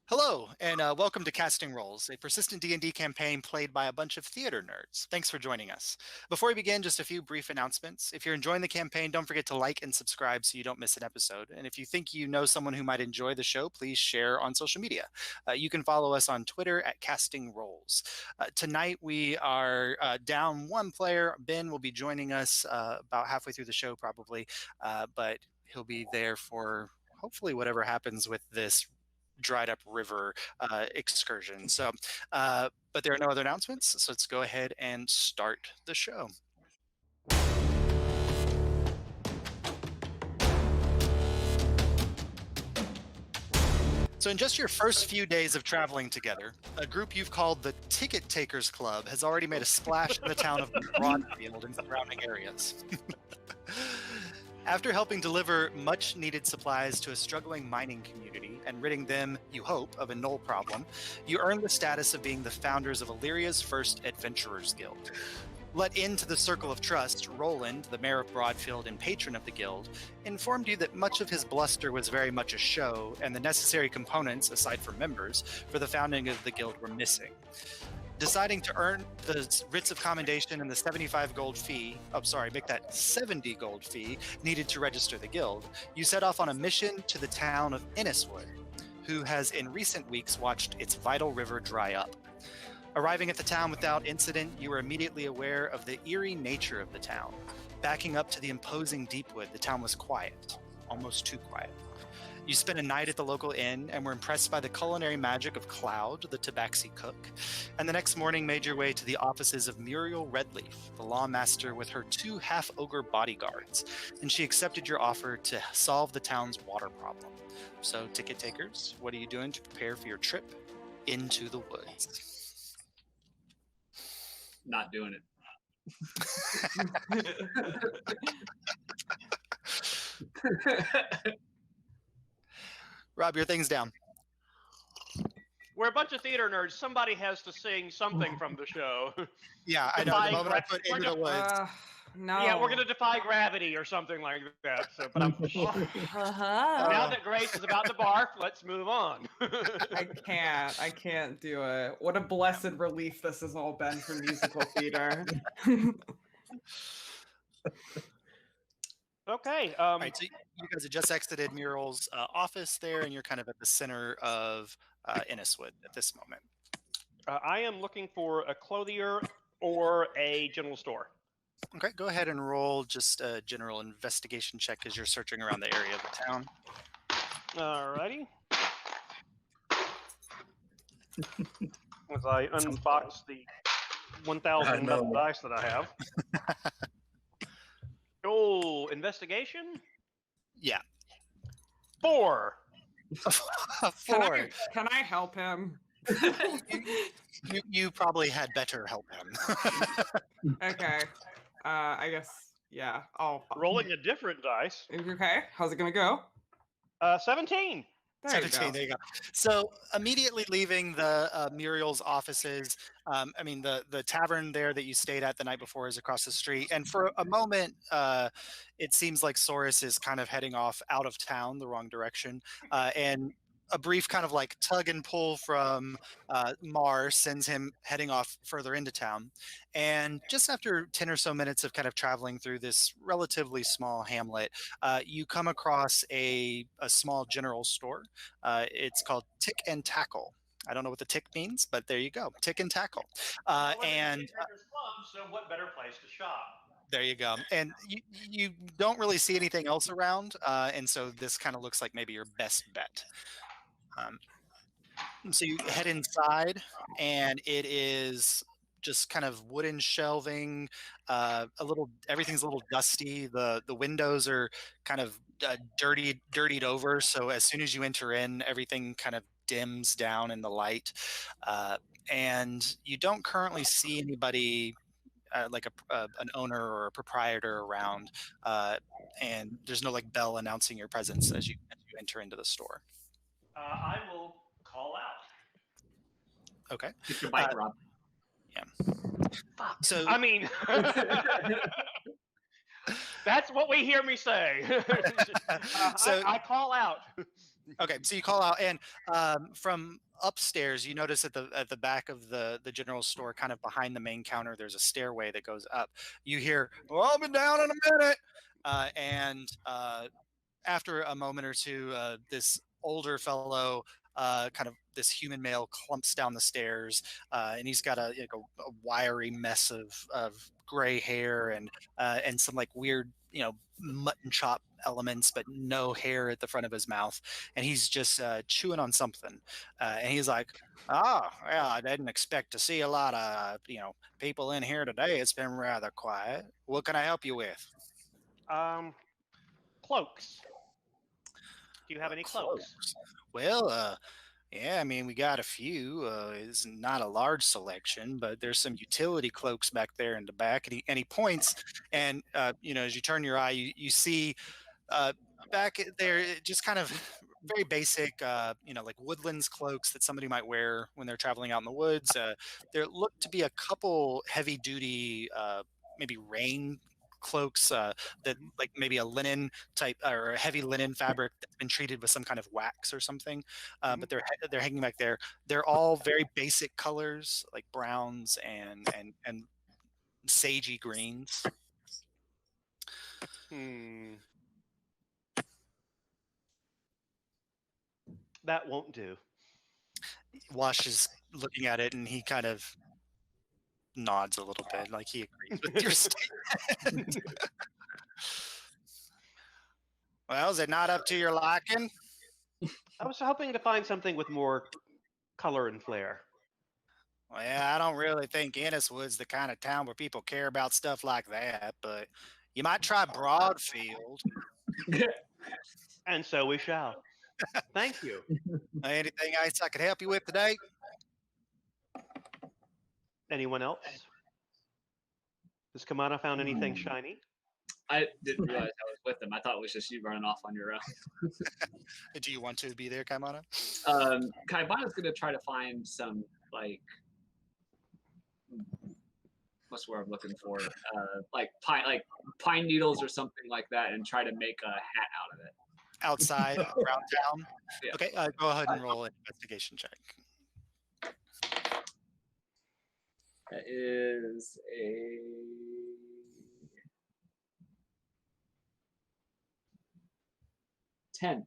Hello, and welcome to Casting Roles, a persistent D&D campaign played by a bunch of theater nerds. Thanks for joining us. Before we begin, just a few brief announcements. If you're enjoying the campaign, don't forget to like and subscribe so you don't miss an episode. And if you think you know someone who might enjoy the show, please share on social media. You can follow us on Twitter at Casting Roles. Tonight, we are down one player. Ben will be joining us about halfway through the show, probably, but he'll be there for hopefully whatever happens with this dried up river excursion. But there are no other announcements, so let's go ahead and start the show. So in just your first few days of traveling together, a group you've called the Ticket Takers Club has already made a splash in the town of Broadfield and surrounding areas. After helping deliver much-needed supplies to a struggling mining community and ridding them, you hope, of a null problem, you earn the status of being the founders of Alyria's first Adventurers Guild. Let into the circle of trust, Roland, the mayor of Broadfield and patron of the guild, informed you that much of his bluster was very much a show, and the necessary components, aside from members, for the founding of the guild were missing. Deciding to earn the writs of commendation and the 75 gold fee, make that 70 gold fee needed to register the guild, you set off on a mission to the town of Inniswood, who has in recent weeks watched its vital river dry up. Arriving at the town without incident, you were immediately aware of the eerie nature of the town. Backing up to the imposing Deepwood, the town was quiet, almost too quiet. You spent a night at the local inn and were impressed by the culinary magic of Cloud, the tabaxi cook, and the next morning made your way to the offices of Muriel Redleaf, the lawmaster with her 2 half-ogre bodyguards, and she accepted your offer to solve the town's water problem. So, ticket takers, what are you doing to prepare for your trip into the woods? Not doing it. Rob, your thing's down. We're a bunch of theater nerds. Somebody has to sing something from the show. Yeah, I know. The moment I put into the woods. No. Yeah, we're going to defy gravity or something like that. So, but now that Grace is about to barf, let's move on. I can't do it. What a blessed relief this has all been for musical theater. Okay. All right, so you guys have just exited Muriel's office there, and you're kind of at the center of Inniswood at this moment. I am looking for a clothier or a general store. Okay, go ahead and roll just a general investigation check as you're searching around the area of the town. Alrighty. As I unbox the 1,000 metal dice that I have. Oh, investigation? Yeah. 4. 4. Can I help him? You probably had better help him. Okay. I guess, yeah. Rolling a different dice. Okay. How's it going to go? 17. There 17, there you go. So immediately leaving the Muriel's offices, the tavern there that you stayed at the night before is across the street. And for a moment, it seems like Soros is kind of heading off out of town, the wrong direction. And a brief kind of like tug and pull from Mar sends him heading off further into town. And just after 10 or so minutes of kind of traveling through this relatively small hamlet, you come across a small general store. It's called Tick and Tackle. I don't know what the tick means, but there you go. Tick and Tackle. So what better place to shop? There you go. And you don't really see anything else around. And so this kind of looks like maybe your best bet. So you head inside, and it is just kind of wooden shelving. Everything's a little dusty. The windows are kind of dirtied over. So as soon as you enter in, everything kind of dims down in the light. And you don't currently see anybody like an owner or a proprietor around. And there's no like bell announcing your presence as you enter into the store. I will call out. Okay. Get your bike, Rob. Yeah. So I mean, that's what we hear me say. So I call out. Okay, so you call out, and from upstairs, you notice at the back of the general store, kind of behind the main counter, there's a stairway that goes up. You hear, "Well, I'll be down in a minute," and after a moment or two, this older fellow, kind of this human male, clumps down the stairs, and he's got a wiry mess of gray hair and some like weird, mutton chop elements, but no hair at the front of his mouth, and he's just chewing on something, and he's like, "Oh, well, I didn't expect to see a lot of people in here today. It's been rather quiet. What can I help you with?" Cloaks. Do you have any cloaks? Well, yeah, I mean, we got a few. It's not a large selection, but there's some utility cloaks back there in the back. And he points, and as you turn your eye, you see uh, back there, just kind of very basic, like woodlands cloaks that somebody might wear when they're traveling out in the woods. There look to be a couple heavy duty, maybe rain cloaks, that like maybe a linen type or a heavy linen fabric that's been treated with some kind of wax or something. But they're hanging back there. They're all very basic colors, like browns and sagey greens. That won't do. Wash is looking at it, and he kind of nods a little bit, like he agrees with your statement. Well, is it not up to your liking? I was hoping to find something with more color and flair. Well, yeah, I don't really think Enniswood's the kind of town where people care about stuff like that, but you might try Broadfield. And so we shall. Thank you. Anything else I could help you with today? Anyone else? Has Kamana found anything shiny? I didn't realize I was with them. I thought it was just you running off on your own. Do you want to be there, Kaimana? Kaimana's going to try to find some, what's the word I'm looking for? Like pine needles or something like that, and try to make a hat out of it. Outside, around town? Yeah. Okay, go ahead and roll an investigation check. That is a 10.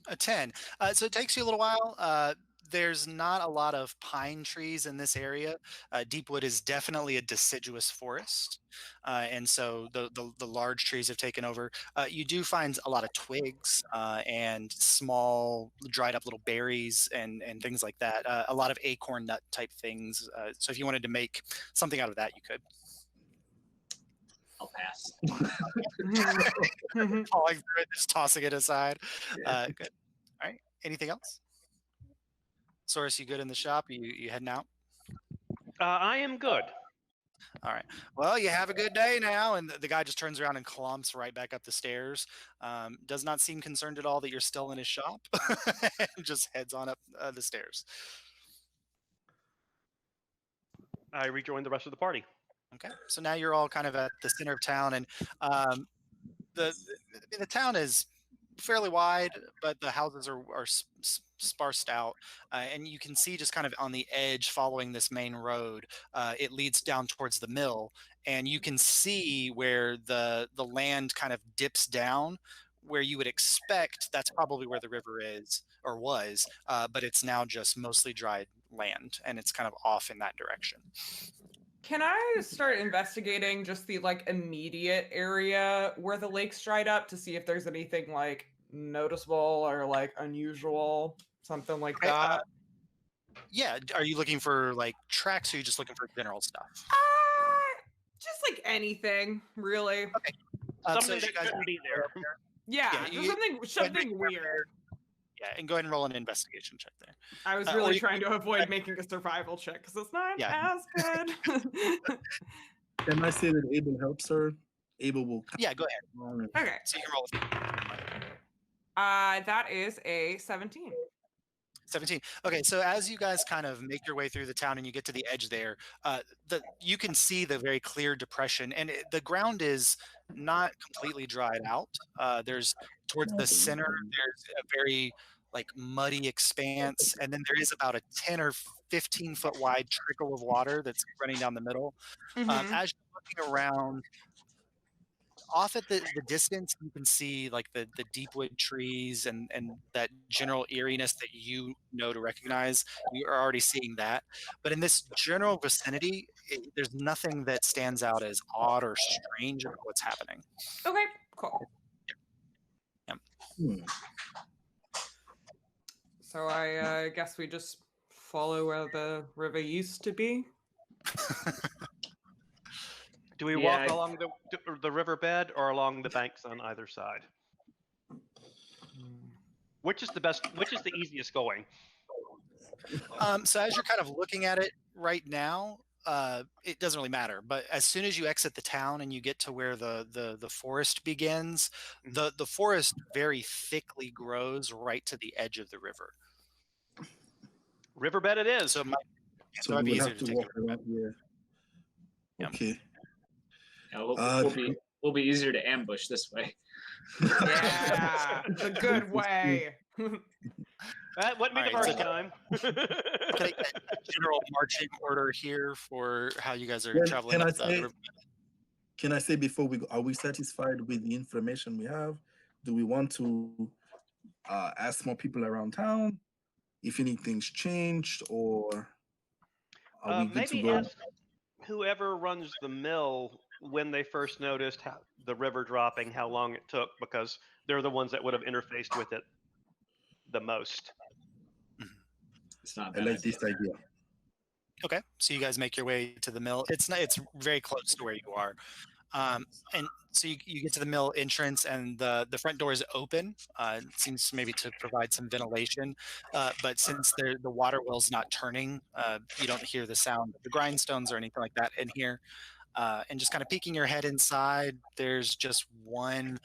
A 10. So it takes you a little while. There's not a lot of pine trees in this area. Deepwood is definitely a deciduous forest, and so the large trees have taken over. You do find a lot of twigs and small dried up little berries and things like that. A lot of acorn nut type things. So if you wanted to make something out of that, you could. I'll pass. Falling through it, just tossing it aside. Yeah. Good. All right. Anything else? Source, you good in the shop? You heading out? I am good. All right. Well, you have a good day now. And the guy just turns around and clumps right back up the stairs. Does not seem concerned at all that you're still in his shop. And just heads on up the stairs. I rejoined the rest of the party. Okay. So now you're all kind of at the center of town, and the town is fairly wide, but the houses are sparsed out, and you can see just kind of on the edge, following this main road, it leads down towards the mill, and you can see where the land kind of dips down, where you would expect that's probably where the river is or was, but it's now just mostly dried land, and it's kind of off in that direction. Can I start investigating just the immediate area where the lake's dried up to see if there's anything noticeable or unusual, something like that? Yeah. Are you looking for tracks, or are you just looking for general stuff? Just anything, really. Okay. Something that shouldn't be there. Yeah, just something weird. Yeah, and go ahead and roll an investigation check there. I was really trying to avoid making a survival check because it's not as good. Can I say that Abel helps her? Abel will. Yeah, go ahead. Okay. So you can roll. That is a 17. 17. Okay, so as you guys kind of make your way through the town and you get to the edge there, you can see the very clear depression, and the ground is not completely dried out. There's towards the center, there's a very like muddy expanse, and then there is about a 10 or 15-foot wide trickle of water that's running down the middle. Mhm. As you're looking around, off at the distance, you can see like the deepwood trees and that general eeriness that you know to recognize. You are already seeing that, but in this general vicinity, there's nothing that stands out as odd or strange about what's happening. Okay, cool. Hmm. So I guess we just follow where the river used to be. Do we Yeah, walk along the riverbed or along the banks on either side? Which is the best? Which is the easiest going? So as you're kind of looking at it right now, it doesn't really matter. But as soon as you exit the town and you get to where the forest begins, the forest very thickly grows right to the edge of the river. Riverbed it is. So it So might we be would easier have to to take walk it. around here. Yeah. Okay. Yeah, we'll be easier to ambush this way. Yeah, the good way. That wouldn't be the All right, first time. Can I get a general marching order here for how you guys are Can- traveling can up I the say- river? Can I say before we go, are we satisfied with the information we have? Do we want to ask more people around town if anything's changed, or are we good to Maybe go? ask whoever runs the mill when they first noticed the river dropping, how long it took, because they're the ones that would have interfaced with it the most. It's not I bad. like this idea. Okay, so you guys make your way to the mill. It's very close to where you are, and so you get to the mill entrance, and the front door is open. It seems maybe to provide some ventilation, but since the water wheel's not turning, you don't hear the sound of the grindstones or anything like that in here. And just kind of peeking your head inside, there's just one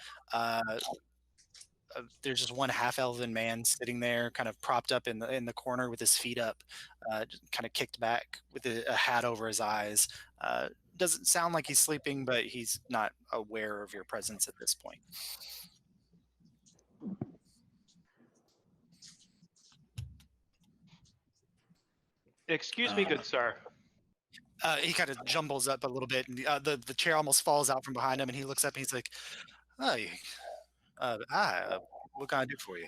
half-elven man sitting there, kind of propped up in the corner with his feet up, kind of kicked back with a hat over his eyes. Doesn't sound like he's sleeping, but he's not aware of your presence at this point. Excuse me, good sir. He kind of jumbles up a little bit, and the chair almost falls out from behind him, and he looks up and he's like, "Oh, what can I do for you?"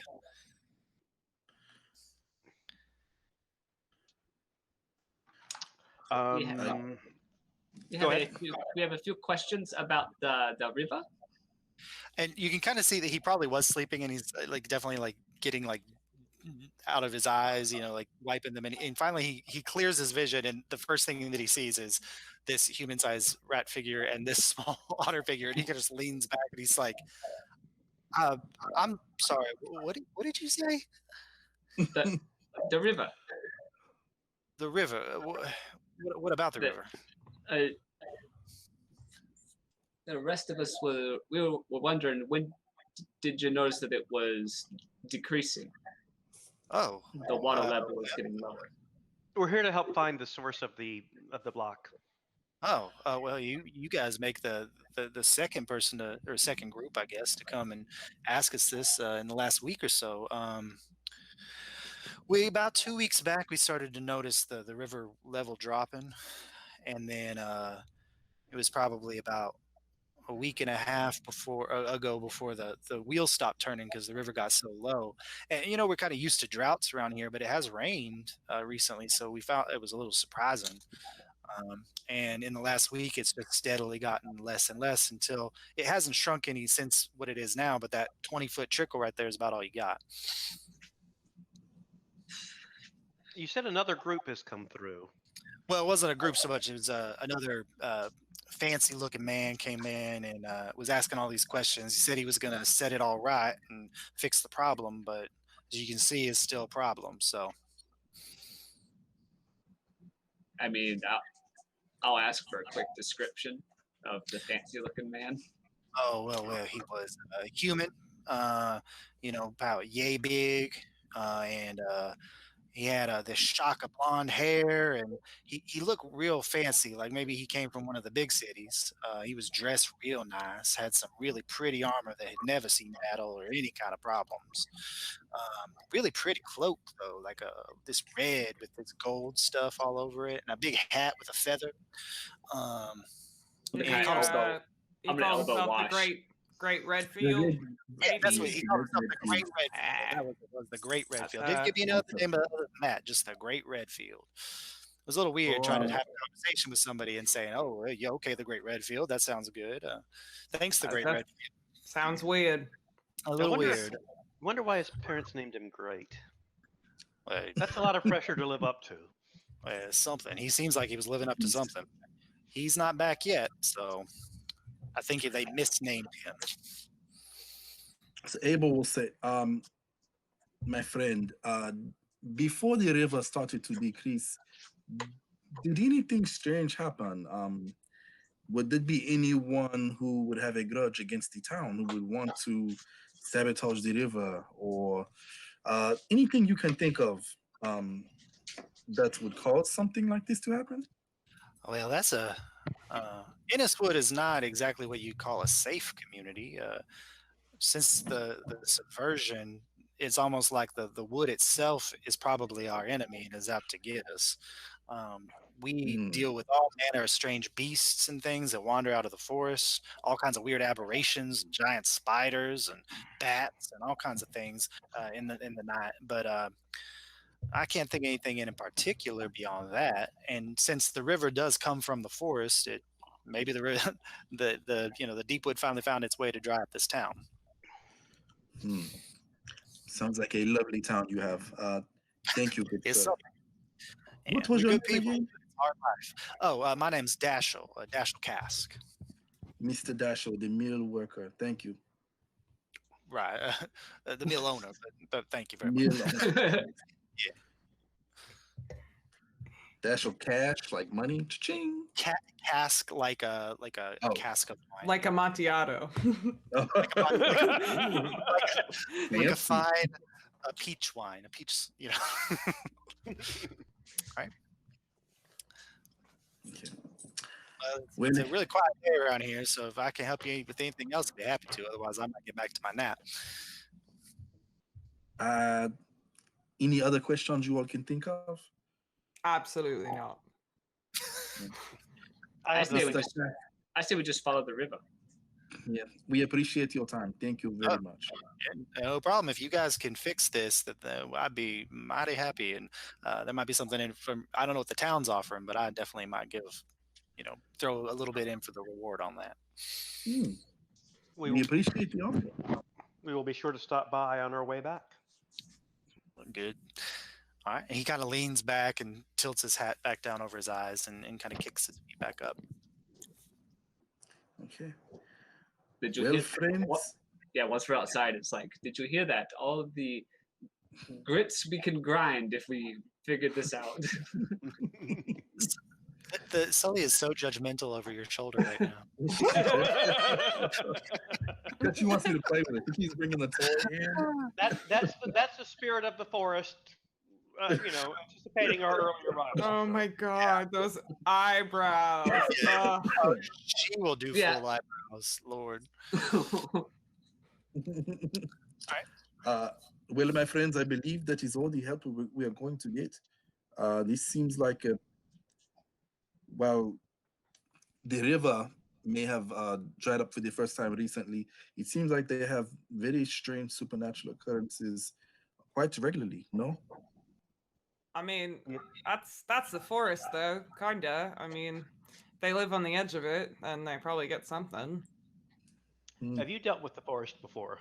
We have a few questions about the river. And you can kind of see that he probably was sleeping, and he's like definitely like getting like out of his eyes, like wiping them, and finally he clears his vision, and the first thing that he sees is this human-sized rat figure and this small otter figure, and he just leans back and he's like, "I'm sorry, what did you say?" The river. The river. What about the river? The rest of us were wondering, when did you notice that it was decreasing? Oh, The water level was getting lower. We're here to help find the source of the block. Oh, well, you guys make the second person or second group, I guess, to come and ask us this in the last week or so. About 2 weeks back, we started to notice the river level dropping, and then it was probably about a week and a half ago before the wheels stopped turning because the river got so low. And we're kind of used to droughts around here, but it has rained recently, so we found it was a little surprising. And in the last week, it's just steadily gotten less and less until it hasn't shrunk any since what it is now. But that 20-foot trickle right there is about all you got. You said another group has come through. Well, it wasn't a group so much. It was another fancy-looking man came in and was asking all these questions. He said he was going to set it all right and fix the problem, but as you can see, it's still a problem. So, I mean, I'll ask for a quick description of the fancy-looking man. oh well, he was human, about yay big, and He had this shock of blonde hair, and he looked real fancy, like maybe he came from one of the big cities. He was dressed real nice, had some really pretty armor that had never seen battle or any kind of problems. Really pretty cloak though, like this red with this gold stuff all over it, and a big hat with a feather. Um, I'm Is gonna he he, calls, he I'm gonna calls elbow himself wash. the Great The Redfield? red- yeah, that's what Yes, he the called red himself, the Great Redfield. Redfield. That was the Great Redfield. Didn't Uh, give me another name other than that, just the Great Redfield. It was a little weird trying to Wow. have a conversation with somebody and saying, "Oh, yeah, okay, the Great Redfield. That sounds good. Thanks, the Great that Redfield." sounds weird. A little wonder- weird. Wonder why his parents named him Great. Uh, That's a lot of pressure to live up to. something. He seems like he was living up to something. He's not back yet, so I think they misnamed him. So Abel will say, my friend, before the river started to decrease, did anything strange happen? Would there be anyone who would have a grudge against the town, who would want to sabotage the river, or anything you can think of that would cause something like this to happen? Well, that's Inniswood is not exactly what you call a safe community. Since the subversion, it's almost like the wood itself is probably our enemy and is out to get us. We Hmm. deal with all manner of strange beasts and things that wander out of the forest, all kinds of weird aberrations, and giant spiders and bats and all kinds of things in the night. But I can't think of anything in particular beyond that. And since the river does come from the forest, maybe the Deepwood finally found its way to dry up this town. Hmm. Sounds like a lovely town you have. Thank you, good It's sir. something. What And was we're your good name people. again? It's hard life. Oh, my name's Dashel, Dashel Cask. Mr. Dasho, the mill worker. Thank you. Right, the mill owner. But thank you very much. Mill owner. Dasho cash, like money. Cha-ching. Cask like a Oh. cask of wine. Like a Amontillado. Like a Fancy. fine peach wine, a peach, right? Okay. It's a really quiet day around here, so if I can help you with anything else, I'd be happy to. Otherwise, I might get back to my nap. Any other questions you all can think of? Absolutely not. I have say a- we just follow the river. Yeah, we appreciate your time. Thank you very much. No problem. If you guys can fix this, I'd be mighty happy. And there might be something in from, I don't know what the town's offering, but I definitely might throw a little bit in for the reward on that. Hmm. We, We appreciate the offer. we will be sure to stop by on our way back. Good. All right. And he kind of leans back and tilts his hat back down over his eyes and kind of kicks his feet back up. Okay. Did you Well, hear friends. once we're outside, it's like, did you hear that? All of the grits we can grind if we figured this out. Sully is so judgmental over your shoulder right now. That you wants me to play with it. I think he's bringing the toy in. That's the spirit of the forest. Anticipating our earlier arrival. Oh my god, those eyebrows. Ugh. She will do Yeah. full eyebrows, Lord. Well, my friends, I believe that is all the help we are going to get. This seems like the river may have dried up for the first time recently. It seems like they have very strange supernatural occurrences quite regularly, no? I mean, that's the forest though, kinda. I mean, they live on the edge of it and they probably get something. Have you dealt with the forest before?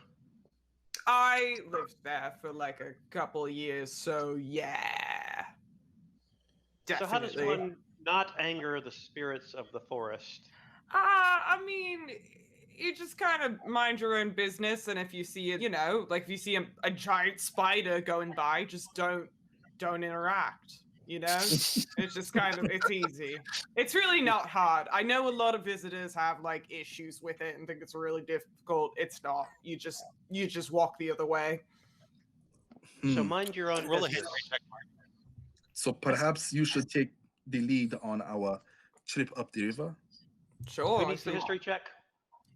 I lived there for like a couple of years, so yeah. Definitely. So how does one not anger the spirits of the forest? I mean, you just kind of mind your own business, and if you see it, like if you see a giant spider going by, just don't interact. It's just it's easy. It's really not hard. I know a lot of visitors have like issues with it and think it's really difficult. It's not. You just walk the other way. So mind your own Roll a business. history check, Mark. So perhaps you should take the lead on our trip up the river. Sure. Who needs the so history check?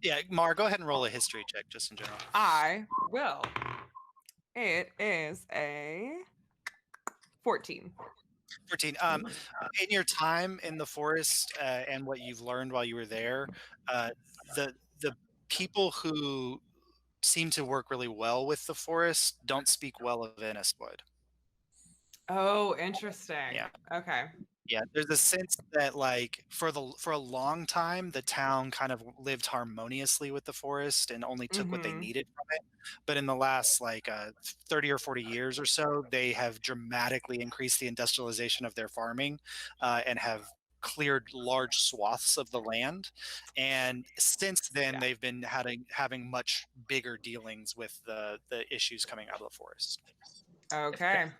Yeah, Mar, go ahead and roll a history check just in general. I will. It is a 14. 14. In your time in the forest and what you've learned while you were there, the people who seem to work really well with the forest don't speak well of Inniswood. Oh, interesting. Yeah. Okay. Yeah, there's a sense that like for a long time the town kind of lived harmoniously with the forest and only took what they Mhm. needed from it. But in the last 30 or 40 years or so, they have dramatically increased the industrialization of their farming and have cleared large swaths of the land. And since then, Yeah. they've been having much bigger dealings with the issues coming out of the forest. Okay.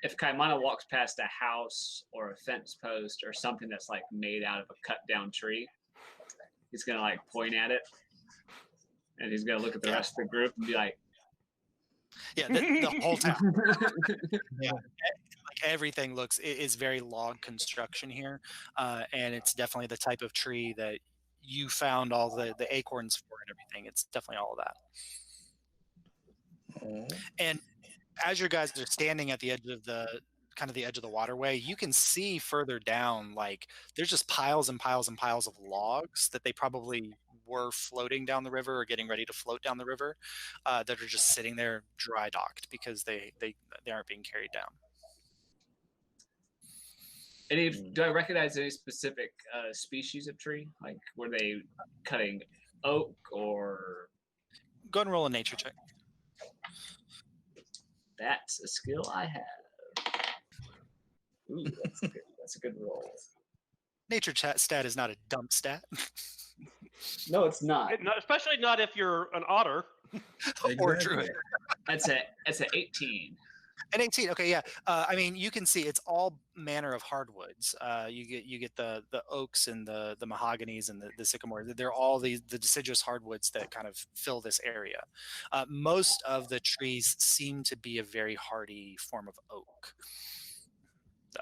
If Kaimana walks past a house or a fence post or something that's like made out of a cut down tree, he's gonna like point at it, and he's gonna look at the Yeah. rest of the group and be like, Yeah, the whole town. Yeah, like everything is very log construction here, and it's definitely the type of tree that you found all the acorns for and everything. It's definitely all of that. Oh. And as you guys are standing at the edge of the waterway, you can see further down, like there's just piles and piles and piles of logs that they probably were floating down the river or getting ready to float down the river, that are just sitting there dry docked because they aren't being carried down. do I recognize any specific species of tree? Like, were they cutting oak or? Go ahead and roll a nature check. That's a skill I have. Ooh, that's a good roll. Nature stat is not a dump stat. No, it's not. Especially not if you're an otter. Or Exactly. druid. That's a 18. An 18. Okay, yeah. I mean, you can see it's all manner of hardwoods. You get the oaks and the mahoganies and the sycamore. They're all the deciduous hardwoods that kind of fill this area. Most of the trees seem to be a very hardy form of oak. So.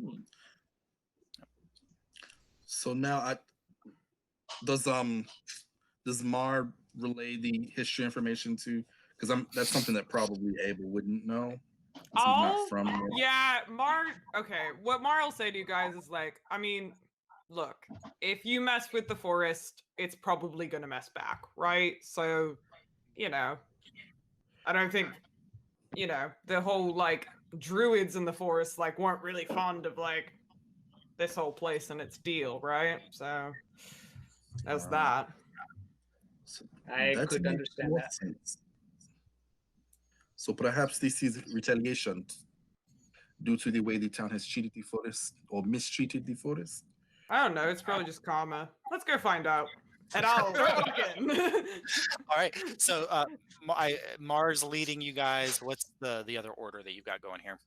Okay. So now, does Mar relay the history information to? Because that's something that probably Abel wouldn't know. He's not from there. Yeah, okay, what Mar will say to you guys is like, I mean, look, if you mess with the forest, it's probably gonna mess back, right? So, I don't think, the whole like druids in the forest like weren't really fond of like this whole place and its deal, right? So that's that. So I that could makes understand more that. sense. So perhaps this is retaliation due to the way the town has treated the forest or mistreated the forest. I don't know. It's probably just karma. Let's go find out. And I'll again. All right. So Mars leading you guys. What's the other order that you've got going here?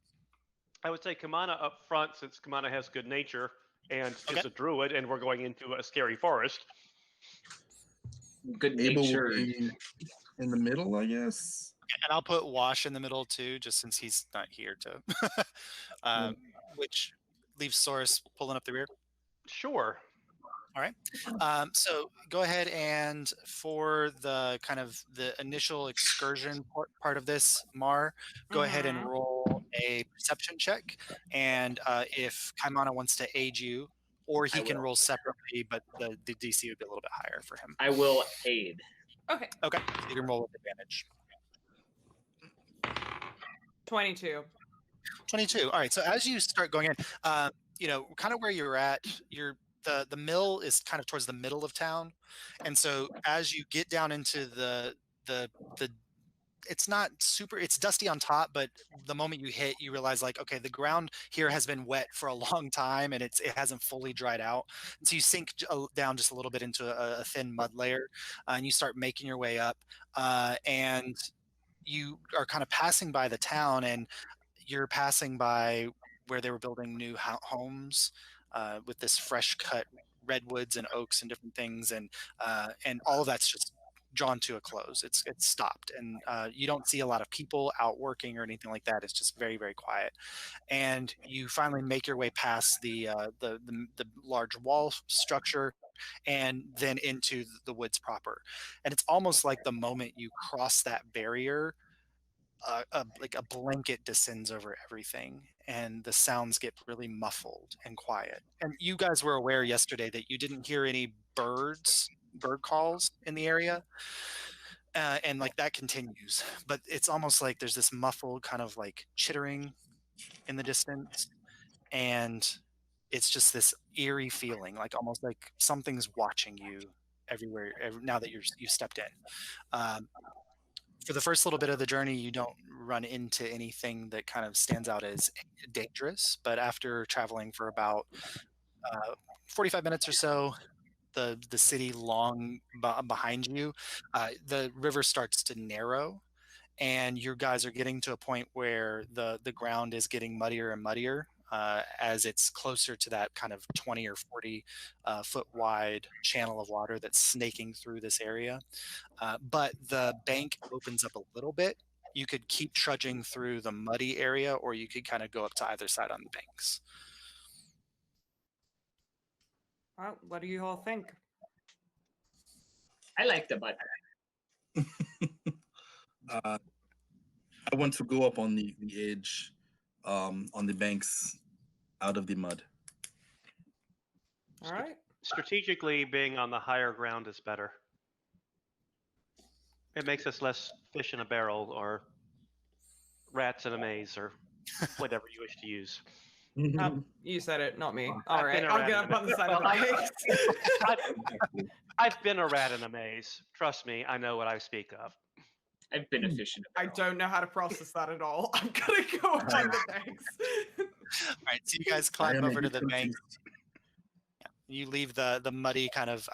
I would say Kamana up front, since Kamana has good nature and Okay. is a druid, and we're going into a scary forest. Good Abel will nature. be in the middle, I guess. And I'll put Wash in the middle too, just since he's not here to, which leaves Source pulling up the rear. Sure. All right. So go ahead and for the kind of the initial excursion part of this, Mar, go ahead and roll a perception check. And if Kaimana wants to aid you, or he can roll separately, but the DC would be a little bit higher for him. I will aid. Okay. Okay. So you can roll with advantage. 22. 22. All right. So as you start going in, kind of where you're at, the mill is kind of towards the middle of town, and so as you get down into the it's not super, it's dusty on top, but the moment you hit, you realize like, okay, the ground here has been wet for a long time and it hasn't fully dried out. And so you sink down just a little bit into a thin mud layer, and you start making your way up, and you are kind of passing by the town, and you're passing by where they were building new homes with this fresh cut redwoods and oaks and different things, and all of that's just drawn to a close. It's stopped, and you don't see a lot of people out working or anything like that. It's just very, very quiet. And you finally make your way past the large wall structure, and then into the woods proper. And it's almost like the moment you cross that barrier, like a blanket descends over everything, and the sounds get really muffled and quiet. And you guys were aware yesterday that you didn't hear any bird calls in the area, and like that continues. But it's almost like there's this muffled kind of like chittering in the distance, and it's just this eerie feeling, like almost like something's watching you everywhere. Now that you stepped in. Um, for the first little bit of the journey, you don't run into anything that kind of stands out as dangerous. But after traveling for about 45 minutes or so, the city behind you, the river starts to narrow, and you guys are getting to a point where the ground is getting muddier and muddier, as it's closer to that kind of 20 or 40 foot wide channel of water that's snaking through this area. But the bank opens up a little bit. You could keep trudging through the muddy area, or you could kind of go up to either side on the banks. Well, what do you all think? I like the mud. I want to go up on the edge, on the banks, out of the mud. All right. Strategically, being on the higher ground is better. It makes us less fish in a barrel or rats in a maze or whatever you wish to use. You said it, not me. I've All right, been I'll around get in up a on the side of the well, banks. I've been a rat in a maze. Trust me, I know what I speak of. I've been a fish in a I barrel. don't know how to process that at all. I'm gonna go up on the banks. All right, so you guys climb over to the bank. Yeah, you leave the muddy kind of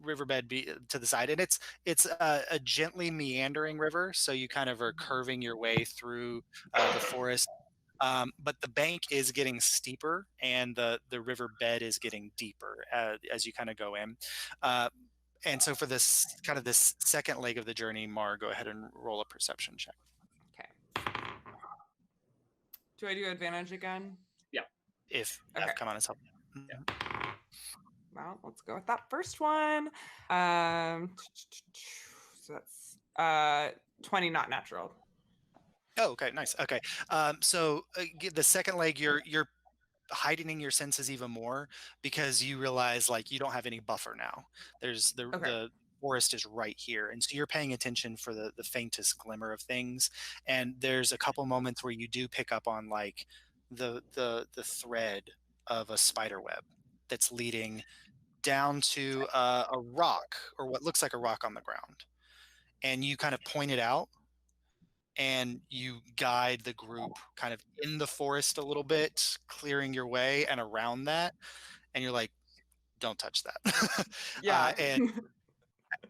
riverbed to the side, and it's a gently meandering river, so you kind of are curving your way through the forest. But the bank is getting steeper, and the river bed is getting deeper as you kind of go in. And so for this second leg of the journey, Mar, go ahead and roll a perception check. Okay. Do I do advantage again? If Okay. come on, it's help. Well, let's go with that first one. So that's 20, not natural. Oh, okay, nice. Okay, so the second leg, you're heightening your senses even more, because you realize like you don't have any buffer now. There's the forest is right here, and so you're paying attention for the faintest glimmer of things. And there's a couple moments where you do pick up on like the thread of a spider web that's leading down to a rock, or what looks like a rock on the ground, and you kind of point it out, and you guide the group kind of in the forest a little bit, clearing your way and around that. And you're like, don't touch that. Yeah. And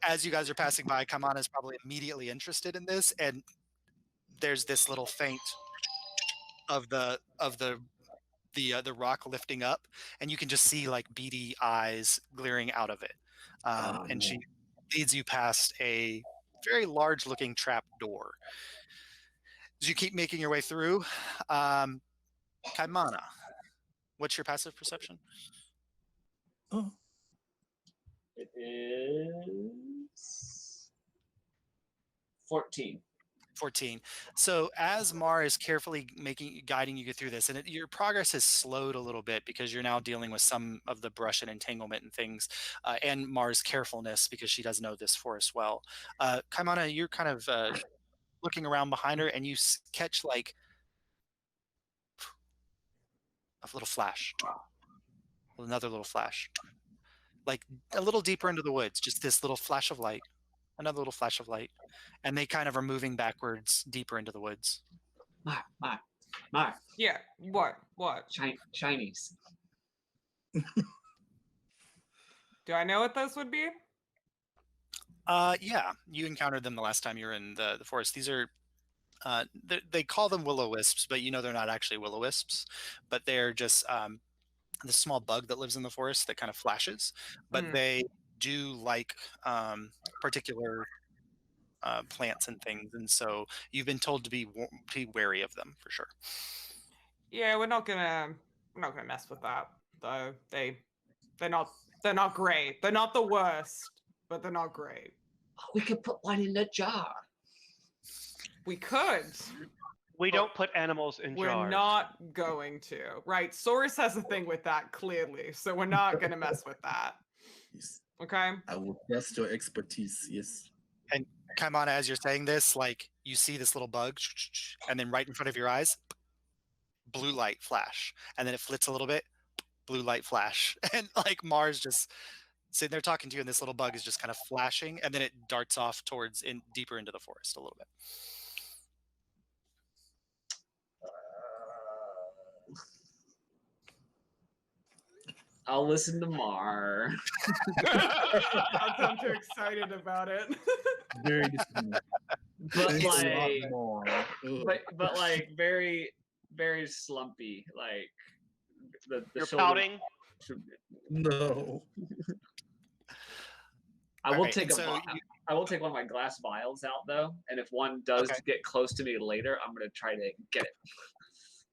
as you guys are passing by, Kamana is probably immediately interested in this. And there's this little feint of the rock lifting up, and you can just see like beady eyes glaring out of it. And she leads you past a very large looking trap door. As you keep making your way through, Kaimana, what's your passive perception? Oh, It is 14. 14. So as Mar is carefully guiding you through this, and your progress has slowed a little bit because you're now dealing with some of the brush and entanglement and things, and Mar's carefulness because she does know this forest well. Kaimana, you're kind of looking around behind her, and you catch like a little flash, another little flash, like a little deeper into the woods, just this little flash of light, another little flash of light, and they kind of are moving backwards deeper into the woods. Mar. Yeah. What? Chinese. Do I know what those would be? Yeah, you encountered them the last time you were in the forest. These are they call them will-o-wisps, but you know they're not actually will-o-wisps, but they're just the small bug that lives in the forest that kind of flashes. But they do like particular plants and things, and so you've been told to be wary of them for sure. Yeah, we're not gonna mess with that. Though they're not great. They're not the worst, but they're not great. We could put one in a jar. We could. We don't put animals in We're jars. not going to. Right? Source has a thing with that clearly, so we're not gonna mess with that. Yes. Okay. I will trust your expertise. Yes. And Kaimana, as you're saying this, like you see this little bug, and then right in front of your eyes, blue light flash, and then it flits a little bit, blue light flash, and like Mars just sitting there talking to you, and this little bug is just kind of flashing, and then it darts off towards deeper into the forest a little bit. I'll listen to Mar. I'm too excited about it. Very disappointing. But It's a lot like, more. Ugh. but like very, very slumpy. Like the You're shoulder. pouting. No. I will Alright, take and so I will take one of my glass vials out though, and if one does Okay. get close to me later, I'm gonna try to get it.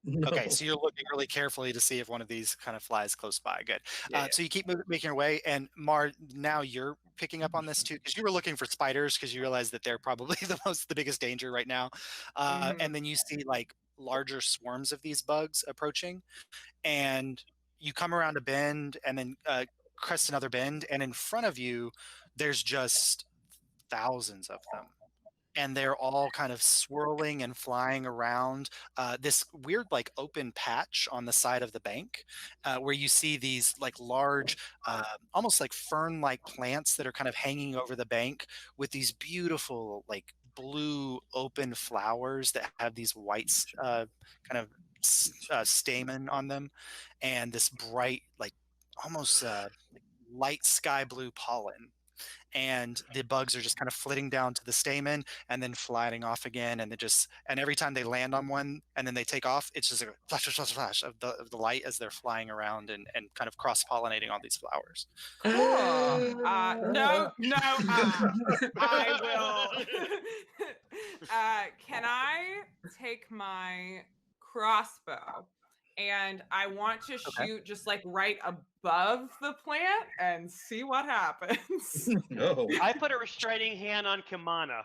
No. Okay, so you're looking really carefully to see if one of these kind of flies close by. Good. Yeah. So you keep making your way, and Mar, now you're picking up on this too, because you were looking for spiders, because you realize that they're probably the biggest danger right now. And then you see like larger swarms of these bugs approaching, and you come around a bend, and then crest another bend, and in front of you, there's just thousands of them. And they're all kind of swirling and flying around this weird like open patch on the side of the bank where you see these like large almost like fern-like plants that are kind of hanging over the bank with these beautiful like blue open flowers that have these white kind of stamen on them, and this bright like almost light sky blue pollen. And the bugs are just kind of flitting down to the stamen and then flying off again, and every time they land on one and then they take off, it's just a flash, flash, flash, flash of the light as they're flying around and kind of cross-pollinating all these flowers. Cool. No. I will. Can I take my crossbow and I want to shoot just like right above the plant and see what happens? No. I put a restraining hand on Kimana.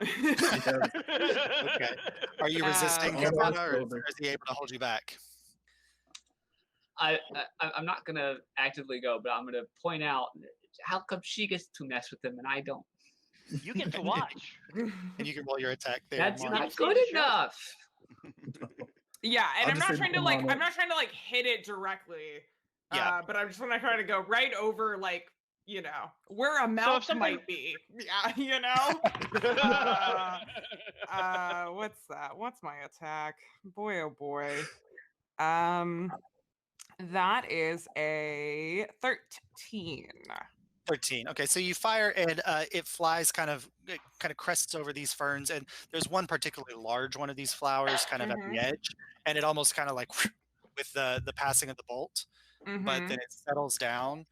Okay. Are you resisting, Kaimana, or is he able to hold you back? I'm not gonna actively go, but I'm gonna point out how come she gets to mess with them and I don't. You get to watch. And you can roll your attack there. That's Mark. not good enough. Yeah, and I'll I'm just not say trying to Kamala. like hit it directly. Yeah. But I'm just gonna try to go right over like, where a mouth something- might be. Yeah, what's that? What's my attack? Boy, oh boy. That is a 13. 13. Okay, so you fire and it flies it kind of crests over these ferns, and there's one particularly large one of these flowers kind of at the edge, and it almost kind of like with the passing of the bolt, but then it settles down.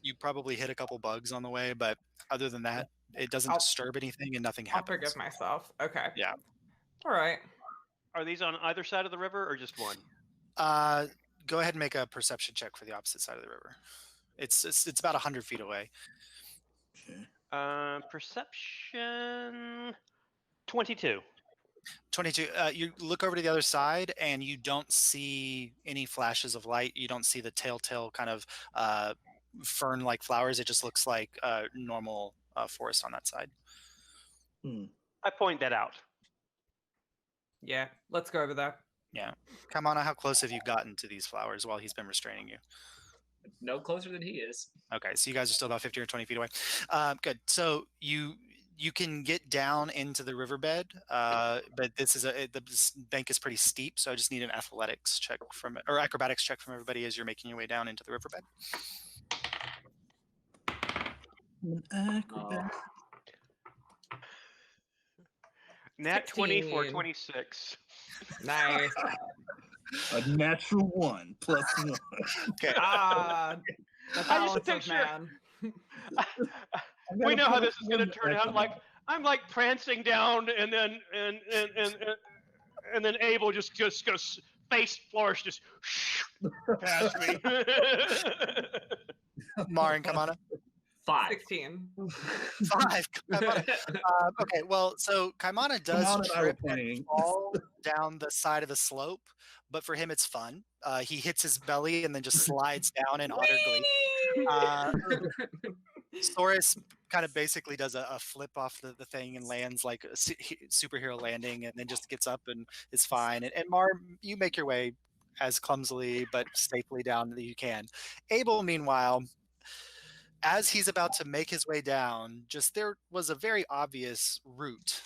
You probably hit a couple bugs on the way, but other than that, it doesn't disturb anything and nothing I'll happens. forgive myself. Okay. Yeah. All right. Are these on either side of the river or just one? Go ahead and make a perception check for the opposite side of the river. It's about 100 feet away. Okay. Perception 22. 22. You look over to the other side and you don't see any flashes of light. You don't see the telltale kind of fern-like flowers. It just looks like normal forest on that side. I point that out. Yeah, let's go over there. Yeah. Kaimana, how close have you gotten to these flowers while he's been restraining you? No closer than he is. Okay, so you guys are still about 15 or 20 feet away. Good. So you can get down into the riverbed, but this bank is pretty steep, so I just need an acrobatics check from everybody as you're making your way down into the riverbed. Nat 20 for 16. 26. Nice. A natural 1 plus 1. Okay. The I just balance of picture- man. We know how this is going to turn out. Like, I'm like prancing down, and then Abel just goes face flourish, just past me. Marin, come on up. 5. 16. 5. Okay, well, so Kaimana does Kaimana and I were trip and playing. fall down the side of the slope, but for him it's fun. He hits his belly and then just slides down in utter glee. Saurus kind of basically does a flip off the thing and lands like a superhero landing, and then just gets up and is fine. And Mar, you make your way as clumsily but safely down that you can. Abel, meanwhile, as he's about to make his way down, just there was a very obvious root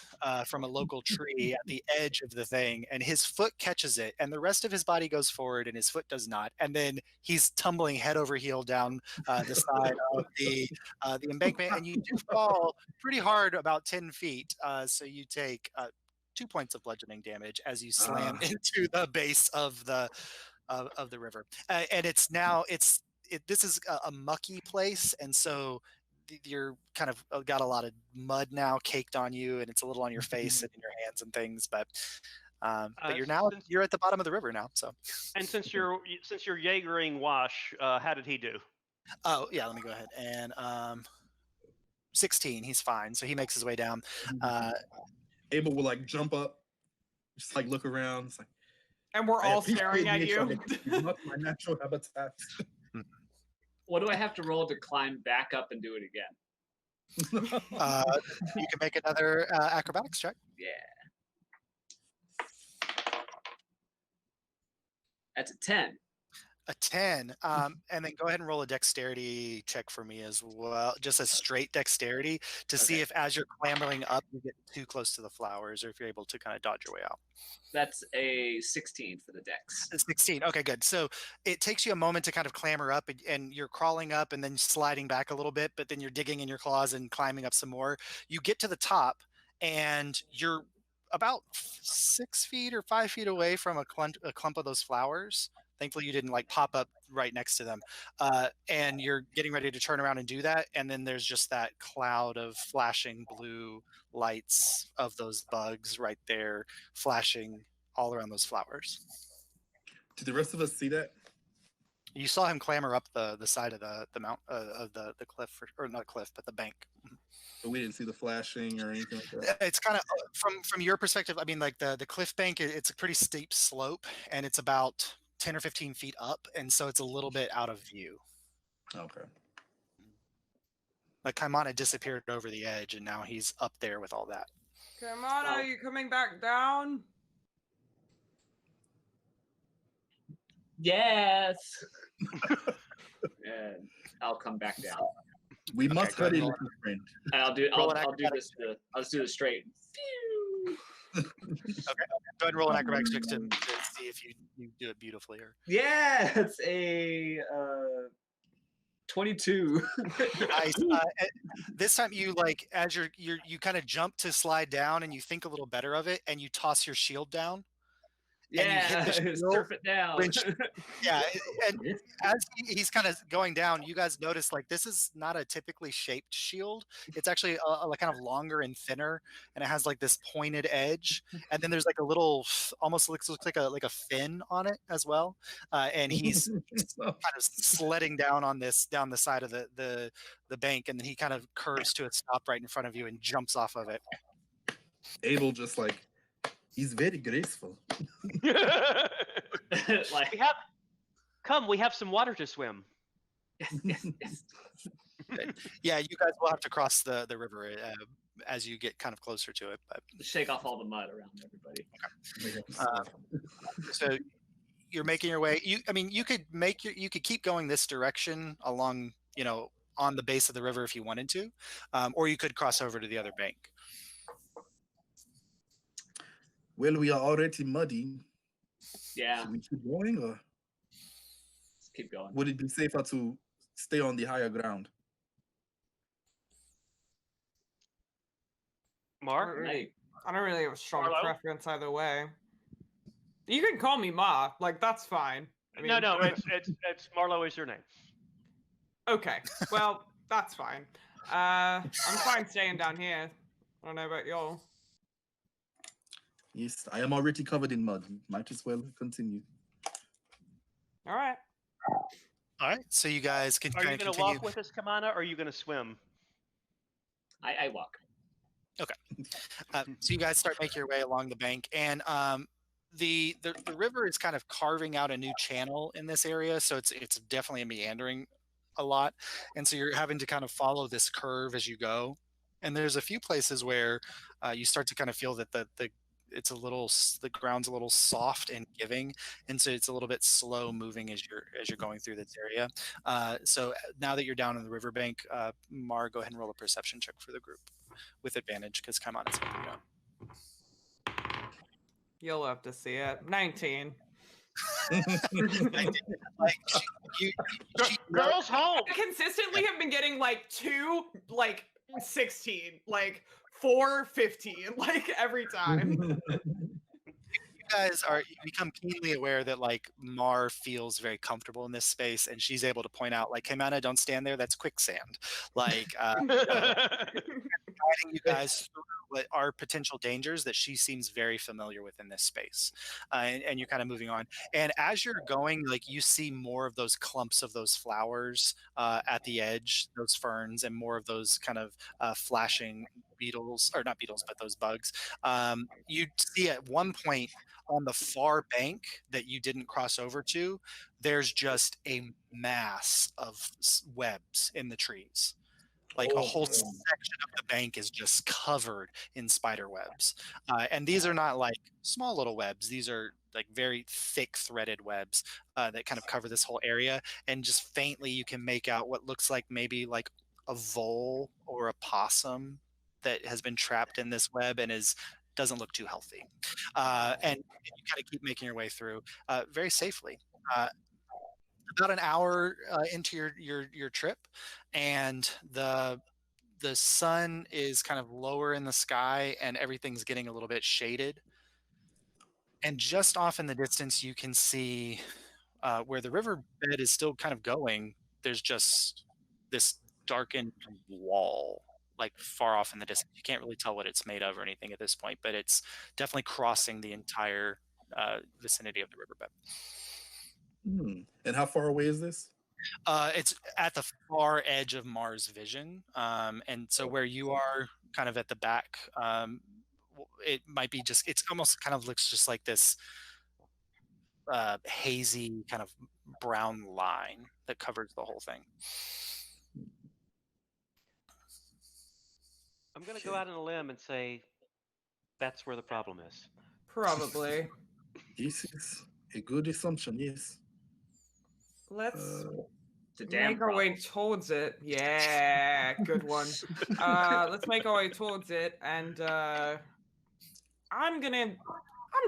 from a local tree at the edge of the thing, and his foot catches it, and the rest of his body goes forward, and his foot does not. And then he's tumbling head over heel down the side of the embankment, and you do fall pretty hard, about 10 feet. So you take 2 points of bludgeoning damage as you slam into the base of the river, and this is a mucky place, and so you're kind of got a lot of mud now caked on you, and it's a little on your face and in your hands and things. But you're at the bottom of the river now. So, and since you're Jaegering Wash, how did he do? Oh yeah, let me go ahead and 16. He's fine, so he makes his way down. Abel will like jump up, just like look around. It's like, And we're all staring at you. It's not my natural habitat. What do I have to roll to climb back up and do it again? You can make another acrobatics check. Yeah. That's a 10. A 10. And then go ahead and roll a dexterity check for me as well. Just a straight dexterity to see if, as you're clambering up, you get too close to the flowers, or if you're able to kind of dodge your way out. That's a 16 for the dex. 16. Okay, good. So it takes you a moment to kind of clamber up, and you're crawling up and then sliding back a little bit, but then you're digging in your claws and climbing up some more. You get to the top, and you're about 6 feet or 5 feet away from a clump of those flowers. Thankfully, you didn't like pop up right next to them. And you're getting ready to turn around and do that. And then there's just that cloud of flashing blue lights of those bugs right there, flashing all around those flowers. Did the rest of us see that? You saw him clamber up the side of the mount of the cliff, or not cliff, but the bank. But we didn't see the flashing or anything like that. It's kind of from your perspective. I mean, like the cliff bank, it's a pretty steep slope, and it's about 10 or 15 feet up, and so it's a little bit out of view. Okay. Like Kaimana disappeared over the edge, and now he's up there with all that. Kaimana, are you coming back down? Yes. And I'll come back down. We must go hurry, ahead. little friend. And I'll do Roll an I'll do acrobatics. I'll just do this straight. Okay, go ahead and roll an acrobatics check to see if you do it beautifully. Or Yeah, it's a 22. nice. This time you like, as you kind of jump to slide down, and you think a little better of it, and you toss your shield down. Yeah, the shield, surf it down. which- Yeah, and as he's kind of going down, you guys notice like this is not a typically shaped shield. It's actually like kind of longer and thinner, and it has like this pointed edge. And then there's like a little, almost looks like a fin on it as well. And he's kind of sledding down the side of the bank, and then he kind of curves to a stop right in front of you and jumps off of it. Abel just like, he's very graceful. Like, we have some water to swim. yes. Yeah, you guys will have to cross the river as you get kind of closer to it. But Shake off all the mud around everybody. so you're making your way. You could keep going this direction along, on the base of the river if you wanted to, or you could cross over to the other bank. Well, we are already muddy. Yeah, Should we keep going, or let's keep going. would it be safer to stay on the higher ground? Mark? Hey, I don't really have a strong Marlo? preference either way. You can call me Ma. Like, that's fine. I mean, No, it's Marlo is your name. Okay. Well, that's fine. I'm fine staying down here. I don't know about y'all. Yes, I am already covered in mud. Might as well continue. All right. All right, so you guys can Are kind you of going to continue. walk with us, Kamana, or are you going to swim? I walk. So you guys start making your way along the bank, and the river is kind of carving out a new channel in this area, so it's definitely meandering a lot, and so you're having to kind of follow this curve as you go. And there's a few places where you start to kind of feel that the ground's a little soft and giving, and so it's a little bit slow moving as you're going through this area. So now that you're down in the riverbank, Mar, go ahead and roll a perception check for the group with advantage because come on, it's helping you out. You'll have to see it. 19. Like she Girls home. I consistently have been getting like 2, like 16, like 4, 15, like every time. you become keenly aware that like Mar feels very comfortable in this space, and she's able to point out like, hey Mana, don't stand there, that's quicksand. Like guiding you guys through what are potential dangers that she seems very familiar with in this space. And you're kind of moving on. And as you're going, like you see more of those clumps of those flowers at the edge, those ferns, and more of those kind of flashing beetles, or not beetles, but those bugs. You see at one point on the far bank that you didn't cross over to, there's just a mass of webs in the trees. Like a whole section of the bank is just covered in spider webs. And these are not like small little webs. These are like very thick threaded webs that kind of cover this whole area. And just faintly you can make out what looks like maybe like a vole or a possum that has been trapped in this web and doesn't look too healthy. And you kind of keep making your way through very safely. About an hour into your trip, and the sun is kind of lower in the sky, and everything's getting a little bit shaded. And just off in the distance, you can see where the riverbed is still kind of going. There's just this darkened wall, like far off in the distance. You can't really tell what it's made of or anything at this point, but it's definitely crossing the entire vicinity of the riverbed. And how far away is this? It's at the far edge of Mars' vision, and so where you are, kind of at the back, it might be just. It's almost kind of looks just like this hazy kind of brown line that covers the whole thing. I'm going to go out on a limb and say that's where the problem is. Probably. This is a good assumption. Yes. Let's It's a damn make our way problem. towards it. Yeah, good one. Let's make our way towards it, and I'm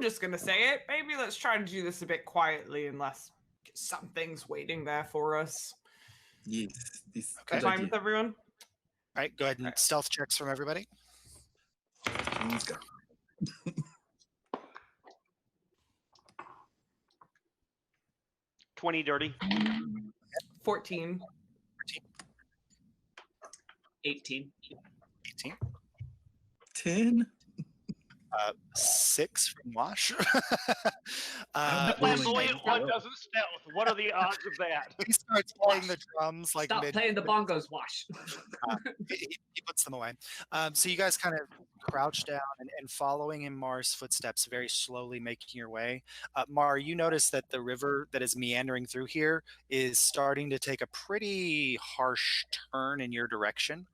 just gonna say it. Maybe let's try to do this a bit quietly, unless something's waiting there for us. Yes. This Okay. good Fine idea. with everyone? All right, go ahead and stealth checks from everybody. Let's go. 20 dirty. 14. 18. 18. 10. 6 from Wash. I'm The rolling flamboyant like one doesn't stealth. What are the odds of that? He starts playing the drums like Stop playing the bongos, Wash. he puts them away. So you guys kind of crouch down and following in Mar's footsteps, very slowly making your way. Mar, you notice that the river that is meandering through here is starting to take a pretty harsh turn in your direction.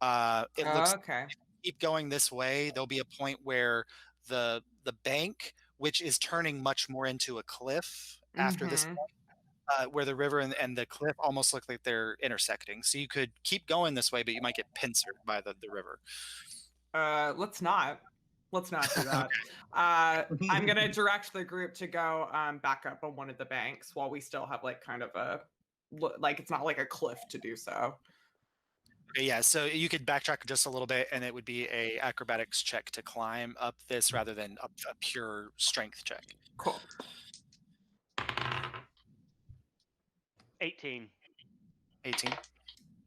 It looks Okay. keep going this way, there'll be a point where the bank, which is turning much more into a cliff after this point, where the river and the cliff almost look like they're intersecting. So you could keep going this way, but you might get pincered by the river. Let's not do that. I'm gonna direct the group to go back up on one of the banks while we still have like kind of like it's not like a cliff to do so. Okay, yeah, so you could backtrack just a little bit, and it would be a acrobatics check to climb up this rather than a pure strength check. Cool. 18. 18.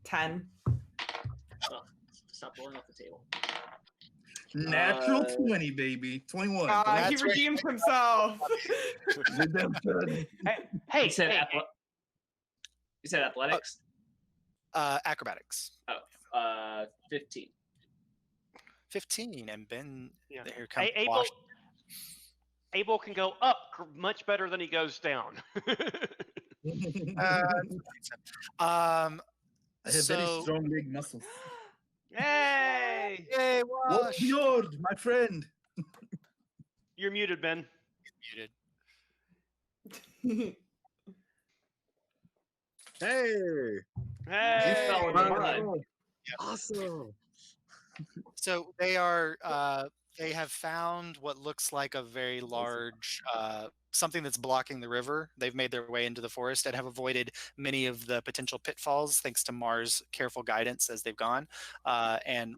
10. stop rolling off the table. Natural 20, baby. 21. He That's right. redeemed himself. Redemption. Hey, You said, hey, you said athletics? Acrobatics. 15. 15, and Ben, Yeah. here comes Abel, Wash. Abel can go up much better than he goes down. I I have very strong leg muscles. Hey! Yay, What Wash! fjord, my friend? You're muted, Ben. Muted. Hey, Hey! fell in the mud. awesome. So they have found what looks like a very large something that's blocking the river. They've made their way into the forest and have avoided many of the potential pitfalls thanks to Mars' careful guidance as they've gone. And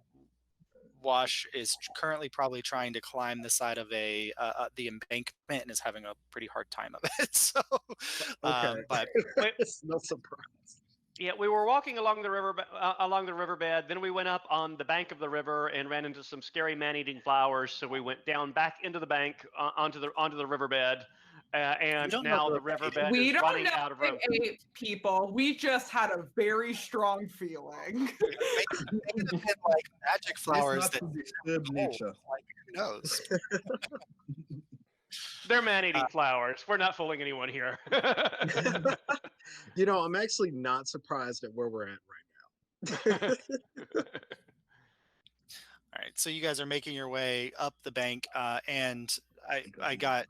Wash is currently probably trying to climb the side of the embankment and is having a pretty hard time of it. So, Okay. but It's no surprise. Yeah, we were walking along the riverbed. Then we went up on the bank of the river and ran into some scary man-eating flowers. So we went down back into the bank onto the riverbed, and don't now know the riverbed We is don't running know out of if room. it ate people. We just had a very strong feeling. maybe they've been like magic flowers Not that to disturb oh, nature. like, who knows? They're man-eating flowers. We're not fooling anyone here. You know, I'm actually not surprised at where we're at right now. All right, so you guys are making your way up the bank, and I got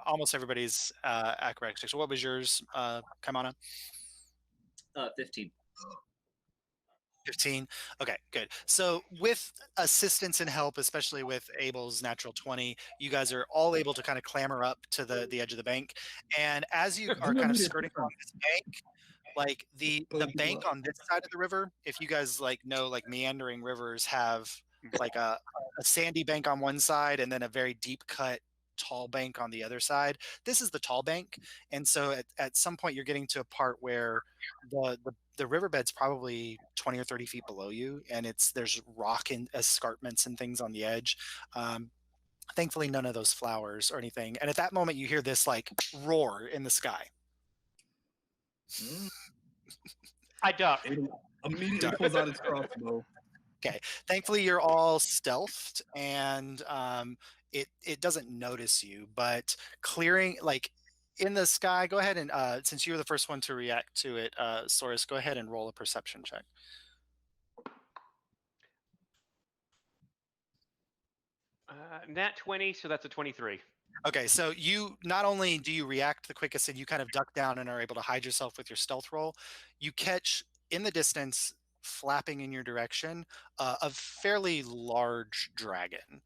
almost everybody's acrobatics check. So what was yours, Kaimana? 15. 15. Okay, good. So with assistance and help, especially with Abel's natural 20, you guys are all able to kind of clamber up to the edge of the bank. And as you are kind of skirting along this bank, like the bank on this side of the river, if you guys like know, like meandering rivers have like a sandy bank on one side and then a very deep cut tall bank on the other side. This is the tall bank, and so at some point you're getting to a part where the riverbed's probably 20 or 30 feet below you, and there's rock and escarpments and things on the edge. Thankfully none of those flowers or anything, and at that moment you hear this like roar in the sky. I duck. Immediately pulls out his crossbow. Okay, thankfully you're all stealthed, and it doesn't notice you, but clearing like in the sky, go ahead and since you were the first one to react to it, Saurus, go ahead and roll a perception check. Nat 20, so that's a 23. Okay, so you not only do you react the quickest and you kind of duck down and are able to hide yourself with your stealth roll, you catch in the distance, flapping in your direction, a fairly large dragon,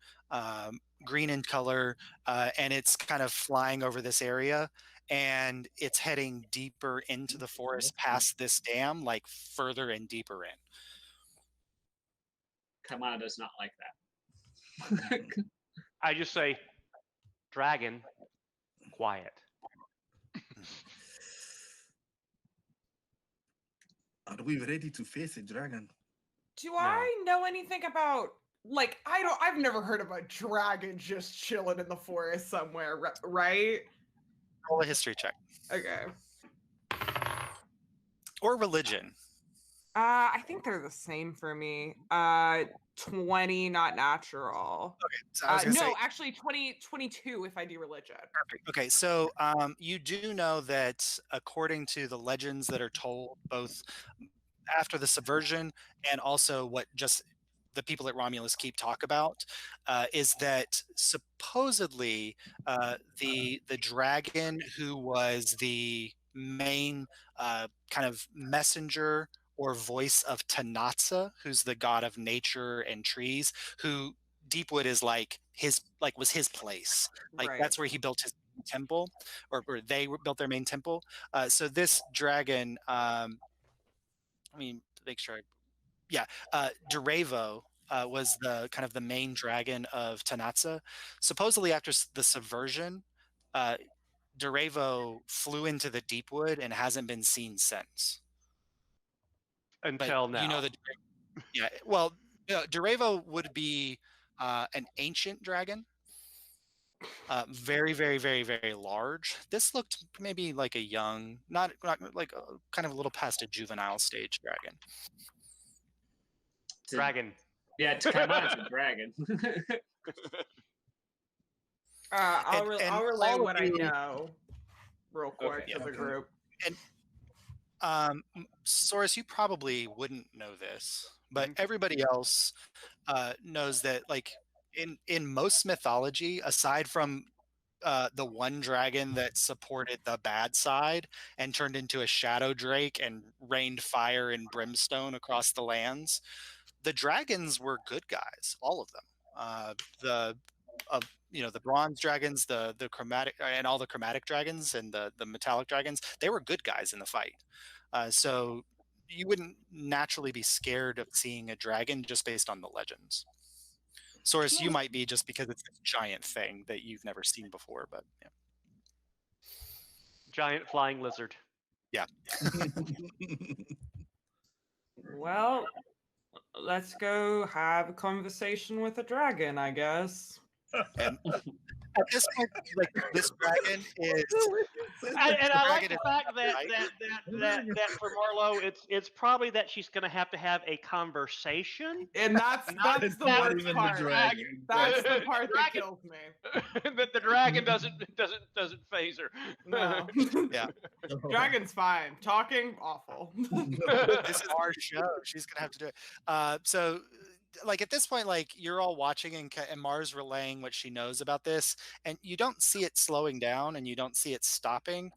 green in color, and it's kind of flying over this area, and it's heading deeper into the forest past this dam, like further and deeper in. Kamana does not like that. I just say, dragon, quiet. Are we ready to face a dragon? Do I know anything about like I've never heard of a dragon just chilling in the forest somewhere, right? Roll a history check. Okay. Or religion. I think they're the same for me. 20, not natural. Okay, so I was gonna say, actually 22 if I do religion. perfect. Okay, so you do know that according to the legends that are told both after the subversion and also what just the people at Romulus keep talk about, is that supposedly the dragon who was the main kind of messenger or voice of Tanatsa, who's the god of nature and trees, who Deepwood is was his place. Like Right. that's where he built his temple, or they built their main temple. So this dragon, let me make sure. Derevo was the kind of the main dragon of Tanatsa. Supposedly after the subversion, Derevo flew into the Deepwood and hasn't been seen since. Until But now. you know that, yeah. Well, Durevo would be an ancient dragon. Very, very, very, very large. This looked maybe like a young, not like kind of a little past a juvenile stage dragon. Dragon. Yeah, Kaiman's a dragon. I'll And relay all of what I you- know real quick Okay. to the Okay. group. Soros, you probably wouldn't know this, but everybody else knows that, like in most mythology, aside from the one dragon that supported the bad side and turned into a shadow drake and rained fire and brimstone across the lands, the dragons were good guys, all of them. The the bronze dragons, the chromatic, and all the chromatic dragons and the metallic dragons, they were good guys in the fight. So you wouldn't naturally be scared of seeing a dragon just based on the legends. Soros, you might be just because it's this giant thing that you've never seen before, but yeah. Giant flying lizard. Well, let's go have a conversation with a dragon, I guess. And at this point, like, this dragon is And I like dragon the is fact that right. that for Marlo, it's probably that she's going to have a conversation. And that's the Not worst even the part. dragon. That's the part that Dragon- kills me. That the dragon doesn't phase her. No. Yeah. Dragon's fine. Talking, awful. This is our show. She's gonna have to do it. So, like, at this point, like, you're all watching and Mars relaying what she knows about this, and you don't see it slowing down and you don't see it stopping,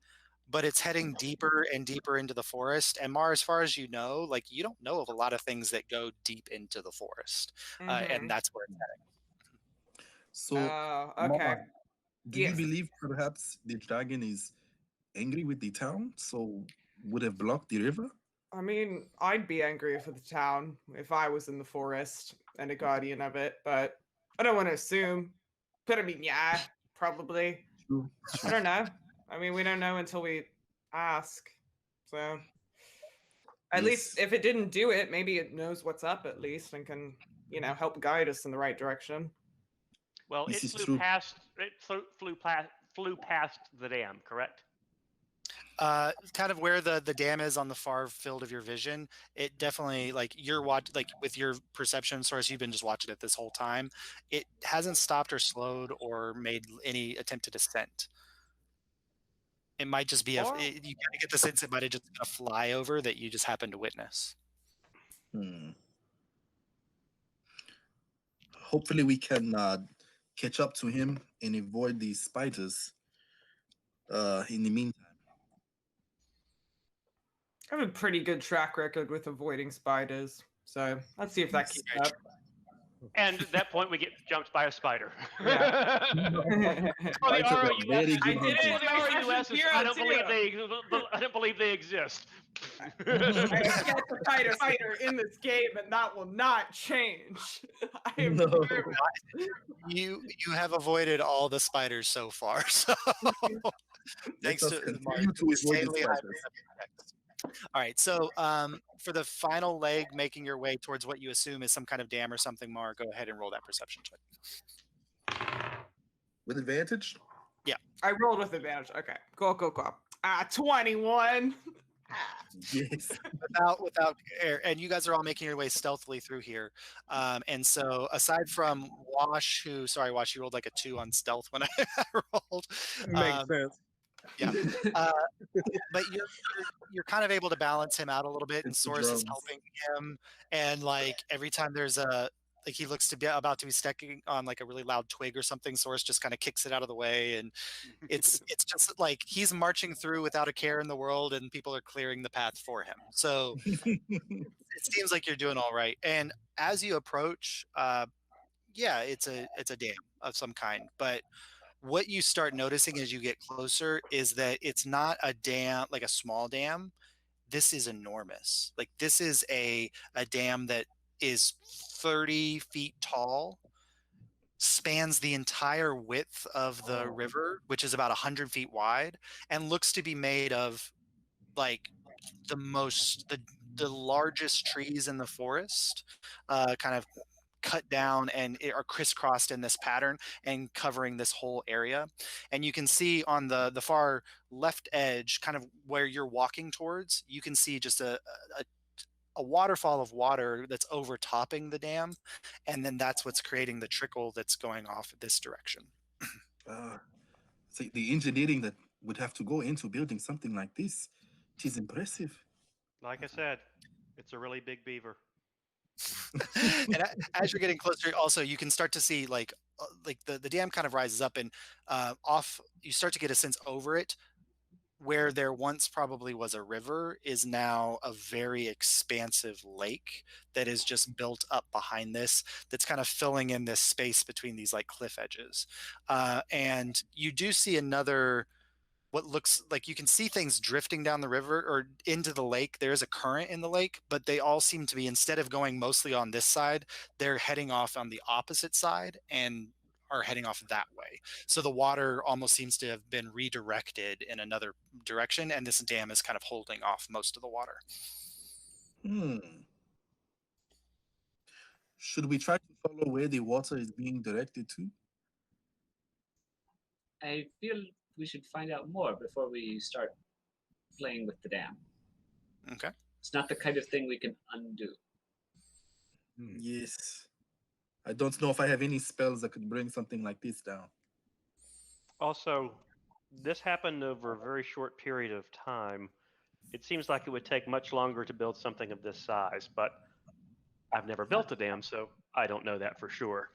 but it's heading deeper and deeper into the forest. And Mars, as far as you know, like, you don't know of a lot of things that go deep into the forest, and that's where it's heading. So, Okay. Mara, do Yes. you believe perhaps the dragon is angry with the town, so would have blocked the river? I mean, I'd be angry for the town if I was in the forest and a guardian of it, but I don't want to assume. But I mean, yeah, probably. True. I don't know. I mean, we don't know until we ask. So at least Yes. if it didn't do it, maybe it knows what's up at least and can, help guide us in the right direction. Well, This it is flew true. past flew past the dam, correct? Kind of where the dam is on the far field of your vision, it definitely, like, with your perception source, you've been just watching it this whole time. It hasn't stopped or slowed or made any attempt to descent. It might just be you kind of get the sense it might have just been a flyover that you just happened to witness. Hopefully, we can catch up to him and avoid these spiders. In the meantime, I have a pretty good track record with avoiding spiders. So let's see if that keeps up. And at that point, we get jumped by a spider. Yeah. Well, the Spiders are ROUS very is- good I did it. well, the ROUS is- I don't believe Zero. I don't believe they exist. I get the fighter in this game, and that will not change. I am No. determined. You have avoided all the spiders so far, so thanks us to continue Mark, to avoid the insanely high spiders. perception. All right, so for the final leg, making your way towards what you assume is some kind of dam or something, Mar, go ahead and roll that perception check. With advantage? I rolled with advantage. Okay, go. 21. Yes. Without air, and you guys are all making your way stealthily through here. And so, aside from Wash, Wash, you rolled like a 2 on stealth when I rolled. Makes sense. Yeah. But you're kind of able to balance him out a little bit, and It's the Source is drums. helping him. And like every time there's he looks to be about to be stepping on like a really loud twig or something, Source just kind of kicks it out of the way, and it's just like he's marching through without a care in the world, and people are clearing the path for him. So it seems like you're doing all right. And as you approach, it's a dam of some kind, but what you start noticing as you get closer is that it's not a dam, like a small dam. This is enormous. Like, this is a dam that is 30 feet tall, spans the entire width of the river, which is about 100 feet wide, and looks to be made of like the the largest trees in the forest, kind of cut down and are crisscrossed in this pattern and covering this whole area. And you can see on the far left edge, kind of where you're walking towards, you can see just a waterfall of water that's overtopping the dam, and then that's what's creating the trickle that's going off this direction. So the engineering that would have to go into building something like this, it is impressive. Like I said, it's a really big beaver. And as you're getting closer, also you can start to see like the dam kind of rises up and off. You start to get a sense over it. Where there once probably was a river is now a very expansive lake that is just built up behind this, that's kind of filling in this space between these like cliff edges. And you do see another, what looks like, you can see things drifting down the river or into the lake. There is a current in the lake, but they all seem to be, instead of going mostly on this side, they're heading off on the opposite side and are heading off that way. So the water almost seems to have been redirected in another direction, and this dam is kind of holding off most of the water. Should we try to follow where the water is being directed to? I feel we should find out more before we start playing with the dam. Okay. It's not the kind of thing we can undo. Yes. I don't know if I have any spells that could bring something like this down. Also, this happened over a very short period of time. It seems like it would take much longer to build something of this size, but I've never built a dam, so I don't know that for sure.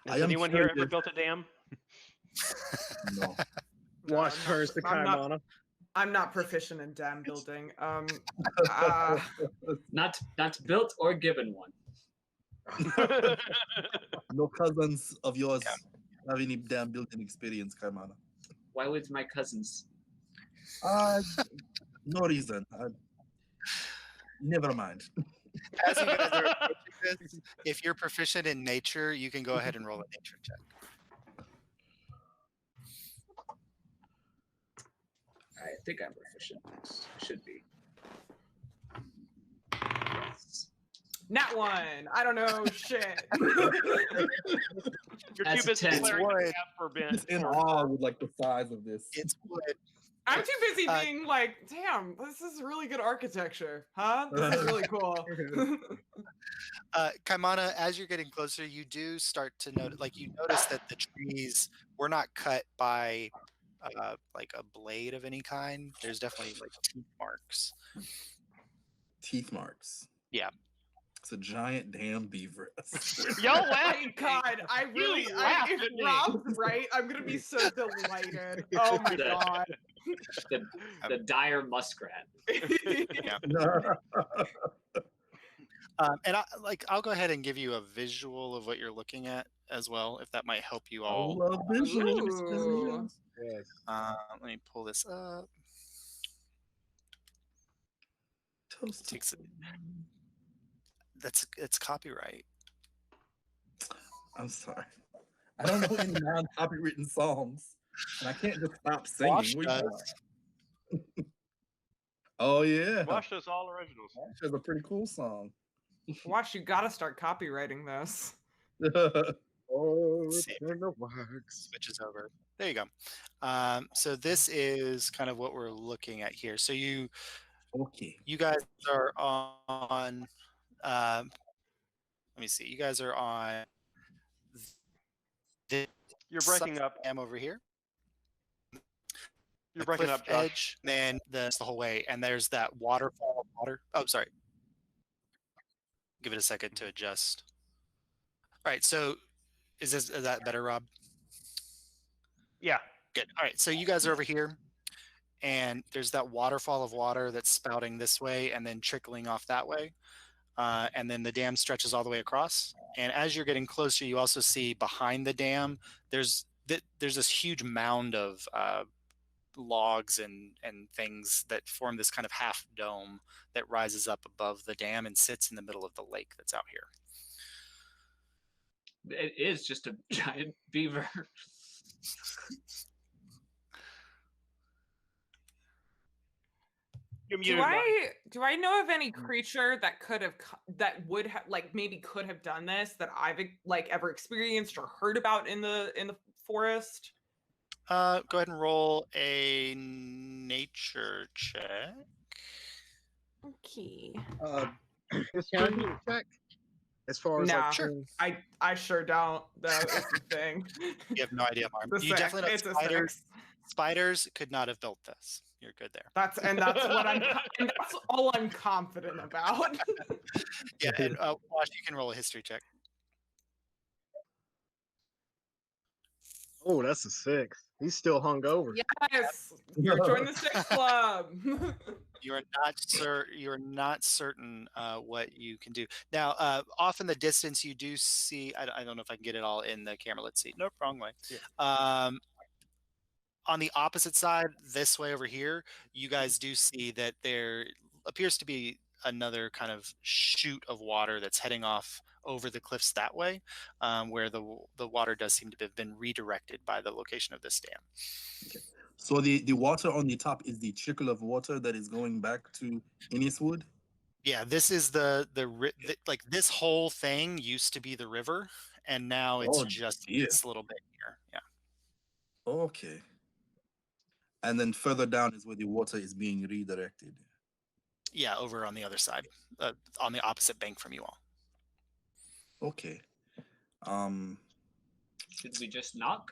Has anyone here ever built a dam? No. Watch turns to Kaimana. I'm not proficient in dam building. Not built or given one. No cousins of yours have any dam building experience, Kaimana? Why would my cousins? No reason. Never mind. As you guys are approaching this, if you're proficient in nature, you can go ahead and roll a nature check. I think I'm proficient. I should be. Yes. Nat 1. I don't know shit. You're That's too busy 10. declaring Wood. the path forbidden. Just in awe with like the size of this. It's wood. I'm too busy being like, damn, this is really good architecture, huh? This is really cool. Kaimana, as you're getting closer, you do start to notice, like you notice that the trees were not cut by like a blade of any kind. There's definitely like teeth marks. Teeth marks. Yeah. It's a giant damn beaver. Yo, Oh laugh! my god, I really, laughed if at me. Rob's right, I'm gonna be so delighted. Oh my god. The dire muskrat. And I'll go ahead and give you a visual of what you're looking at as well, if that might help you I all. love visual Ooh. experience. Yes. Let me pull this up. Toast. It's copyright. I'm sorry. I don't know any non-copywritten songs, and I can't just stop singing. Wash We does. know. Oh yeah, Wash does all originals. Wash has a pretty cool song. Watch, you gotta start copywriting this. Oh, See. turn the wax. Switches over. There you go. So this is kind of what we're looking at here. So you guys are on. Let me see. You guys are on. You're breaking up. I'm over here. You're The breaking cliff up, Josh. edge, then the whole way, and there's that waterfall of water. Oh, sorry. Give it a second to adjust. All right. So, is that better, Rob? Yeah. Good. All right. So you guys are over here, and there's that waterfall of water that's spouting this way and then trickling off that way. And then the dam stretches all the way across. And as you're getting closer, you also see behind the dam, there's this huge mound of logs and things that form this kind of half dome that rises up above the dam and sits in the middle of the lake that's out here. It is just a giant beaver. You're Do muted, Marty. I know of any creature that would have like maybe could have done this that I've like ever experienced or heard about in the forest? Go ahead and roll a nature check. Okay. Can I do a check? As far as Nah, like Sure. I sure don't. That is the thing. You have no idea, Marm. It's a You six. definitely know It's a spiders. six. Spiders could not have built this. You're good there. That's all I'm confident about. Yeah, and Wash, you can roll a history check. Oh, that's a 6. He's still hungover. Yes, you're joining the six club. You are not certain what you can do. Now, off in the distance, you do see. I don't know if I can get it all in the camera. Let's see. Nope, wrong way. Yeah. On the opposite side, this way over here, you guys do see that there appears to be another kind of chute of water that's heading off over the cliffs that way, where the water does seem to have been redirected by the location of this dam. Okay. So the water on the top is the trickle of water that is going back to Inniswood? Yeah, this is like this whole thing used to be the river, and now it's just this little bit here. Yeah. Okay. And then further down is where the water is being redirected. Yeah, over on the other side, on the opposite bank from you all. Okay. Should we just knock?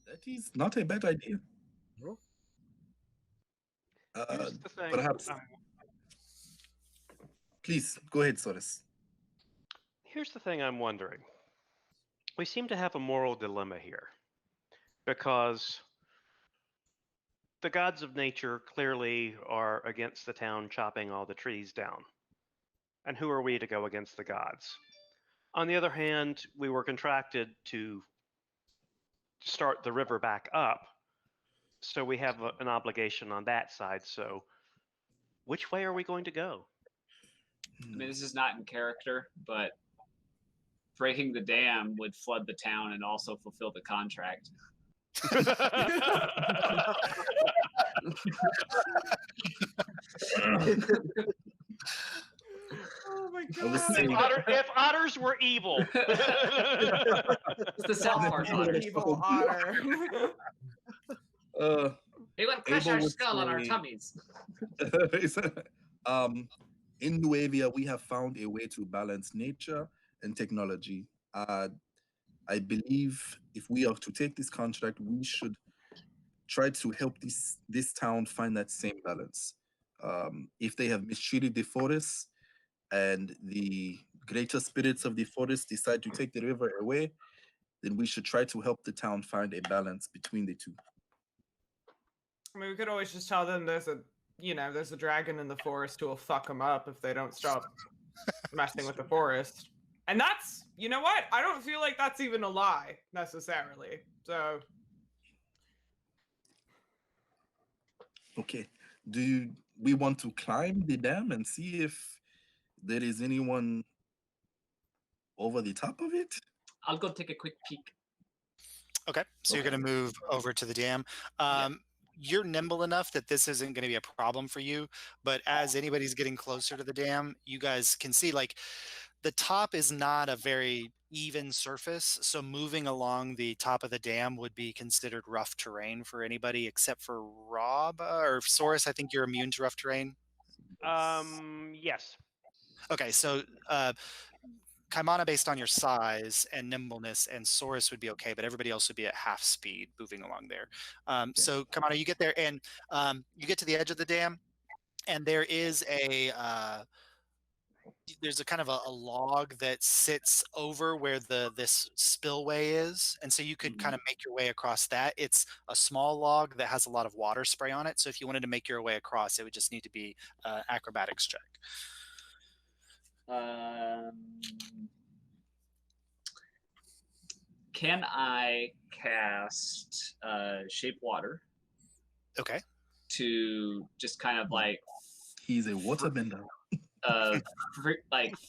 That is not a bad idea. Here's the thing. Perhaps. Please go ahead, Soris. Here's the thing I'm wondering. We seem to have a moral dilemma here because the gods of nature clearly are against the town chopping all the trees down. And who are we to go against the gods? On the other hand, we were contracted to start the river back up, so we have an obligation on that side. So which way are we going to go? I mean, this is not in character, but breaking the dam would flood the town and also fulfill the contract. Oh my I was god. saying- If otters were evil. It's the South Park otter. Evil otter. He would crush Abel our would skull on our say- tummies. In Nuevia, we have found a way to balance nature and technology. I believe if we are to take this contract, we should try to help this town find that same balance. If they have mistreated the forest and the greater spirits of the forest decide to take the river away, then we should try to help the town find a balance between the two. I mean, we could always just tell them there's a dragon in the forest who will fuck them up if they don't stop messing with the forest. And that's, you know what? I don't feel like that's even a lie necessarily. So. Okay. Do we want to climb the dam and see if there is anyone over the top of it? I'll go take a quick peek. Okay, so you're going to move over to the dam. You're nimble enough that this isn't going to be a problem for you, but as anybody's getting closer to the dam, you guys can see like the top is not a very even surface, so moving along the top of the dam would be considered rough terrain for anybody except for Rob or Soris. I think you're immune to rough terrain. Yes. Okay, so Kaimana, based on your size and nimbleness, and Soris would be okay, but everybody else would be at half speed moving along there. So Kaimana, you get there, and you get to the edge of the dam, and there is there's a kind of a log that sits over where this spillway is, and so you could kind of make your way across that. It's a small log that has a lot of water spray on it, so if you wanted to make your way across, it would just need to be acrobatics check. Can I cast Shape Water Okay. to just kind of like He's a waterbender.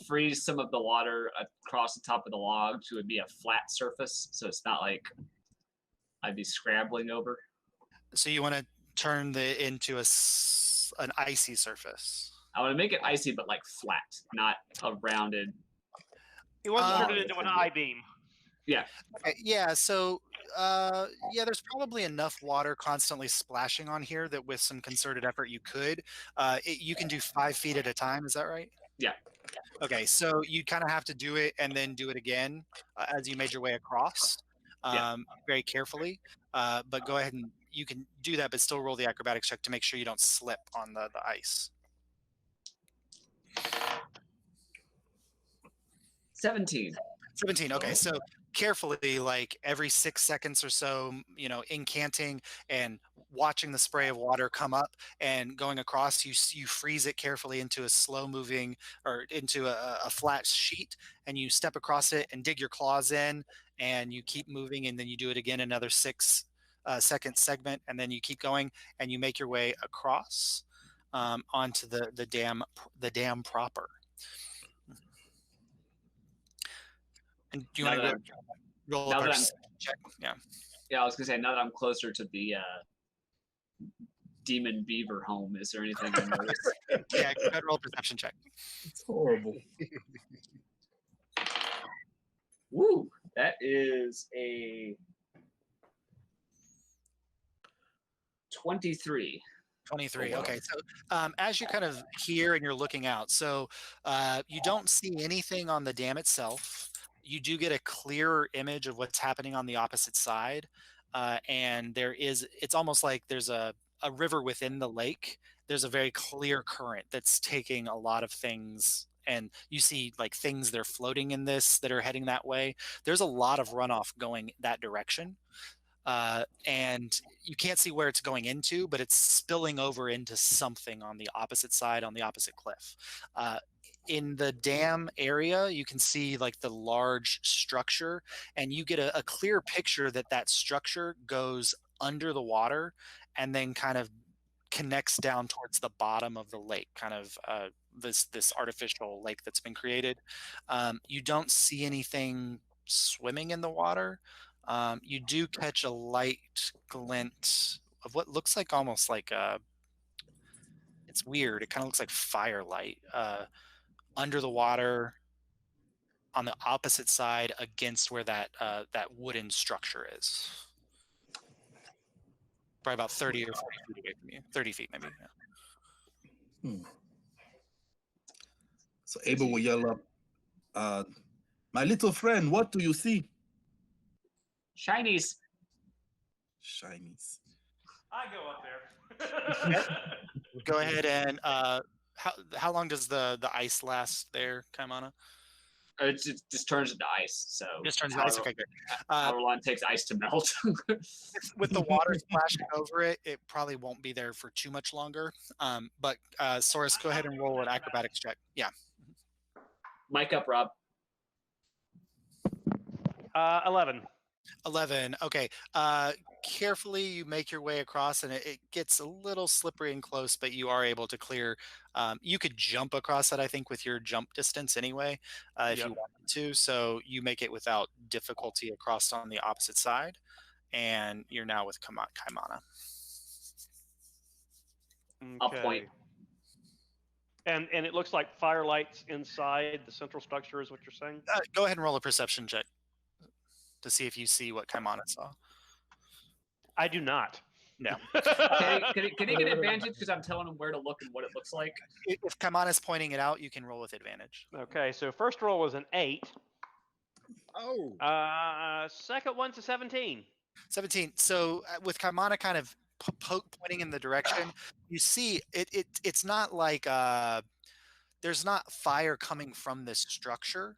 freeze some of the water across the top of the log to be a flat surface, so it's not like I'd be scrambling over? So you want to turn into an icy surface. I want to make it icy, but like flat, not a rounded. He wants to turn Um, it into an I-beam. Yeah. Okay, yeah, so yeah, there's probably enough water constantly splashing on here that with some concerted effort you could. You can do 5 feet at a time, is that right? Yeah. Okay, so you kind of have to do it and then do it again as you made your way across, Yeah. very carefully. But go ahead and you can do that, but still roll the acrobatics check to make sure you don't slip on the ice. 17. 17. Okay, so carefully, like every 6 seconds or so, incanting and watching the spray of water come up and going across, you freeze it carefully into a slow moving or into a flat sheet, and you step across it and dig your claws in, and you keep moving, and then you do it again another 6 second segment, and then you keep going and you make your way across onto the dam proper. And do you want to roll a perception check? Yeah. Yeah, I was gonna say, now that I'm closer to the demon beaver home, is there anything I noticed? Yeah, go ahead, roll a perception check. It's horrible. Woo! That is a 23. 23. Oh, wow. Okay, so as you kind of hear and you're looking out, so you don't see anything on the dam itself. You do get a clearer image of what's happening on the opposite side, and it's almost like there's a river within the lake. There's a very clear current that's taking a lot of things, and you see like things that are floating in this that are heading that way. There's a lot of runoff going that direction. And you can't see where it's going into, but it's spilling over into something on the opposite side, on the opposite cliff. In the dam area, you can see like the large structure, and you get a clear picture that structure goes under the water and then kind of connects down towards the bottom of the lake, kind of this artificial lake that's been created. You don't see anything swimming in the water. You do catch a light glint of what looks like almost like it's weird. It kind of looks like firelight under the water on the opposite side against where that wooden structure is. Probably about 30 or 40 feet away from you. 30 feet maybe. Yeah. So Abel will yell up, my little friend, what do you see? Shinies. Shinies. I go up there. Go ahead and how long does the ice last there, Kaimana? It just turns into ice. So Just turns into ice. Okay, good. However long it takes ice to melt. With the water splashing over it, it probably won't be there for too much longer. But Soros, go ahead and roll an acrobatics check. Yeah. Mic up, Rob. 11. 11. Okay. Carefully, you make your way across, and it gets a little slippery and close, but you are able to clear. You could jump across that, I think, with your jump distance anyway, if you wanted to. So you make it without difficulty across on the opposite side, and you're now with Kaimana. I'll point. And it looks like firelights inside the central structure is what you're saying? Go ahead and roll a perception check to see if you see what Kaimana saw. I do not. No. Can he get advantage because I'm telling him where to look and what it looks like? If Kaimana's pointing it out, you can roll with advantage. Okay, so first roll was an 8. Oh. Second one's a 17. 17. So with Kaimana kind of pointing in the direction, you see it's not like there's not fire coming from this structure,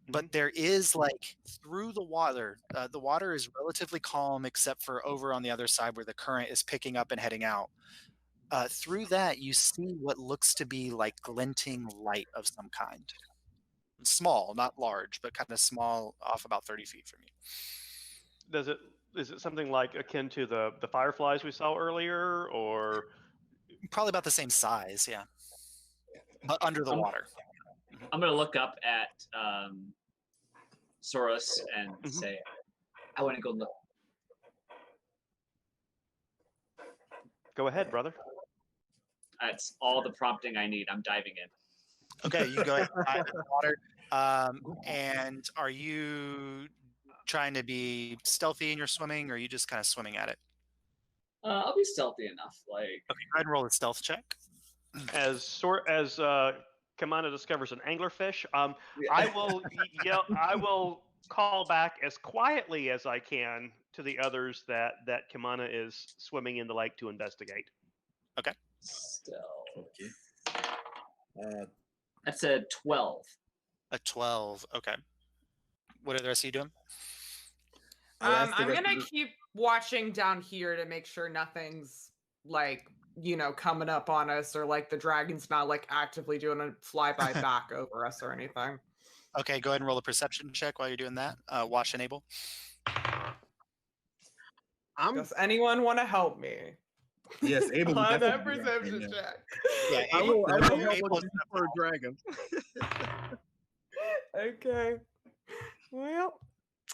but there is like through the water is relatively calm except for over on the other side where the current is picking up and heading out. Through that, you see what looks to be like glinting light of some kind. Small, not large, but kind of small, off about 30 feet from you. Is it something like akin to the fireflies we saw earlier, or probably about the same size? Yeah, but under the water. I'm gonna look up at Soros and say, I want to go look. Go ahead, brother. That's all the prompting I need. I'm diving in. Okay, you go ahead and dive in the water. And are you trying to be stealthy in your swimming, or are you just kind of swimming at it? I'll be stealthy enough. Like, Okay, go ahead and roll a stealth check. As Kamana discovers an anglerfish, Yeah. I will yell. I will call back as quietly as I can to the others that Kamana is swimming in the lake to investigate. stealth. Okay. That's a 12. A 12. Okay. What are the rest of you doing? I'll ask the I'm rest gonna of the- keep watching down here to make sure nothing's like, coming up on us, or like the dragon's not like actively doing a flyby back over us or anything. Okay, go ahead and roll a perception check while you're doing that. Wash and Abel. Does anyone want to help me? Yes, Abel. will On that definitely do that right perception now. check. Yeah, I will Abel- help Abel's looking for a dragon. Okay. Well,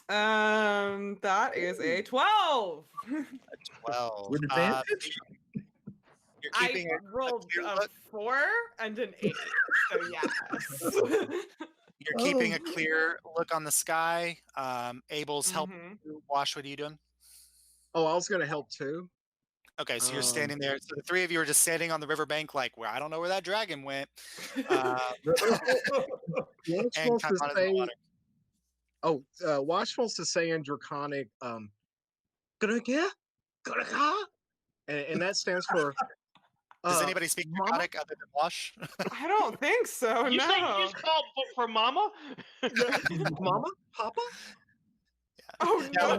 that is a 12. 12. With advantage? You're I keeping rolled clear a look. 4 and an 8. So yes. You're keeping a clear look on the sky. Abel's helping Mhm. you. Wash, what are you doing? Oh, I was going to help too. Okay, so you're standing there. So the three of you are just standing on the riverbank, like, well, I don't know where that dragon went. And Watchful's kind to of in the say, water. Watchful's to say in Draconic, "Gurga? Gurga?" And that stands for. Does anybody speak Mama? Draconic other than Wash? I don't think so. You no. say you just called for Mama? Mama? Papa? Oh no.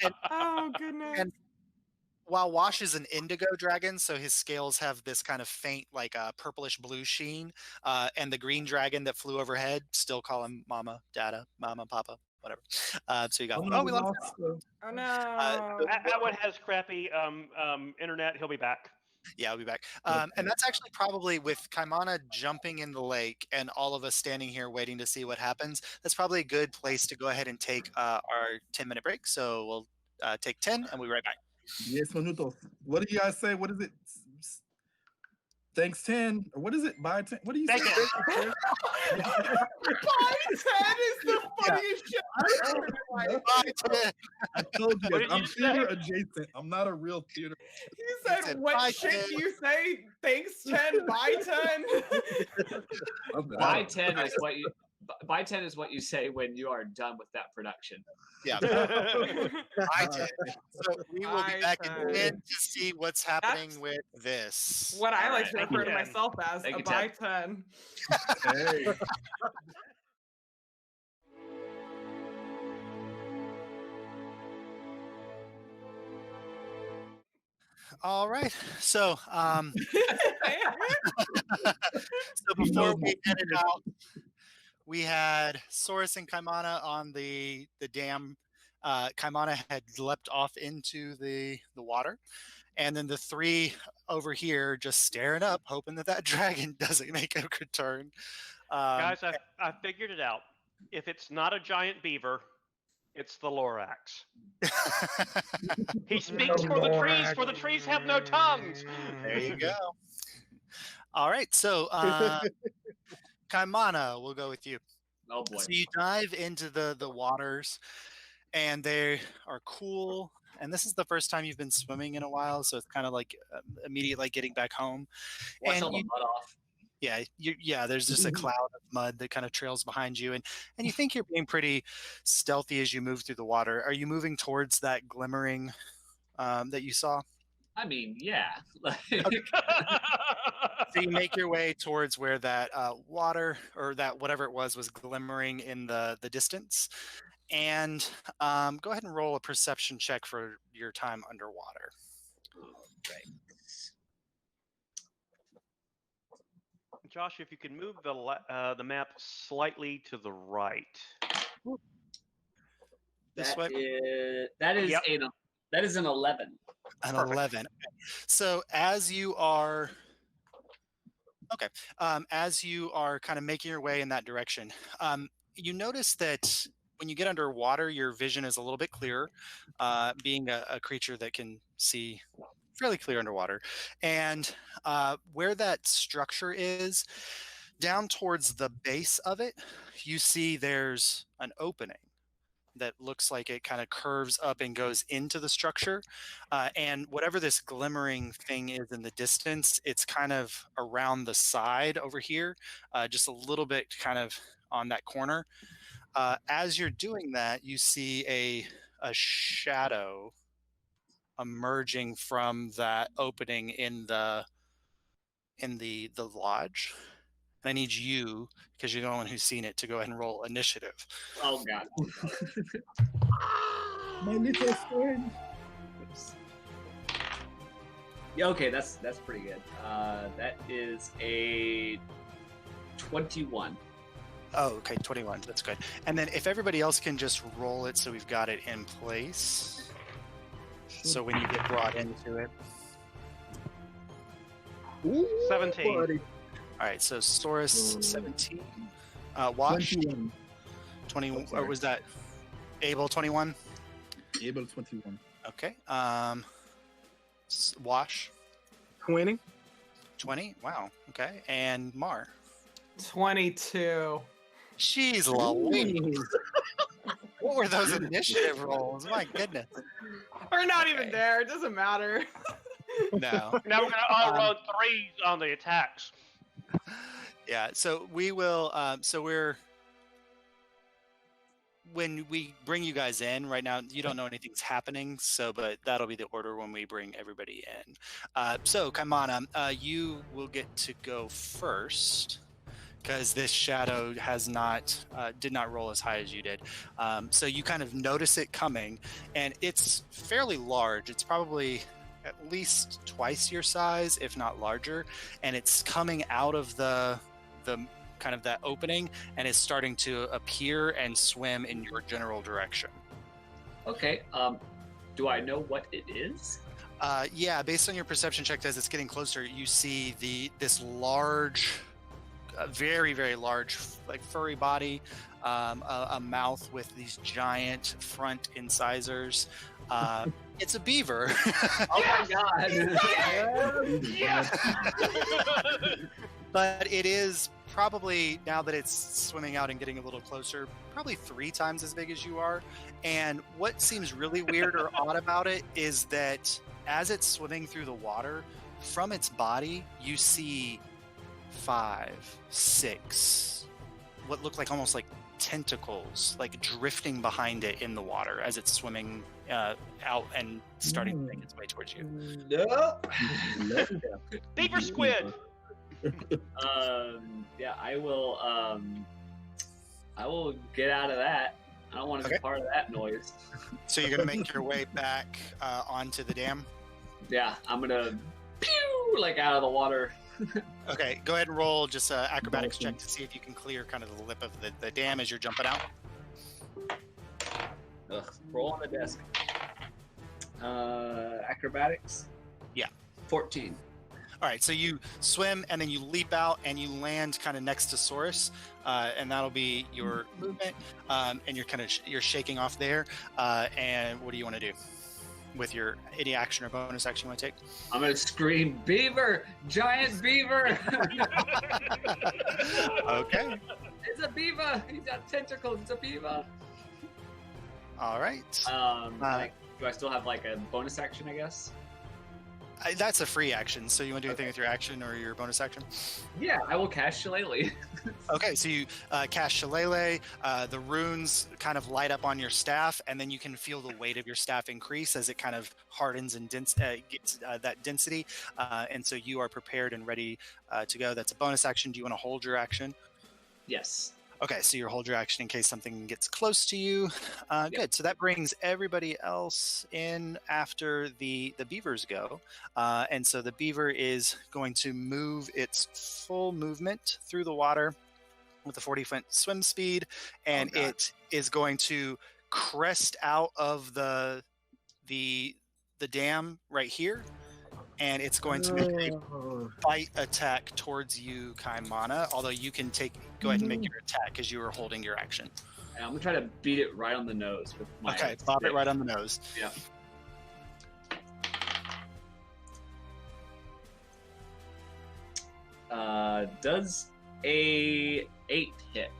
And- Oh goodness. and- While Wash is an indigo dragon, so his scales have this kind of faint, like purplish blue sheen, and the green dragon that flew overhead, still call him Mama, Dada, Mama, Papa, whatever. So you got, no, we lost. Oh no. Atwood has crappy internet. He'll be back. Yeah, I'll be back. And that's actually probably with Kaimana jumping in the lake and all of us standing here waiting to see what happens. That's probably a good place to go ahead and take our 10-minute break. So we'll take 10 and we'll be right back. 10 minutos. What do you guys say? What is it? Thanks 10. Or what is it? Buy 10. What do you say? Thank Buy 10 is the funniest shit I've heard in my life. Bye, 10. I told What you, did I'm you theater say? adjacent. I'm not a real theater. You said, said, what "Buy shit 10." do you say? Thanks 10, buy 10. Buy 10 is what you. Buy 10 is what you say when you are done with that production. Yeah, bye, 10. So we will be Bye, back in 10. 10 to see what's happening That's with this. What I All like right, to thank refer you, to Ted. myself as Thank a you, buy Ted. 10. Hey. All right. So, so before we headed out, we had Soros and Kaimana on the dam. Kaimana had leapt off into the water, and then the three over here just staring up, hoping that dragon doesn't make a return. Guys, I figured it out. If it's not a giant beaver, it's the Lorax. He speaks for the trees, for the trees have no tongues. There you go. All right. So, Kaimana, we'll go with you. Oh boy. So you dive into the waters, and they are cool. And this is the first time you've been swimming in a while, so it's kind of like immediate, like getting back home. Wash and all the mud off. Yeah, there's just a cloud of mud that kind of trails behind you, and you think you're being pretty stealthy as you move through the water. Are you moving towards that glimmering that you saw? I mean, yeah. So you make your way towards where that water, or that whatever it was glimmering in the distance. And go ahead and roll a perception check for your time underwater. Josh, if you can move the map slightly to the right. This way? That is Yep. that is an 11. An Perfect. 11. Okay. So as you are kind of making your way in that direction, you notice that when you get underwater, your vision is a little bit clearer, being a creature that can see fairly clear underwater. And where that structure is, down towards the base of it, you see there's an opening that looks like it kind of curves up and goes into the structure. And whatever this glimmering thing is in the distance, it's kind of around the side over here, just a little bit kind of on that corner. As you're doing that, you see a shadow emerging from that opening in the lodge. And I need you, because you're the one who's seen it, to go ahead and roll initiative. Oh god. My little friend. Yeah, okay, that's pretty good. That is a 21. Oh, okay, 21. That's good. And then if everybody else can just roll it so we've got it in place. So when you get brought into it. Ooh, 17. buddy. All right, so Saurus 17. Wash 21. 20. Oh, Or sorry. was that Abel 21? Able 21. Okay. Wash 20. 20. Wow. Okay. And Mar. 22. Jeez Louise. What were those initiative rolls? My goodness. We're not even Okay. there. It doesn't matter. No. Now we're gonna all roll 3s on the attacks. Yeah. So we will. So we're. When we bring you guys in right now, you don't know anything's happening. So, but that'll be the order when we bring everybody in. So, Kaimana, you will get to go first, because this shadow has not did not roll as high as you did. So you kind of notice it coming, and it's fairly large. It's probably at least twice your size, if not larger, and it's coming out of the kind of that opening, and is starting to appear and swim in your general direction. Okay. Do I know what it is? Yeah, based on your perception check, as it's getting closer, you see this large, very, very large, like furry body, a mouth with these giant front incisors. It's a beaver. Oh my god. But it is probably, now that it's swimming out and getting a little closer, probably 3 times as big as you are. And what seems really weird or odd about it is that as it's swimming through the water, from its body, you see 5, 6, what look like almost like tentacles, like drifting behind it in the water as it's swimming out and starting to make its way towards you. Nope. Beaver squid. Yeah, I will get out of that. I don't want to be Okay. part of that noise. So you're going to make your way back onto the dam? Yeah, I'm gonna pew like out of the water. Okay, go ahead and roll just an acrobatics check to see if you can clear kind of the lip of the dam as you're jumping out. Ugh, roll on the desk. Acrobatics? Yeah. 14. All right, so you swim and then you leap out and you land kind of next to Saurus, and that'll be your movement. And you're kind of you're shaking off there. And what do you want to do with your any action or bonus action you want to take? I'm gonna scream, "Beaver! Giant beaver!" Okay. It's a beaver! He's got tentacles, it's a beaver! All right. Do I still have like a bonus action, I guess? That's a free action. So you want to do anything with your action or your bonus action? Yeah, I will cast Shillelagh. Okay, so you cast Shillelagh. The runes kind of light up on your staff, and then you can feel the weight of your staff increase as it kind of hardens and gets that density. And so you are prepared and ready to go. That's a bonus action. Do you want to hold your action? Yes. Okay, so you hold your action in case something gets close to you. Good. So that brings everybody else in after the beavers go. And so the beaver is going to move its full movement through the water with a 40-foot swim speed, and it is going to crest out of the dam right here, and it's going to make a bite attack towards you, Kaimana. Although you can go ahead and make your attack because you were holding your action. And I'm gonna try to beat it right on the nose with my. Okay, pop it right on the nose. Yeah. Does a 8 hit?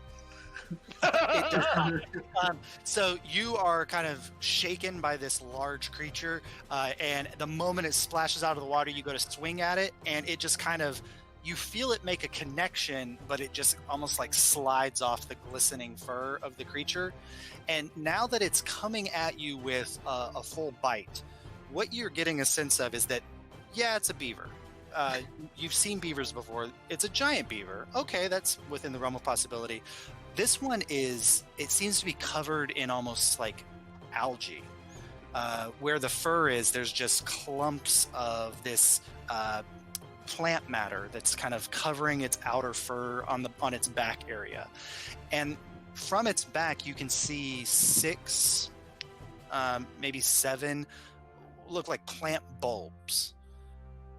It does not. So you are kind of shaken by this large creature, and the moment it splashes out of the water, you go to swing at it, and it just kind of, you feel it make a connection, but it just almost like slides off the glistening fur of the creature. And now that it's coming at you with a full bite, what you're getting a sense of is that, yeah, it's a beaver. You've seen beavers before. It's a giant beaver. Okay, that's within the realm of possibility. This one is, it seems to be covered in almost like algae. Where the fur is, there's just clumps of this plant matter that's kind of covering its outer fur on its back area. And from its back, you can see 6, maybe 7, look like plant bulbs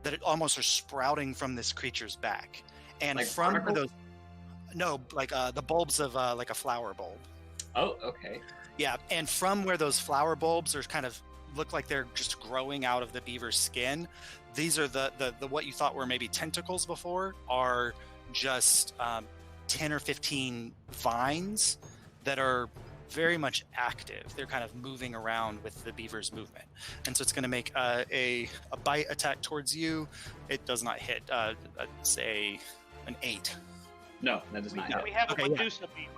that almost are sprouting from this creature's back. And Like from barnacles? those, no, like the bulbs of like a flower bulb. Oh, okay. Yeah, and from where those flower bulbs are kind of look like they're just growing out of the beaver's skin, these are the what you thought were maybe tentacles before are just 10 or 15 vines that are very much active. They're kind of moving around with the beaver's movement. And so it's going to make a bite attack towards you. It does not hit. I'd say an 8. No, that does not hit. We have Okay, a yeah. Medusa beaver.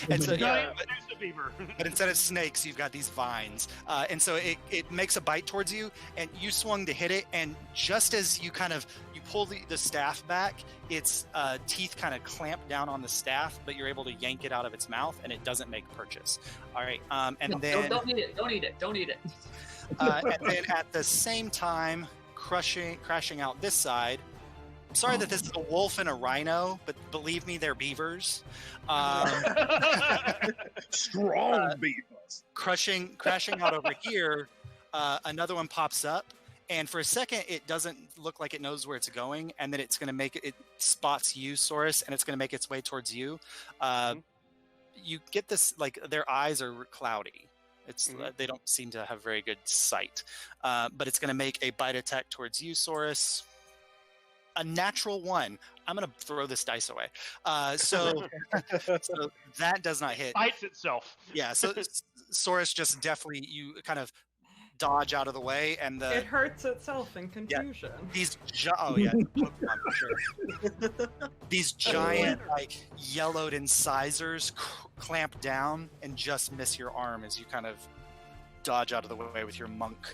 And so, yeah, Medusa beaver. but instead of snakes, you've got these vines. And so it makes a bite towards you, and you swung to hit it, and just as you kind of, you pull the staff back, its teeth kind of clamp down on the staff, but you're able to yank it out of its mouth, and it doesn't make purchase. All right, and No, then... don't eat it. Don't eat it. Don't eat it. and then at the same time, crashing out this side. I'm sorry that this is a wolf and a rhino, but believe me, they're beavers. Strong beavers. Crashing out over here, another one pops up, and for a second, it doesn't look like it knows where it's going, and then it's going to make it spots you, Saurus, and it's going to make its way towards you. You get this, like, their eyes are cloudy. It's they don't seem to have very good sight, but it's going to make a bite attack towards you, Saurus. A natural 1. I'm going to throw this dice away. So that does not hit. Bites itself. Yeah, so Saurus just definitely, you kind of dodge out of the way, and It hurts itself in confusion. these Pokemon for sure. These giant like yellowed incisors clamp down and just miss your arm as you kind of dodge out of the way with your monk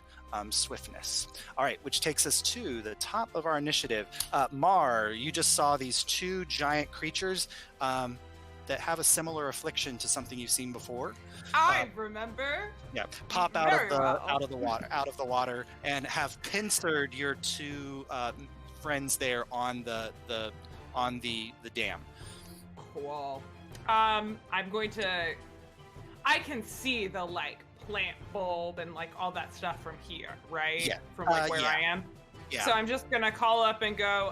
swiftness. All right, which takes us to the top of our initiative. Mar, you just saw these 2 giant creatures that have a similar affliction to something you've seen before. I remember. Yeah, pop out Very well. out of the water, and have pincered your 2 friends there on the dam. Cool. I'm going to. I can see the like plant bulb and like all that stuff from here, right? Yeah. From like where yeah. I am. Yeah. So I'm just gonna call up and go,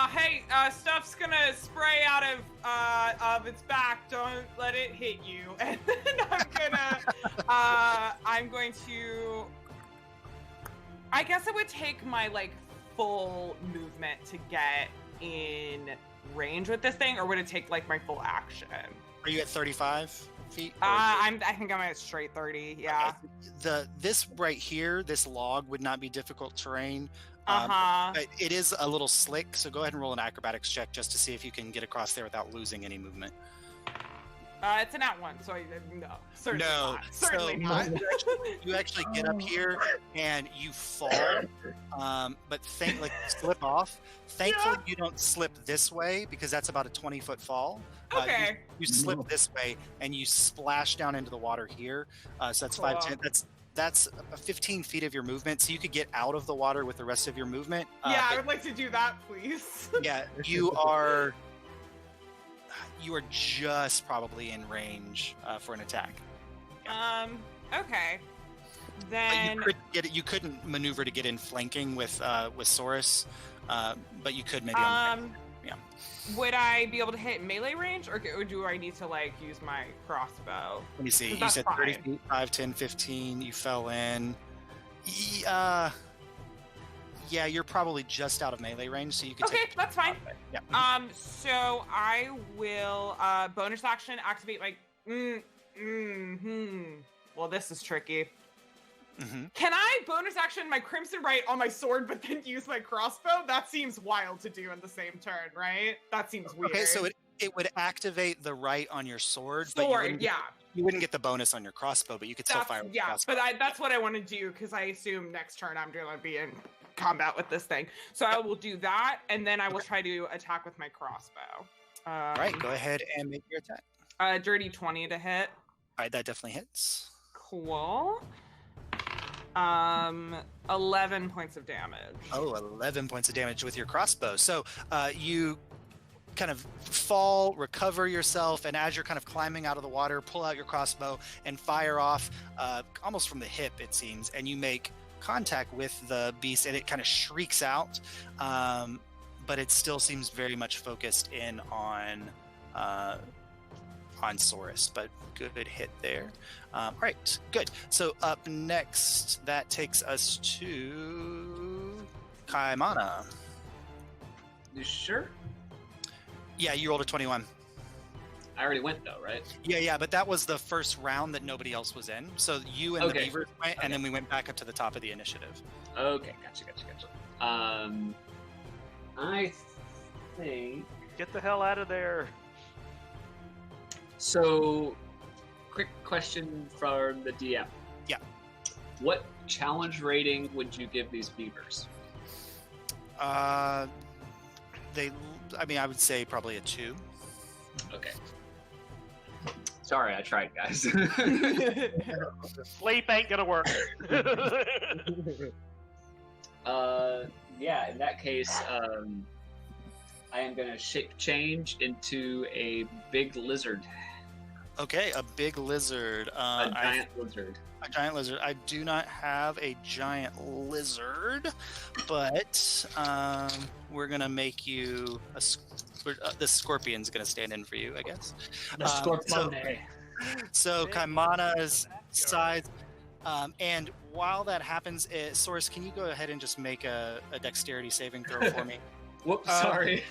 hey, stuff's gonna spray out of its back. Don't let it hit you. And then I'm going to. I guess it would take my like full movement to get in range with this thing, or would it take like my full action? Are you at 35 feet? I think I'm at straight 30. Yeah. This right here, this log would not be difficult terrain. Uh-huh. It is a little slick, so go ahead and roll an acrobatics check just to see if you can get across there without losing any movement. It's an @1, so no. Certainly No, not. Certainly so not. you actually get up here and you fall, but slip off. Thankfully, you don't slip this way because that's about a 20-foot fall. Okay. You slip this way and you splash down into the water here. So that's Cool. 5, 10. That's 15 feet of your movement, so you could get out of the water with the rest of your movement. Yeah, I but would like to do that, please. yeah, you are just probably in range for an attack. Okay. But Then you couldn't maneuver to get in flanking with Saurus, but you could maybe. On Yeah. Would I be able to hit melee range, or do I need to like use my crossbow? Let me see. 'Cause You that's said 30 fine. feet, 5, 10, 15. You fell in. Yeah, you're probably just out of melee range, so you could Okay, take. that's fine. Yeah. So I will bonus action activate my. Well, this is tricky. Mm-hmm. Can I bonus action my Crimson Right on my sword, but then use my crossbow? That seems wild to do in the same turn, right? That seems weird. Okay, so it would activate the right on your sword, but you wouldn't get the bonus on your crossbow, but you could still fire with the crossbow. But that's what I want to do, because I assume next turn I'm going to be in combat with this thing. So I will do that, and then I will try to attack with my crossbow. All right, go ahead and make your attack. Dirty 20 to hit. All right, that definitely hits. Cool. 11 points of damage. Oh, 11 points of damage with your crossbow. So you kind of fall, recover yourself, and as you're kind of climbing out of the water, pull out your crossbow and fire off almost from the hip, it seems, and you make contact with the beast, and it kind of shrieks out, but it still seems very much focused in on Saurus, but good hit there. All right, good. So up next, that takes us to Kaimana. You sure? Yeah, you rolled a 21. I already went though, right? Yeah, but that was the first round that nobody else was in. So you and the beavers went, and then we went back up to the top of the initiative. Okay, gotcha. I think. Get the hell out of there. So, quick question from the DM. Yeah. What challenge rating would you give these beavers? I would say probably a 2. Okay. Sorry, I tried, guys. Sleep ain't gonna work. Yeah, in that case, I am gonna shape change into a big lizard. Okay, a big lizard. A giant lizard. A giant lizard. I do not have a giant lizard, but we're gonna make you the scorpion's gonna stand in for you, I guess. The scorpion. So Kaimana's size, and while that happens, Saurus, can you go ahead and just make a dexterity saving throw for me? Whoops, sorry.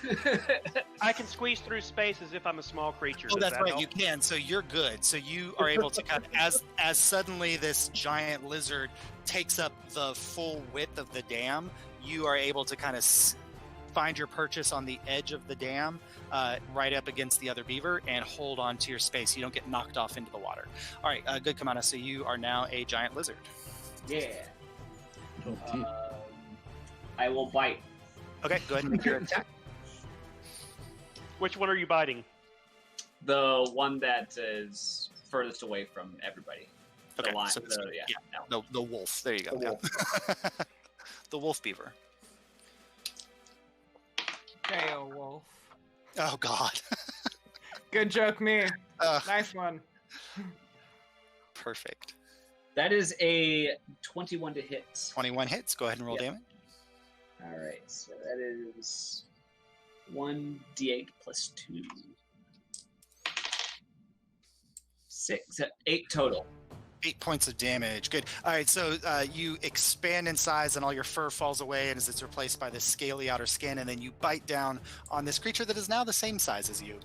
I can squeeze through space as if I'm a small creature. Oh, Does that's that right. help? You can. So you're good. So you are able to kind of, as suddenly this giant lizard takes up the full width of the dam, you are able to kind of find your purchase on the edge of the dam, right up against the other beaver, and hold on to your space. You don't get knocked off into the water. All right, good, Kamana. So you are now a giant lizard. Yeah. Okay. I will bite. Okay, go ahead and make your attack. Which one are you biting? The one that is furthest away from everybody. Okay, The lion. so this- No. The wolf. There you go. The wolf. Yeah. The wolf beaver. Beowulf. Oh God. Good joke, me. Uh, Nice one. Perfect. That is a 21 to hit. 21 hits. Go ahead and roll Yep. damage. All right, so that is 1d8 plus 2. 8 total. 8 points of damage. Good. All right, so you expand in size and all your fur falls away and as it's replaced by this scaly outer skin, and then you bite down on this creature that is now the same size as you,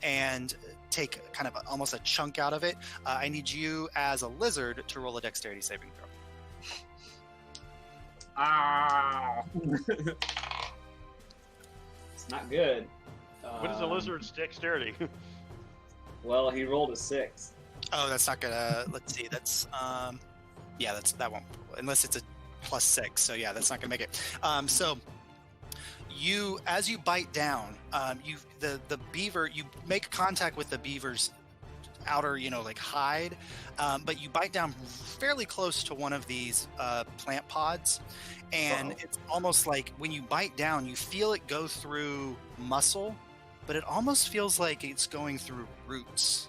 and take kind of almost a chunk out of it. I need you as a lizard to roll a dexterity saving throw. Ah! It's not good. What is a lizard's dexterity? Well, he rolled a 6. Oh, that's not gonna. Let's see. That's that won't, unless it's a +6. So yeah, that's not gonna make it. So you, as you bite down, the beaver, you make contact with the beaver's outer, like hide, but you bite down fairly close to one of these plant pods, and it's almost like when you bite down, you feel it go through muscle, but it almost feels like it's going through roots.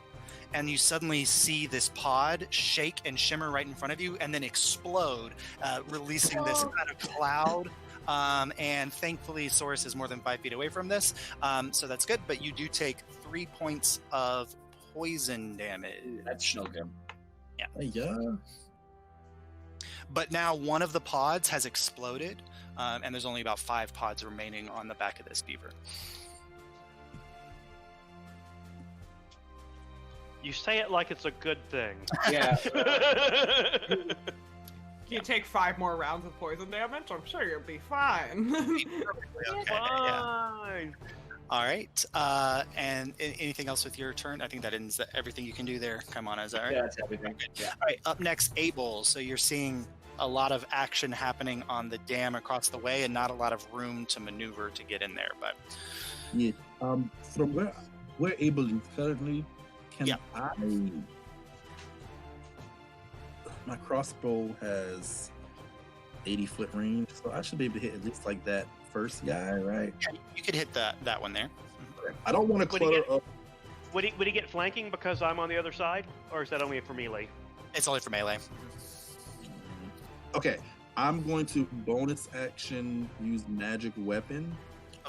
And you suddenly see this pod shake and shimmer right in front of you and then explode, releasing this kind of cloud And thankfully, Source is more than 5 feet away from this, so that's good. But you do take 3 points of poison damage. That's no good. Yeah. But now one of the pods has exploded, and there's only about 5 pods remaining on the back of this beaver. You say it like it's a good thing. Yeah. You take 5 more rounds of poison damage, I'm sure you'll be fine. Okay, yeah. Fine. All right. And anything else with your turn? I think that ends everything you can do there. Come on, is that right? Yeah, that's everything. Yeah. All right. Up next, Abel. So you're seeing a lot of action happening on the dam across the way, and not a lot of room to maneuver to get in there. But Yeah. From where Abel is currently, can I? My crossbow has 80-foot range, so I should be able to hit at least like that first guy, right? yeah, you could hit that one there. I don't want to Would he clutter get- up. Would he get flanking because I'm on the other side, or is that only for melee? It's only for melee. Okay, I'm going to bonus action use magic weapon,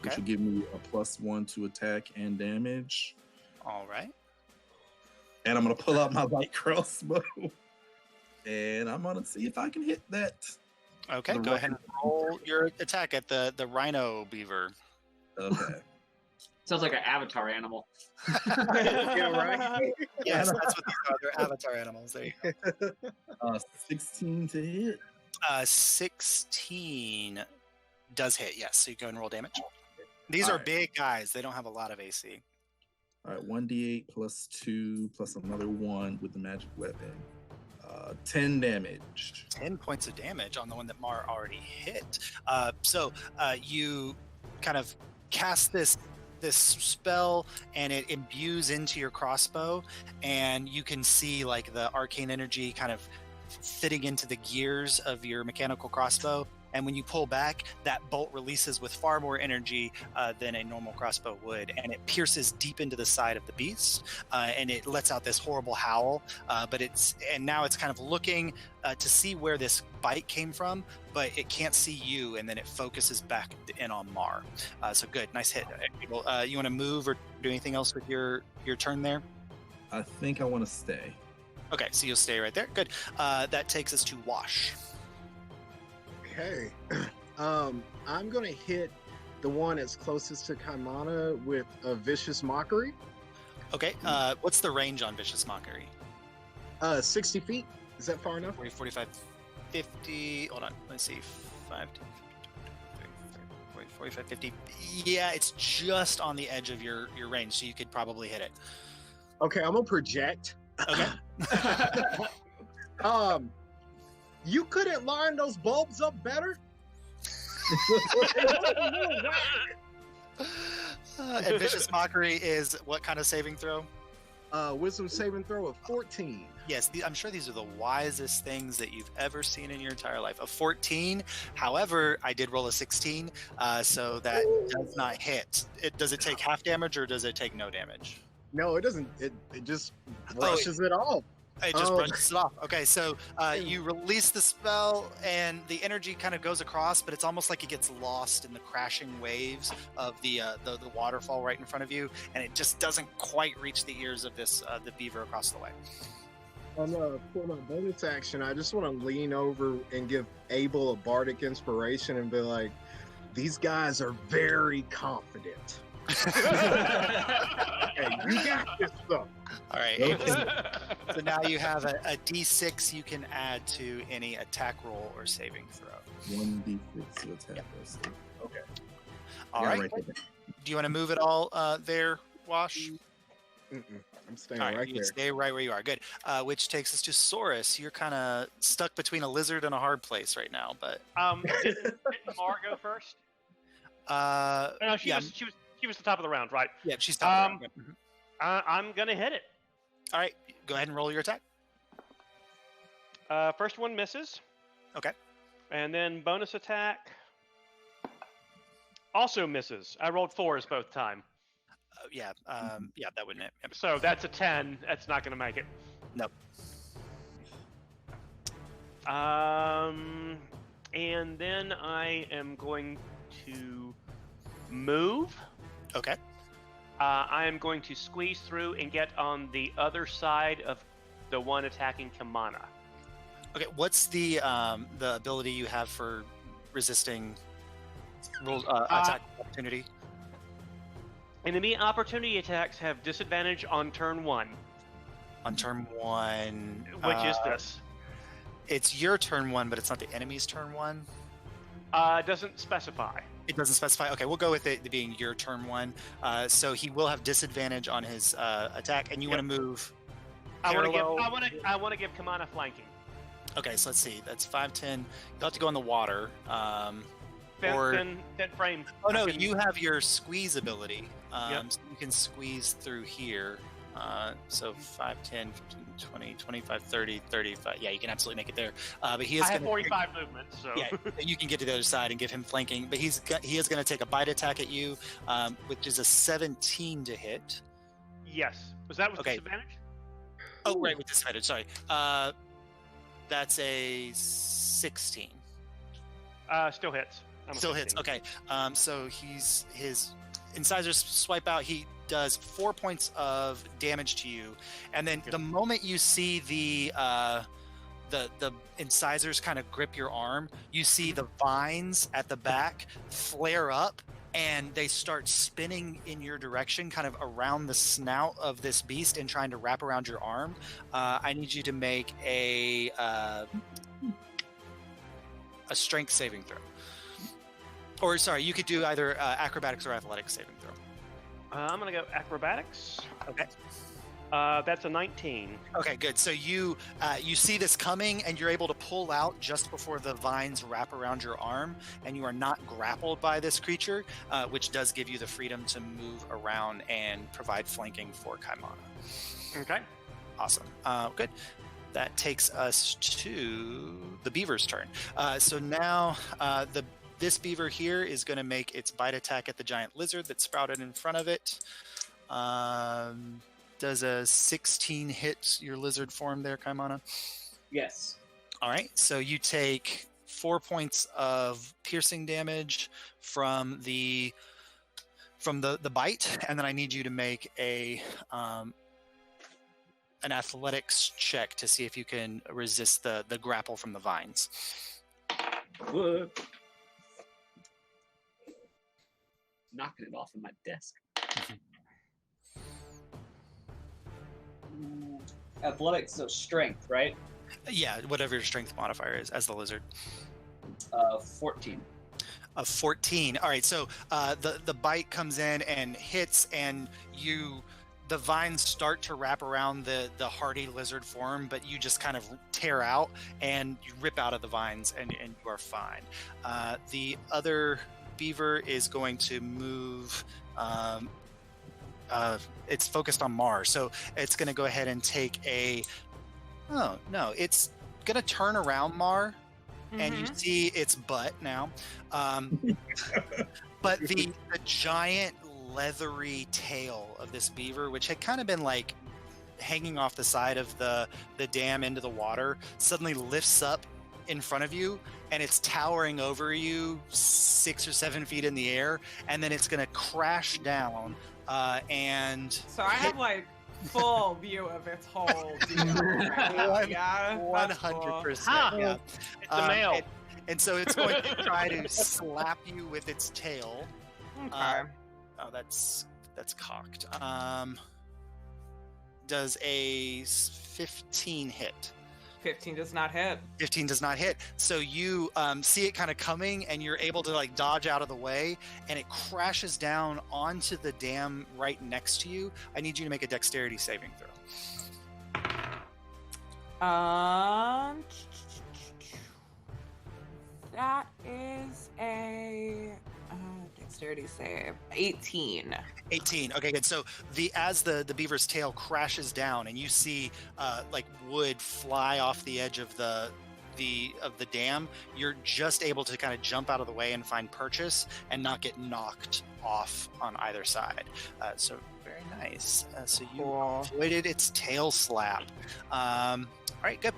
which Okay. will give me a +1 to attack and damage. All right. And I'm gonna pull out my light crossbow, and I'm gonna see if I can hit that. Okay. The Go ahead and roll your attack at the rhino beaver. Okay. Sounds like an avatar animal. Yeah, right. Yes, that's what these are. They're avatar animals. There you go. 16 to hit. 16 does hit. Yes. So you go and roll damage. These All are right. big guys. They don't have a lot of AC. All right, 1d8 +2 plus another 1 with the magic weapon. 10 damage. 10 points of damage on the one that Mar already hit. So you kind of cast this spell, and it imbues into your crossbow, and you can see like the arcane energy kind of fitting into the gears of your mechanical crossbow. And when you pull back, that bolt releases with far more energy than a normal crossbow would, and it pierces deep into the side of the beast, and it lets out this horrible howl. But now it's kind of looking to see where this bite came from, but it can't see you, and then it focuses back in on Mar. So good, nice hit. You want to move or do anything else with your turn there? I think I want to stay. Okay, so you'll stay right there. Good. That takes us to Wash. Okay. I'm gonna hit the one that's closest to Kaimana with a vicious mockery. Okay, what's the range on Vicious Mockery? 60 feet. Is that far enough? 40, 45, 50. Hold on, let's see. 5, 40, 45, 50. Yeah, it's just on the edge of your range, so you could probably hit it. Okay, I'm gonna project. Okay. You couldn't line those bulbs up better? And Vicious Mockery is what kind of saving throw? Wisdom saving throw of 14. Yes, I'm sure these are the wisest things that you've ever seen in your entire life. A 14, however, I did roll a 16, so that does not hit. Does it take half damage or does it take no damage? No, it doesn't. It just brushes it off. It just Oh. brushes it off. Okay, so you release the spell, and the energy kind of goes across, but it's almost like it gets lost in the crashing waves of the waterfall right in front of you, and it just doesn't quite reach the ears of the beaver across the way. And for my bonus action, I just want to lean over and give Abel a bardic inspiration and be like, "These guys are very confident. Hey, you got this stuff." All right. Okay. So now you have a D6 you can add to any attack roll or saving throw. 1d6 to attack. Yep. Okay. All Yeah, right. there. Do you want to move it all there, Wash? Mm-mm, I'm staying All right, right you there. stay right where you are. Good. Which takes us to Saurus. You're kind of stuck between a lizard and a hard place right now, but Didn't Mar go first? No, she yeah, was the top of the round, right? yeah, she's top. of the round. Yep. Mhm. I'm gonna hit it. All right, go ahead and roll your attack. First one misses. Okay. And then bonus attack also misses. I rolled 4s both time. Yeah, that wouldn't hit. Yep. So that's a 10. That's not gonna make it. Nope. And then I am going to move. Okay. I am going to squeeze through and get on the other side of the one attacking Kamana. Okay. What's the ability you have for resisting rules attack opportunity? Enemy opportunity attacks have disadvantage on turn 1. On turn 1, Which is this. It's your turn 1, but it's not the enemy's turn 1. Doesn't specify. It doesn't specify. Okay, we'll go with it being your turn 1. So he will have disadvantage on his attack, and you want to move. I want parallel- to give Kamana flanking. Okay, so let's see. That's 5'10". You'll have to go in the water. Then frame. Oh no, I can- you have your squeeze ability. Yep. So you can squeeze through here. So 5, 10, 15, 20, 25, 30, 35. Yeah, you can absolutely make it there. But he is I have gonna 45 movement, so yeah, you can get to the other side and give him flanking. But he is going to take a bite attack at you, which is a 17 to hit. yes. Was that with Okay. disadvantage? Oh, right, with disadvantage. Sorry. That's a 16. Still hits. I'm a Still hits. 16. Okay. So his incisors swipe out. He does 4 points of damage to you, and then Okay. the moment you see the incisors kind of grip your arm, you see the vines at the back flare up, and they start spinning in your direction, kind of around the snout of this beast and trying to wrap around your arm. I need you to make a strength saving throw. Or sorry, you could do either acrobatics or athletics saving throw. I'm going to go acrobatics. Okay. That's a 19. Okay, good. So you see this coming, and you're able to pull out just before the vines wrap around your arm, and you are not grappled by this creature, which does give you the freedom to move around and provide flanking for Kaimana. Okay. Awesome. Good. That takes us to the beaver's turn. So now this beaver here is going to make its bite attack at the giant lizard that sprouted in front of it. Does a 16 hit your lizard form there, Kaimana? Yes. All right. So you take 4 points of piercing damage from the bite, and then I need you to make an athletics check to see if you can resist the grapple from the vines. What? Knocking it off of my desk. Athletics, so strength, right? Yeah, whatever your strength modifier is as the lizard. 14. A 14. All right, so the bite comes in and hits, and the vines start to wrap around the hardy lizard form, but you just kind of tear out and you rip out of the vines, and you are fine. The other beaver is going to move. It's focused on Mars, so it's going to go ahead and take oh no, it's going to turn around Mar, and you see its butt now. But the giant leathery tail of this beaver, which had kind of been like hanging off the side of the dam into the water, suddenly lifts up in front of you, and it's towering over you 6 or 7 feet in the air, and then it's going to crash down and So I have like full view of its whole deal. Right? Yeah, that's cool. 100%. Huh. Yeah. It's a male. And so it's going to try to slap you with its tail. Okay. Oh, that's cocked. Does a 15 hit? 15 does not hit. 15 does not hit. So you see it kind of coming, and you're able to like dodge out of the way, and it crashes down onto the dam right next to you. I need you to make a dexterity saving throw. That is a dexterity save. 18. 18. Okay, good. So as the beaver's tail crashes down, and you see like wood fly off the edge of the dam, you're just able to kind of jump out of the way and find purchase and not get knocked off on either side. So very nice. So you Cool. avoided its tail slap. All right, good.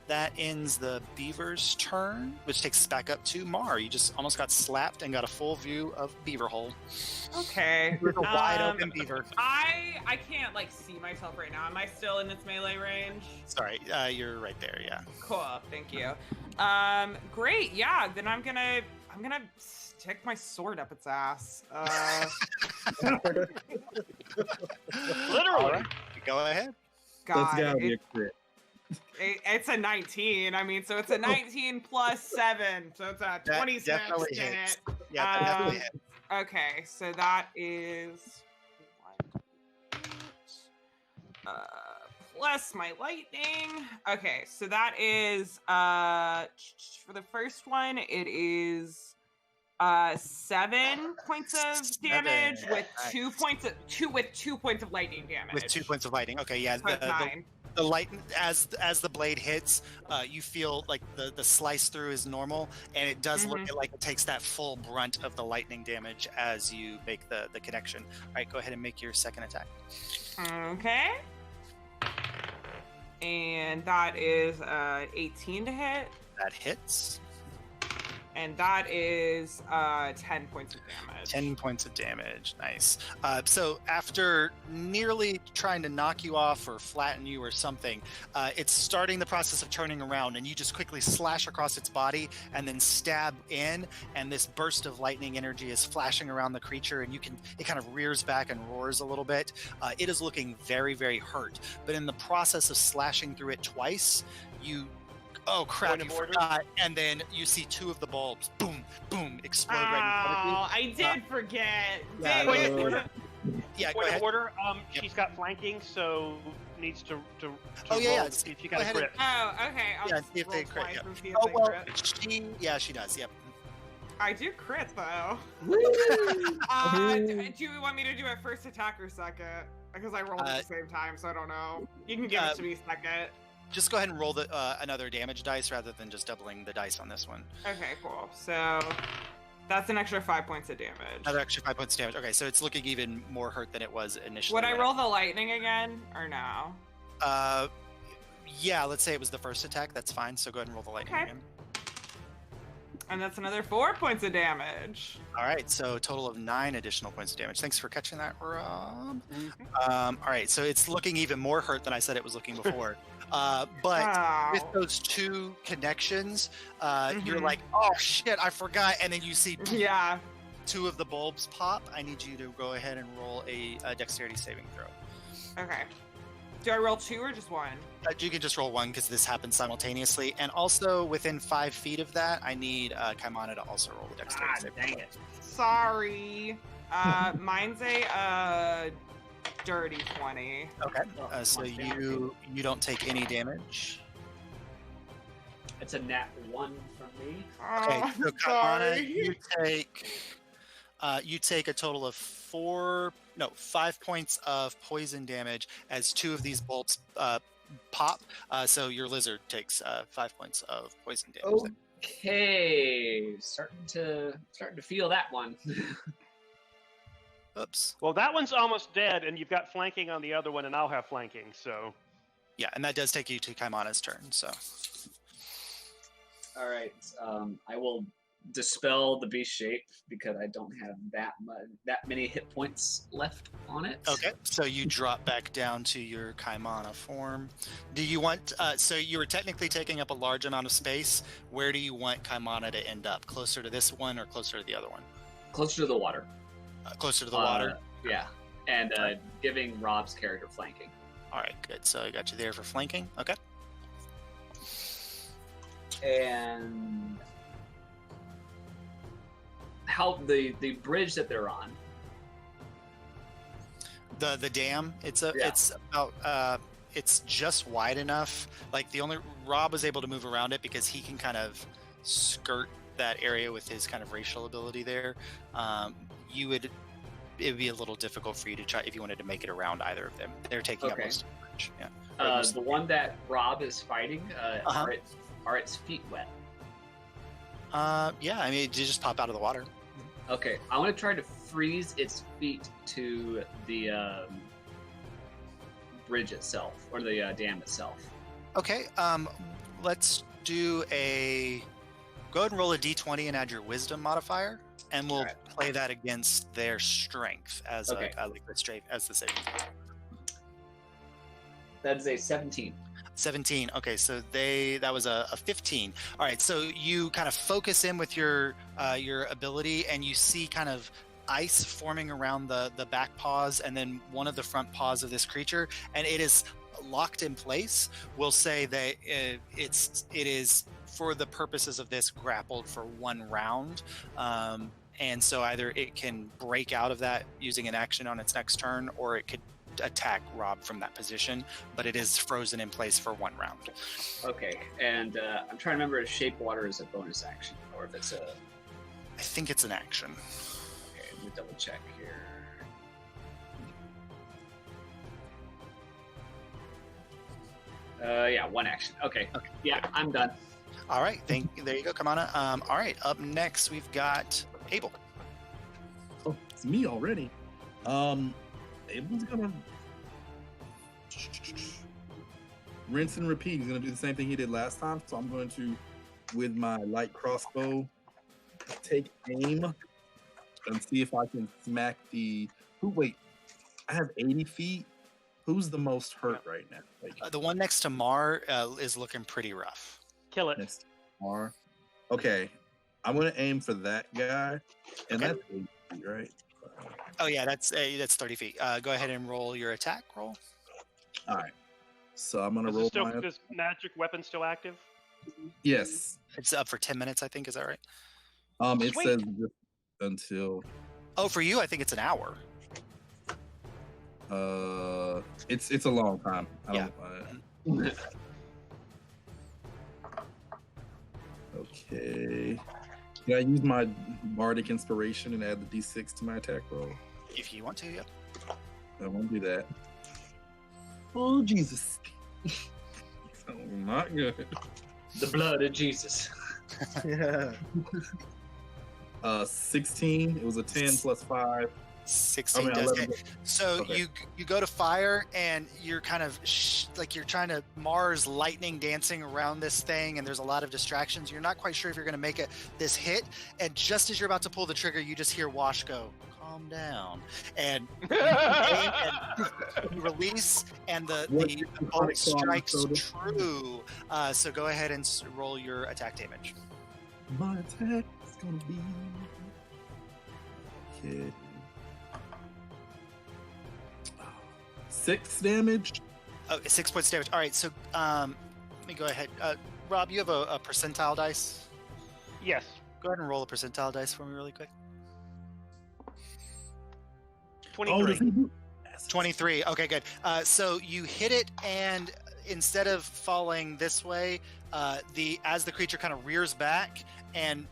that ends the beaver's turn, which takes us back up to Mar. You just almost got slapped and got a full view of Beaver Hole. Okay. With a wide open beaver. I can't like see myself right now. Am I still in its melee range? Sorry, you're right there. Yeah. Cool. Thank you. Great. Yeah. Then I'm gonna stick my sword up its ass. Literally. Right. Go ahead. That's God, gotta be a crit. it's a 19. I mean, so it's a 19 plus 7, so it's a 26 definitely to hits. hit. Yeah, that definitely hits. Okay, so that is plus my lightning. Okay, so that is for the first one, it is 7 points of damage with Nice. 2 points of 2 points of lightning damage. With 2 points of lightning. Okay, yeah. So it's 9. The light as the blade hits, you feel like the slice through is normal, and it does look like it takes that full brunt of the lightning damage as you make the connection. All right, go ahead and make your second attack. Okay. And that is 18 to hit. That hits. And that is 10 points of damage. 10 points of damage. Nice. So after nearly trying to knock you off or flatten you or something, it's starting the process of turning around, and you just quickly slash across its body and then stab in, and this burst of lightning energy is flashing around the creature, and it kind of rears back and roars a little bit. It is looking very, very hurt. But in the process of slashing through it twice, oh crap, you forgot. And then you see 2 of the bulbs, boom, boom, explode right in front of you. Oh, I did forget. Yeah, Dang it. Yeah, go Point of ahead. order. Yep. She's got flanking, so needs to Oh, yeah, roll yeah. to see if she got Go a ahead crit. Oh, okay. I'll Yeah, just see if roll they crit, twice yeah. and see if Oh, they well, crit. she does, yep. I do crit, though. Do you want me to do it first attack or second? Because I rolled at the same time, so I don't know. You can give it to me second. Just go ahead and roll another damage dice rather than just doubling the dice on this one. Okay, cool. So that's an extra 5 points of damage. Another extra 5 points of damage. Okay, so it's looking even more hurt than it was initially. Would I roll the lightning again, or no? Yeah, let's say it was the first attack. That's fine. So go ahead and roll the lightning Okay. again. And that's another 4 points of damage. All right, so a total of 9 additional points of damage. Thanks for catching that, Rob. All right, so it's looking even more hurt than I said it was looking before. But with those 2 connections, you're like, oh shit, I forgot. And then you see Yeah. 2 of the bulbs pop. I need you to go ahead and roll a dexterity saving throw. Okay. Do I roll 2 or just 1? You can just roll 1 because this happens simultaneously. And also within 5 feet of that, I need Kaimana to also roll the dexterity saving throw. Dang it. Sorry. Mine's a dirty 20. Okay, so you don't take any damage. It's a nat 1 from me. Okay, Oh, so sorry. Kaimana, you take a total of 5 points of poison damage as 2 of these bolts pop. So your lizard takes 5 points of poison damage. Okay, starting to feel that one. Oops. Well, that one's almost dead, and you've got flanking on the other one, and I'll have flanking. So Yeah, and that does take you to Kaimana's turn. So All right, I will dispel the beast shape because I don't have that many hit points left on it. okay, so you drop back down to your Kaimana form. Do you want? So you were technically taking up a large amount of space. Where do you want Kaimana to end up? Closer to this one or closer to the other one? Closer to the water. Closer to the water. Yeah, and giving Rob's character flanking. All right, good. So I got you there for flanking. Okay. And how the bridge that they're on. The dam. It's about it's just wide enough. Like Rob was able to move around it because he can kind of skirt that area with his kind of racial ability there. It would be a little difficult for you to try if you wanted to make it around either of them. They're taking up most of the bridge. Yeah. The one that Rob is fighting, are its feet wet? Yeah. I mean, it just pop out of the water. Okay, I want to try to freeze its feet to the bridge itself or the dam itself. Okay. Let's do a. Go ahead and roll a d20 and add your wisdom modifier, and we'll Alright. play that against their strength as Okay. as the saving throw. That is a 17. 17. Okay, so that was a 15. All right, so you kind of focus in with your ability, and you see kind of ice forming around the back paws and then one of the front paws of this creature, and it is locked in place. We'll say that it is, for the purposes of this, grappled for 1 round. And so either it can break out of that using an action on its next turn, or it could attack Rob from that position, but it is frozen in place for 1 round. Okay, and I'm trying to remember if Shape Water is a bonus action or if it's a. I think it's an action. Okay, let me double check here. Yeah, 1 action. Okay. Yeah, I'm done. All right, there you go, Kamana. All right, up next we've got Abel. Oh, it's me already. Abel's gonna rinse and repeat. He's gonna do the same thing he did last time. So I'm going to, with my light crossbow, take aim and see if I can smack the. Wait, I have 80 feet. Who's the most hurt right now? The one next to Mar is looking pretty rough. Kill it. Next to Mar. Okay, I'm gonna aim for that guy, and Okay. that's 80 feet, right? Oh yeah, that's 30 feet. Go ahead and roll your attack roll. All right. So I'm gonna Is roll still, my. this magic weapon still active? Yes. It's up for 10 minutes, I think. Is that right? It Sweet. says just until. Oh, for you, I think it's an hour. It's a long time. Yeah. Okay. Can I use my bardic inspiration and add the d6 to my attack roll? If you want to, yeah. I won't do that. Oh Jesus! Oh, not good. The blood of Jesus. Yeah. 16. It was a 10 plus 5. 16 I mean, does 11. hit. So Okay. you go to fire, and you're kind of like you're trying to Mars lightning dancing around this thing, and there's a lot of distractions. You're not quite sure if you're going to make this hit, and just as you're about to pull the trigger, you just hear Wash go, "Calm down," and you aim and you release, and the bolt strikes true. So go ahead and roll your attack damage. My attack is gonna be. Okay. 6 damage. Oh, 6 points damage. All right, so let me go ahead. Rob, you have a percentile dice. Yes. Go ahead and roll a percentile dice for me really quick. 23. does he do? 23. Okay, good. So you hit it, and instead of falling this way, as the creature kind of rears back and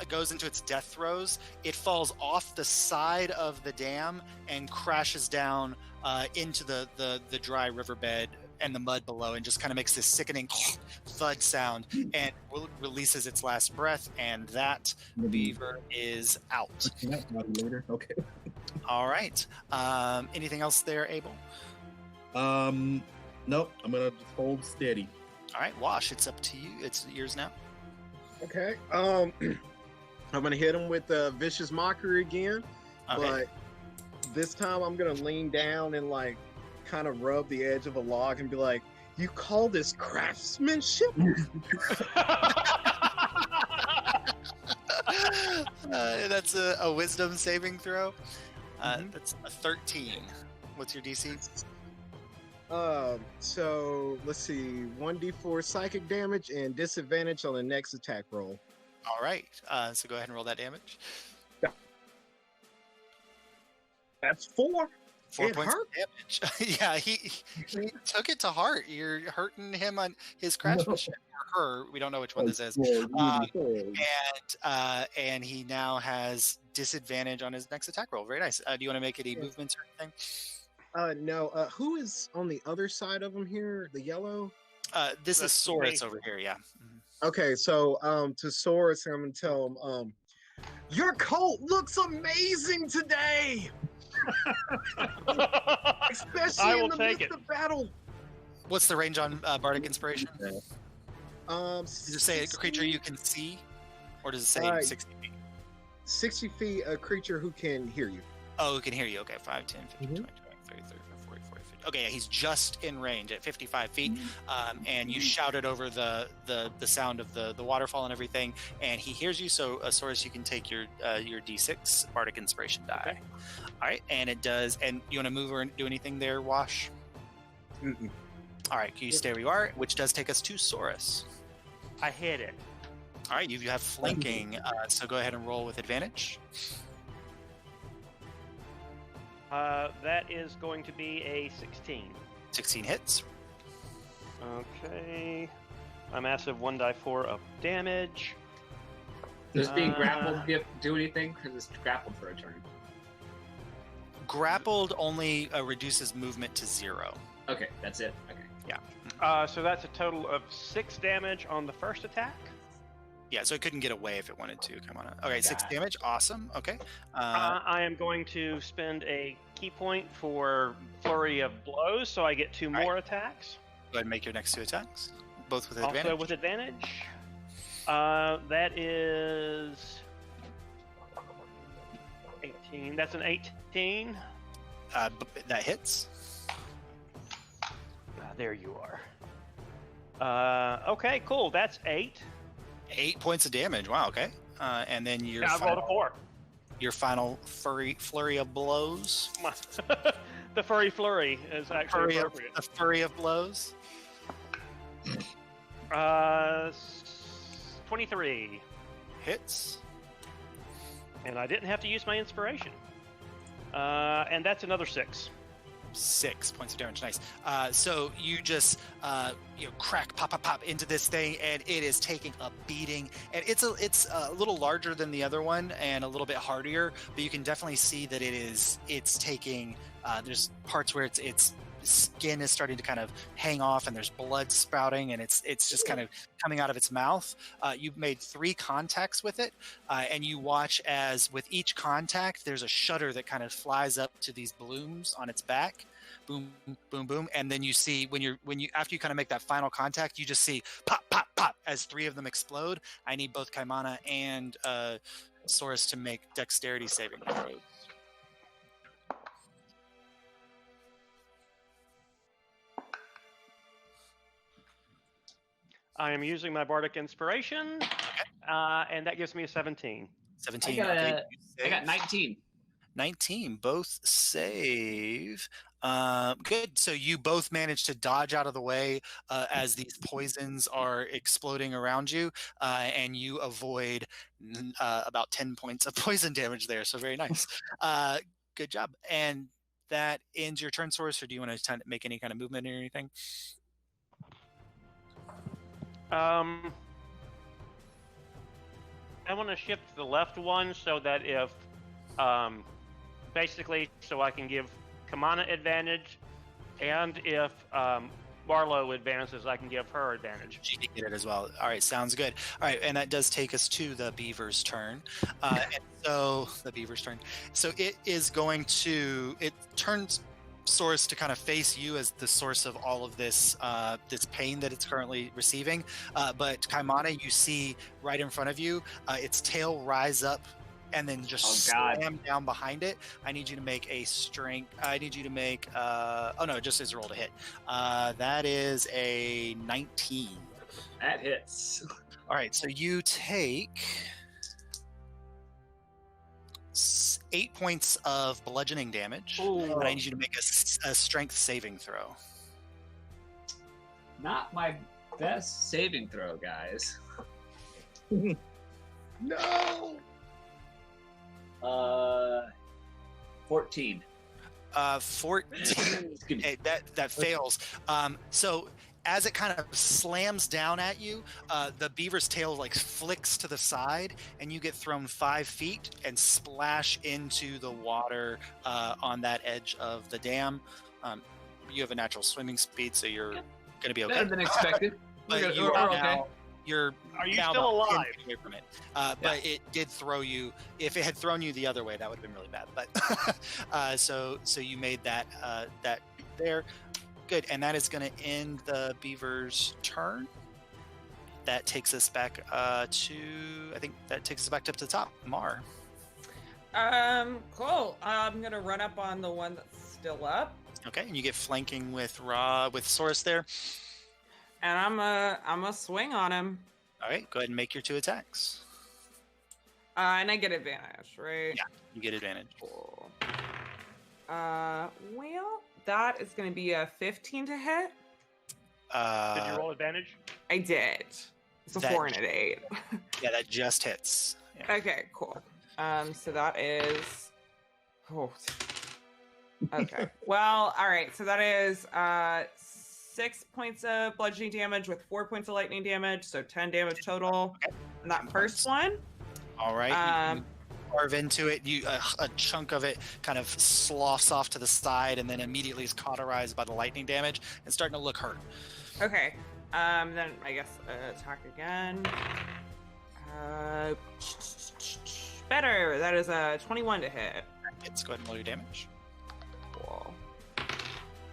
goes into its death throes, it falls off the side of the dam and crashes down into the dry riverbed and the mud below, and just kind of makes this sickening thud sound and releases its last breath, and that beaver is out. Later. Okay. All right. Anything else there, Abel? Nope. I'm gonna just hold steady. All right, Wash, it's up to you. It's yours now. Okay. I'm gonna hit him with the vicious mockery again, Okay. but this time I'm gonna lean down and like kind of rub the edge of a log and be like, "You call this craftsmanship?" That's a wisdom saving throw. That's a 13. What's your DC? So let's see, 1d4 psychic damage and disadvantage on the next attack roll. All right. So go ahead and roll that damage. That's 4. 4 It points hurt? of damage. Yeah, he took it to heart. You're hurting him on his craftsmanship, or her. We don't know which one this is. And he now has disadvantage on his next attack roll. Very nice. Do you want to make any movements or anything? No. Who is on the other side of him here? The yellow? This is That's Sora's me. over here. Yeah. Okay, so to Soros, I'm gonna tell him, your coat looks amazing today, especially I in will the take midst it. of battle. What's the range on Bardic Inspiration? Does Does it say a creature you can see, or does it say 60 feet? 60 feet, a creature who can hear you. Oh, who can hear you. Okay, 5, 10, 15, 20, 30, 35, 40, 50. Okay, yeah, he's just in range at 55 feet, and you shouted over the sound of the waterfall and everything, and he hears you. So, Saurus, you can take your D6 Bardic Inspiration die. Okay. All right, and it does. And you want to move or do anything there, Wash? Mm-mm. All right, can you stay where you are? Which does take us to Saurus. I hit it. All right, you have flanking, so go ahead and roll with advantage. That is going to be a 16. 16 hits. Okay. A massive 1d4 of damage. Does being grappled do anything? Because it's grappled for a turn. Grappled only reduces movement to 0. Okay, that's it. Okay. So that's a total of 6 damage on the first attack. Yeah, so it couldn't get away if it wanted to. Come on. Okay, 6 Got it. damage. Awesome. Okay. I am going to spend a key point for Flurry of Blows, so I get 2 more attacks. Go ahead and make your next 2 attacks, both with Also advantage. with advantage. That is 18. That's an 18. That hits. There you are. Okay, cool. That's 8. 8 points of damage. Wow. Okay. And then your I rolled a 4. Your final flurry of blows. The furry flurry is actually appropriate. The flurry of blows. 23. Hits. And I didn't have to use my inspiration. And that's another 6. 6 points of damage. Nice. So you just crack, pop into this thing, and it is taking a beating. And it's a little larger than the other one and a little bit hardier, but you can definitely see that it's taking. There's parts where its skin is starting to kind of hang off, and there's blood sprouting, and it's just kind of coming out of its mouth. You've made 3 contacts with it, and you watch as with each contact there's a shutter that kind of flies up to these blooms on its back. Boom, boom, boom, and then you see when you after you kind of make that final contact, you just see pop, pop, pop as 3 of them explode. I need both Kaimana and Saurus to make dexterity saving throws. I am using my Bardic Inspiration, and that gives me a 17. 17. I got 19. 19. Both save. Good. So you both managed to dodge out of the way as these poisons are exploding around you, and you avoid about 10 points of poison damage there. So very nice. Good job. And that ends your turn, Saurus, or do you want to make any kind of movement or anything? I want to shift to the left one so that if, basically, so I can give Kamana advantage, and if Marlo advances, I can give her advantage. She can get it as well. All right, sounds good. All right, and that does take us to the beaver's turn. And so the beaver's turn. So it turns Saurus to kind of face you as the source of all of this this pain that it's currently receiving. But Kaimana, you see right in front of you, its tail rise up and then just slam down behind it. I need you to make a strength. I need you to make. Oh no, it just says roll to hit. That is a 19. That hits. All right, so you take 8 points of bludgeoning damage, and I need you to make a strength saving throw. Not my best saving throw, guys. No. 14. 14. Okay, that fails. So as it kind of slams down at you, the beaver's tail like flicks to the side, and you get thrown 5 feet and splash into the water on that edge of the dam. You have a natural swimming speed, so you're going to be okay. Better than expected. But We're okay. are you now still about 10 alive? Feet away from it. But it did throw you. If it had thrown you the other way, that would have been really bad. But so you made that there. Good, and that is going to end the beaver's turn. That takes us back I think that takes us back up to the top. Mar. Cool. I'm gonna run up on the one that's still up, Okay, and you get flanking with Saurus there. and I'm a swing on him. All right, go ahead and make your 2 attacks. And I get advantage, right? Yeah, you get advantage. Cool. Well, that is gonna be a 15 to hit. Did you roll advantage? I did. It's a That- 4 and an 8. Yeah, that just hits. Yeah. Okay, cool. So that is. Oh. Okay. Well, all right. So that is 6 points of bludgeoning damage with 4 points of lightning damage, so 10 damage total. Okay. And that first one. All right. You carve into it. A chunk of it kind of sloughs off to the side, and then immediately is cauterized by the lightning damage and starting to look hurt. Okay. Then I guess attack again. Better. That is a 21 to hit. Let's go ahead and roll your damage. Cool.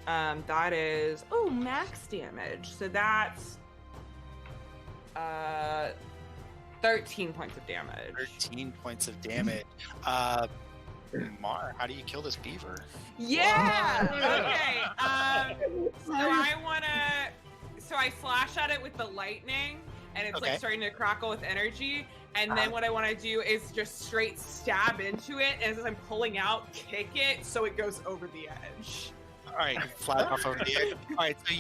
That is max damage. So that's 13 points of damage. 13 points of damage. Mar, how do you kill this beaver? Yeah. Okay. So I slash at it with the lightning, and it's Okay. like starting to crackle with energy. And then what I want to do is just straight stab into it, and as I'm pulling out, kick it so it goes over the edge. All right, fly off over the edge. All right, so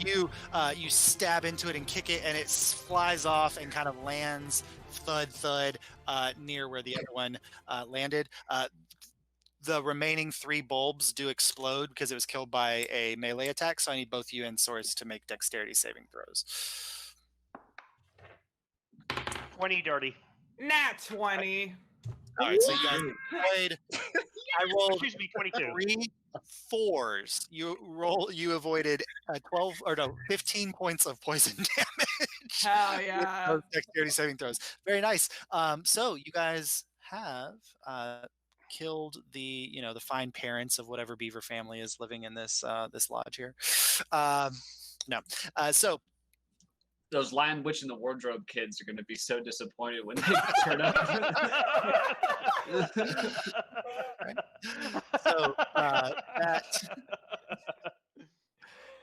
you stab into it and kick it, and it flies off and kind of lands thud near where the other one landed. The remaining 3 bulbs do explode because it was killed by a melee attack. So I need both you and Source to make dexterity saving throws. 20 dirty. Nat 20. All right, so you guys played. I rolled Excuse me, 22. 3 4s. You avoided 15 points of poison damage. Hell with yeah. those dexterity saving throws. Very nice. So you guys have killed the fine parents of whatever beaver family is living in this lodge here. So Those Lion Witch in the Wardrobe kids are going to be so disappointed when they turn up. so that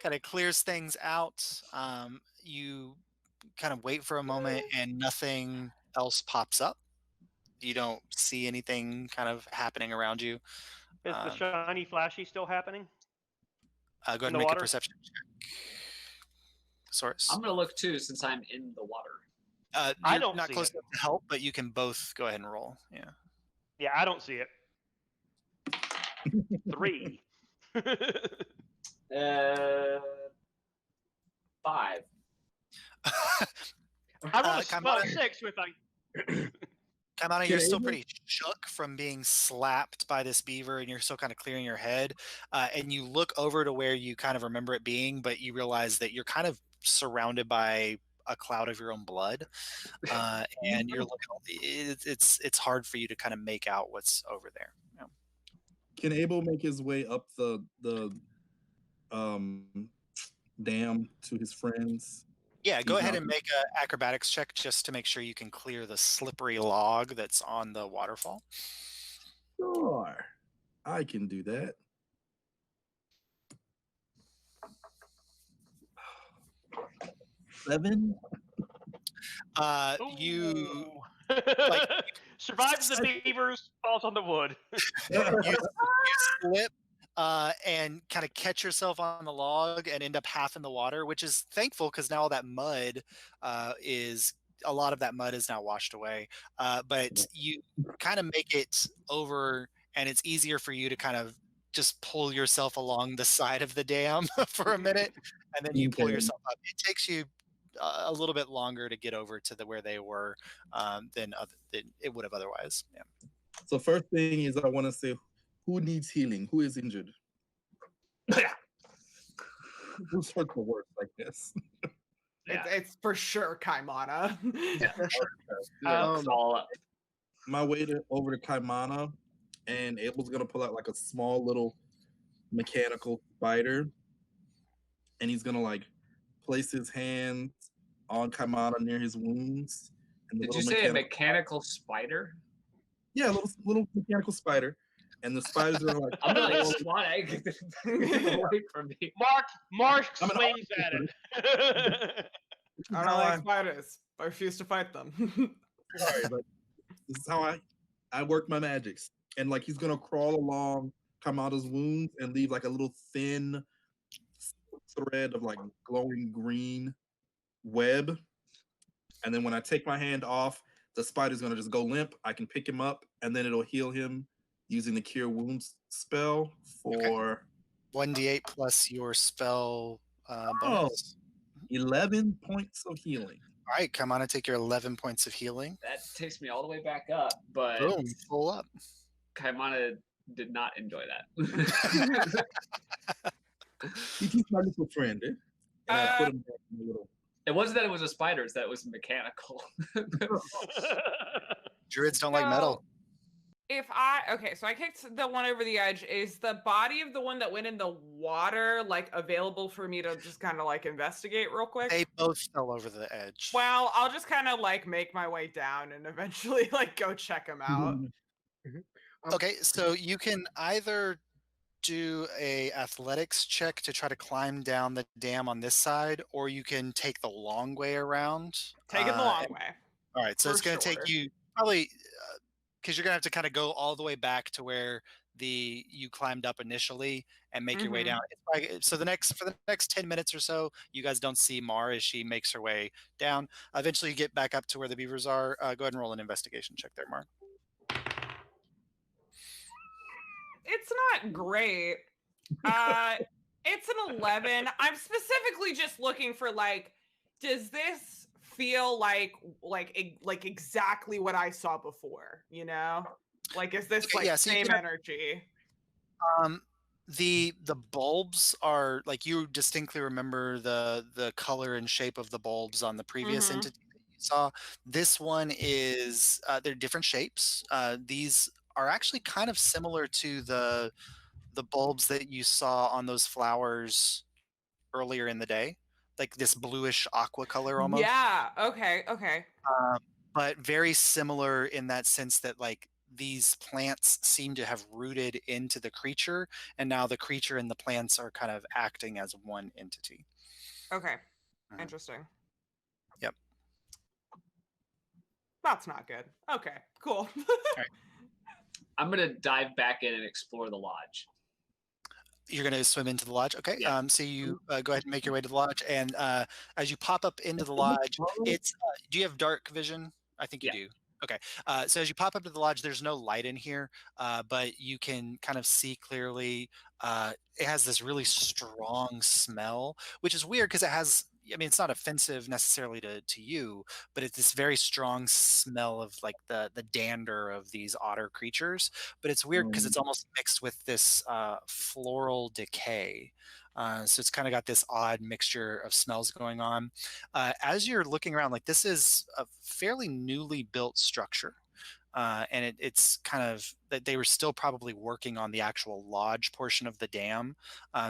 kind of clears things out. You kind of wait for a moment and nothing else pops up. You don't see anything kind of happening around you. Is the shiny flashy still happening? Go ahead and the make water? a perception check. Source. I'm going to look too since I'm in the water. I You're don't not see close it. enough to help, but you can both go ahead and roll. Yeah. Yeah, I don't see it. 3. 5. I rolled Come a on. 6 with Kamana, you're still pretty shook from being slapped by this beaver, and you're still kind of clearing your head. And you look over to where you kind of remember it being, but you realize that you're kind of surrounded by a cloud of your own blood, and you're looking. It's hard for you to kind of make out what's over there. Yeah. Can Abel make his way up the dam to his friends? Yeah, go He's ahead not- and make an acrobatics check just to make sure you can clear the slippery log that's on the waterfall. Sure, I can do that. Seven. You like survives the beavers, falls on the wood. you slip and kind of catch yourself on the log and end up half in the water, which is thankful because now all that mud a lot of that mud is now washed away. But you kind of make it over, and it's easier for you to kind of just pull yourself along the side of the dam for a minute, and then you pull Okay. yourself up. It takes you a little bit longer to get over to where they were than it would have otherwise. Yeah. So first thing is I want to say, who needs healing? Who is injured? Who's hurt the worst like this? Yeah. It's for sure Kaimana. It's all up. My way over to Kaimana, and Abel's gonna pull out like a small little mechanical spider, and he's gonna like place his hands on Kaimana near his wounds. And the Did you little say a mechanical spider? Yeah, little mechanical spider, and the spiders are like. I'm gonna like swat it. Get away from me. Mark I'm an swings at it. This is I how don't like spiders. I refuse to fight them. sorry, but this is how I work my magics. And like he's gonna crawl along Kamada's wounds and leave like a little thin thread of like glowing green web. And then when I take my hand off, the spider's gonna just go limp. I can pick him up, and then it'll heal him using the Cure Wounds spell for 1d8 plus your spell Oh. bonus. 11 points of healing. All right, come on and take your 11 points of healing. That takes me all the way back up, but Boom, full up. Kaimana did not enjoy that. He's my little friend, eh? And I put him back in the little. It wasn't that it was a spider; it's that it was mechanical. Druids don't like metal. So I kicked the one over the edge. Is the body of the one that went in the water like available for me to just kind of like investigate real quick? They both fell over the edge. Well, I'll just kind of like make my way down and eventually like go check them out. Okay, so you can either do a athletics check to try to climb down the dam on this side, or you can take the long way around. Taking the long way. All right, so it's For going to sure. take you probably because you're going to have to kind of go all the way back to where you climbed up initially and make your way down. So for the next 10 minutes or so, you guys don't see Mar as she makes her way down. Eventually, you get back up to where the beavers are. Go ahead and roll an investigation check there, Mar. It's not great. It's an 11. I'm specifically just looking for like, does this feel like exactly what I saw before? You know, like is this Okay, like yeah, so you same can- energy? The bulbs are like you distinctly remember the color and shape of the bulbs on the previous entity that you saw. This one is they're different shapes. These are actually kind of similar to the bulbs that you saw on those flowers earlier in the day, like this bluish aqua color almost. Yeah. Okay. But very similar in that sense that like these plants seem to have rooted into the creature, and now the creature and the plants are kind of acting as one entity. Okay. Mhm. Interesting. Yep. That's not good. Okay. Cool. I'm gonna dive back in and explore the lodge. You're going to swim into the lodge. Okay. Yeah. So you go ahead and make your way to the lodge. And as you pop up into the lodge, it's do you have dark vision? I think you Yeah. do. Okay. So as you pop up to the lodge, there's no light in here, but you can kind of see clearly. It has this really strong smell, which is weird because it has. I mean, it's not offensive necessarily to you, but it's this very strong smell of like the dander of these otter creatures. But it's weird because it's almost mixed with this floral decay. So it's kind of got this odd mixture of smells going on. As you're looking around, like this is a fairly newly built structure. And it's kind of that they were still probably working on the actual lodge portion of the dam,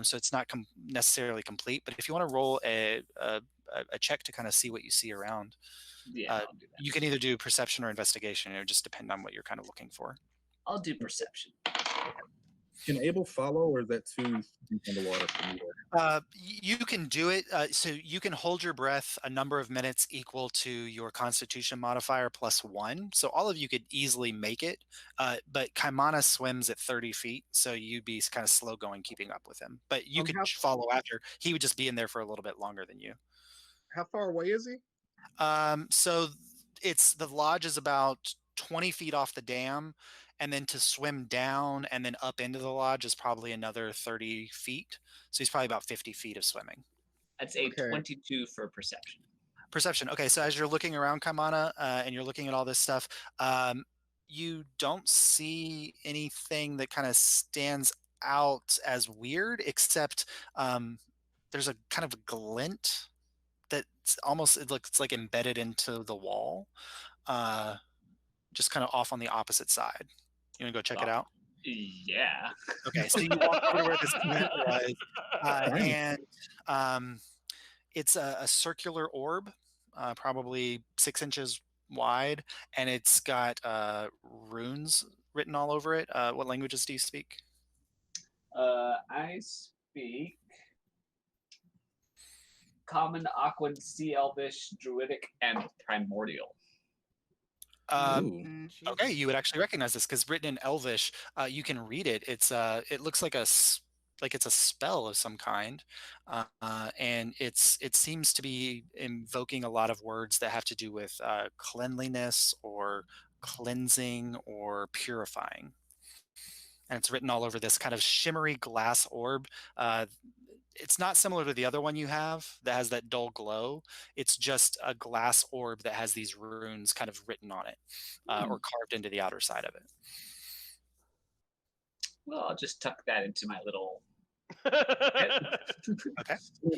so it's not necessarily complete. But if you want to roll a check to kind of see what you see around, Yeah, I'll do that. you can either do perception or investigation. It would just depend on what you're kind of looking for. I'll do perception. Can Abel follow, or is that too deep in the water for me? You can do it. So you can hold your breath a number of minutes equal to your Constitution modifier +1. So all of you could easily make it. But Kaimana swims at 30 feet, so you'd be kind of slow going keeping up with him. But you could follow after. He would just be in there for a little bit longer than you. How far away is he? So the lodge is about 20 feet off the dam. And then to swim down and then up into the lodge is probably another 30 feet. So he's probably about 50 feet of swimming. That's a 22 for perception. Perception. Okay, so as you're looking around, Kaimana, and you're looking at all this stuff, you don't see anything that kind of stands out as weird, except there's a kind of glint that's almost, it looks like embedded into the wall, just kind of off on the opposite side. You want to go check it out? Yeah. Okay, so you walk over to where this plant was, Tiny. and it's a circular orb, probably 6 inches wide, and it's got runes written all over it. What languages do you speak? I speak Common, Aquan, Sea Elvish, Druidic, and Primordial. Ooh. Okay, you would actually recognize this because written in Elvish, you can read it. It looks like like it's a spell of some kind, and it seems to be invoking a lot of words that have to do with cleanliness or cleansing or purifying. And it's written all over this kind of shimmery glass orb. Uh, it's not similar to the other one you have that has that dull glow. It's just a glass orb that has these runes kind of written on it or carved into the outer side of it. Well, I'll just tuck that into my little. Okay.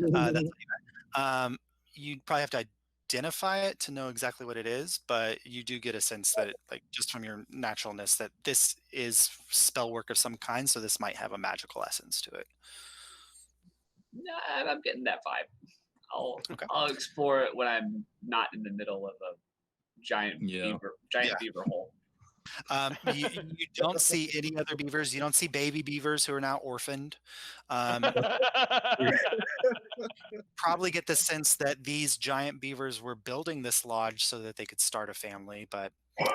That's you'd probably have to identify it to know exactly what it is, but you do get a sense that, like, just from your naturalness, that this is spell work of some kind. So this might have a magical essence to it. Nah, I'm getting that vibe. Okay. I'll explore it when I'm not in the middle of a giant Yeah. beaver hole. You don't see any other beavers. You don't see baby beavers who are now orphaned. Probably get the sense that these giant beavers were building this lodge so that they could start a family, but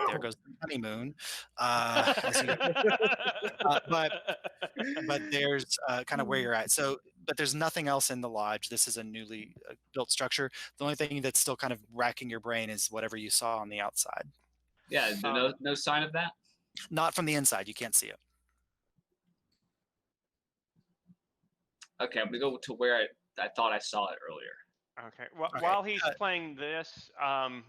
there goes the honeymoon. But there's kind of where you're at. So, but there's nothing else in the lodge. This is a newly built structure. The only thing that's still kind of racking your brain is whatever you saw on the outside. Yeah, no sign of that. Not from the inside. You can't see it. Okay, I'm gonna go to where I thought I saw it earlier. Okay. Well, while he's playing this, I'm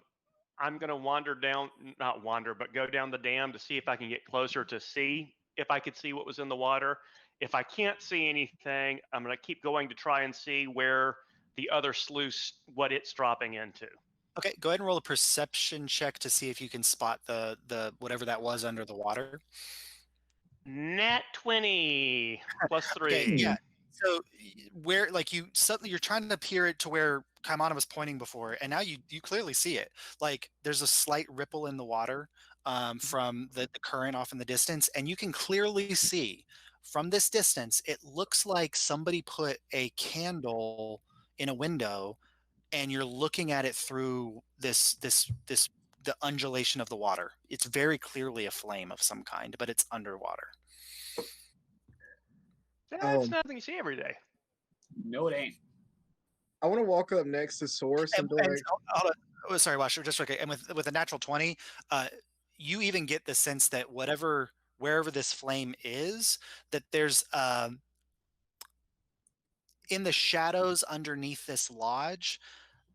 going to not wander, but go down the dam to see if I can get closer to see if I could see what was in the water. If I can't see anything, I'm going to keep going to try and see where the other sluice, what it's dropping into. Okay, go ahead and roll a perception check to see if you can spot the whatever that was under the water. Nat 20 plus 3. Okay, yeah. So where, like, you're trying to peer it to where Kaimana was pointing before, and now you clearly see it. Like, there's a slight ripple in the water from the current off in the distance, and you can clearly see from this distance. It looks like somebody put a candle in a window, and you're looking at it through the undulation of the water. It's very clearly a flame of some kind, but it's underwater. That's nothing you see every day. No, it ain't. I want to walk up next to Source and be like, oh, sorry, Washer, just okay. And with a natural 20, you even get the sense that wherever this flame is, that there's in the shadows underneath this lodge,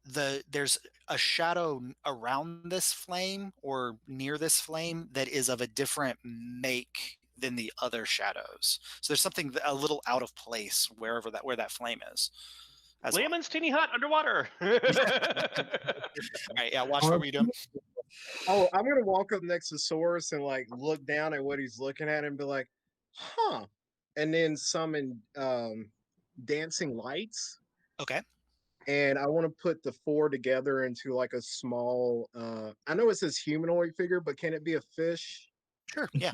there's a shadow around this flame or near this flame that is of a different make than the other shadows. So there's something a little out of place where that flame is. Lemon's teeny hut underwater. All right, yeah, Watch, what were you doing? oh, I'm gonna walk up next to Source and like look down at what he's looking at and be like, huh. And then summon dancing lights. Okay. And I want to put the 4 together into like a small I know it says humanoid figure, but can it be a fish? Sure, yeah.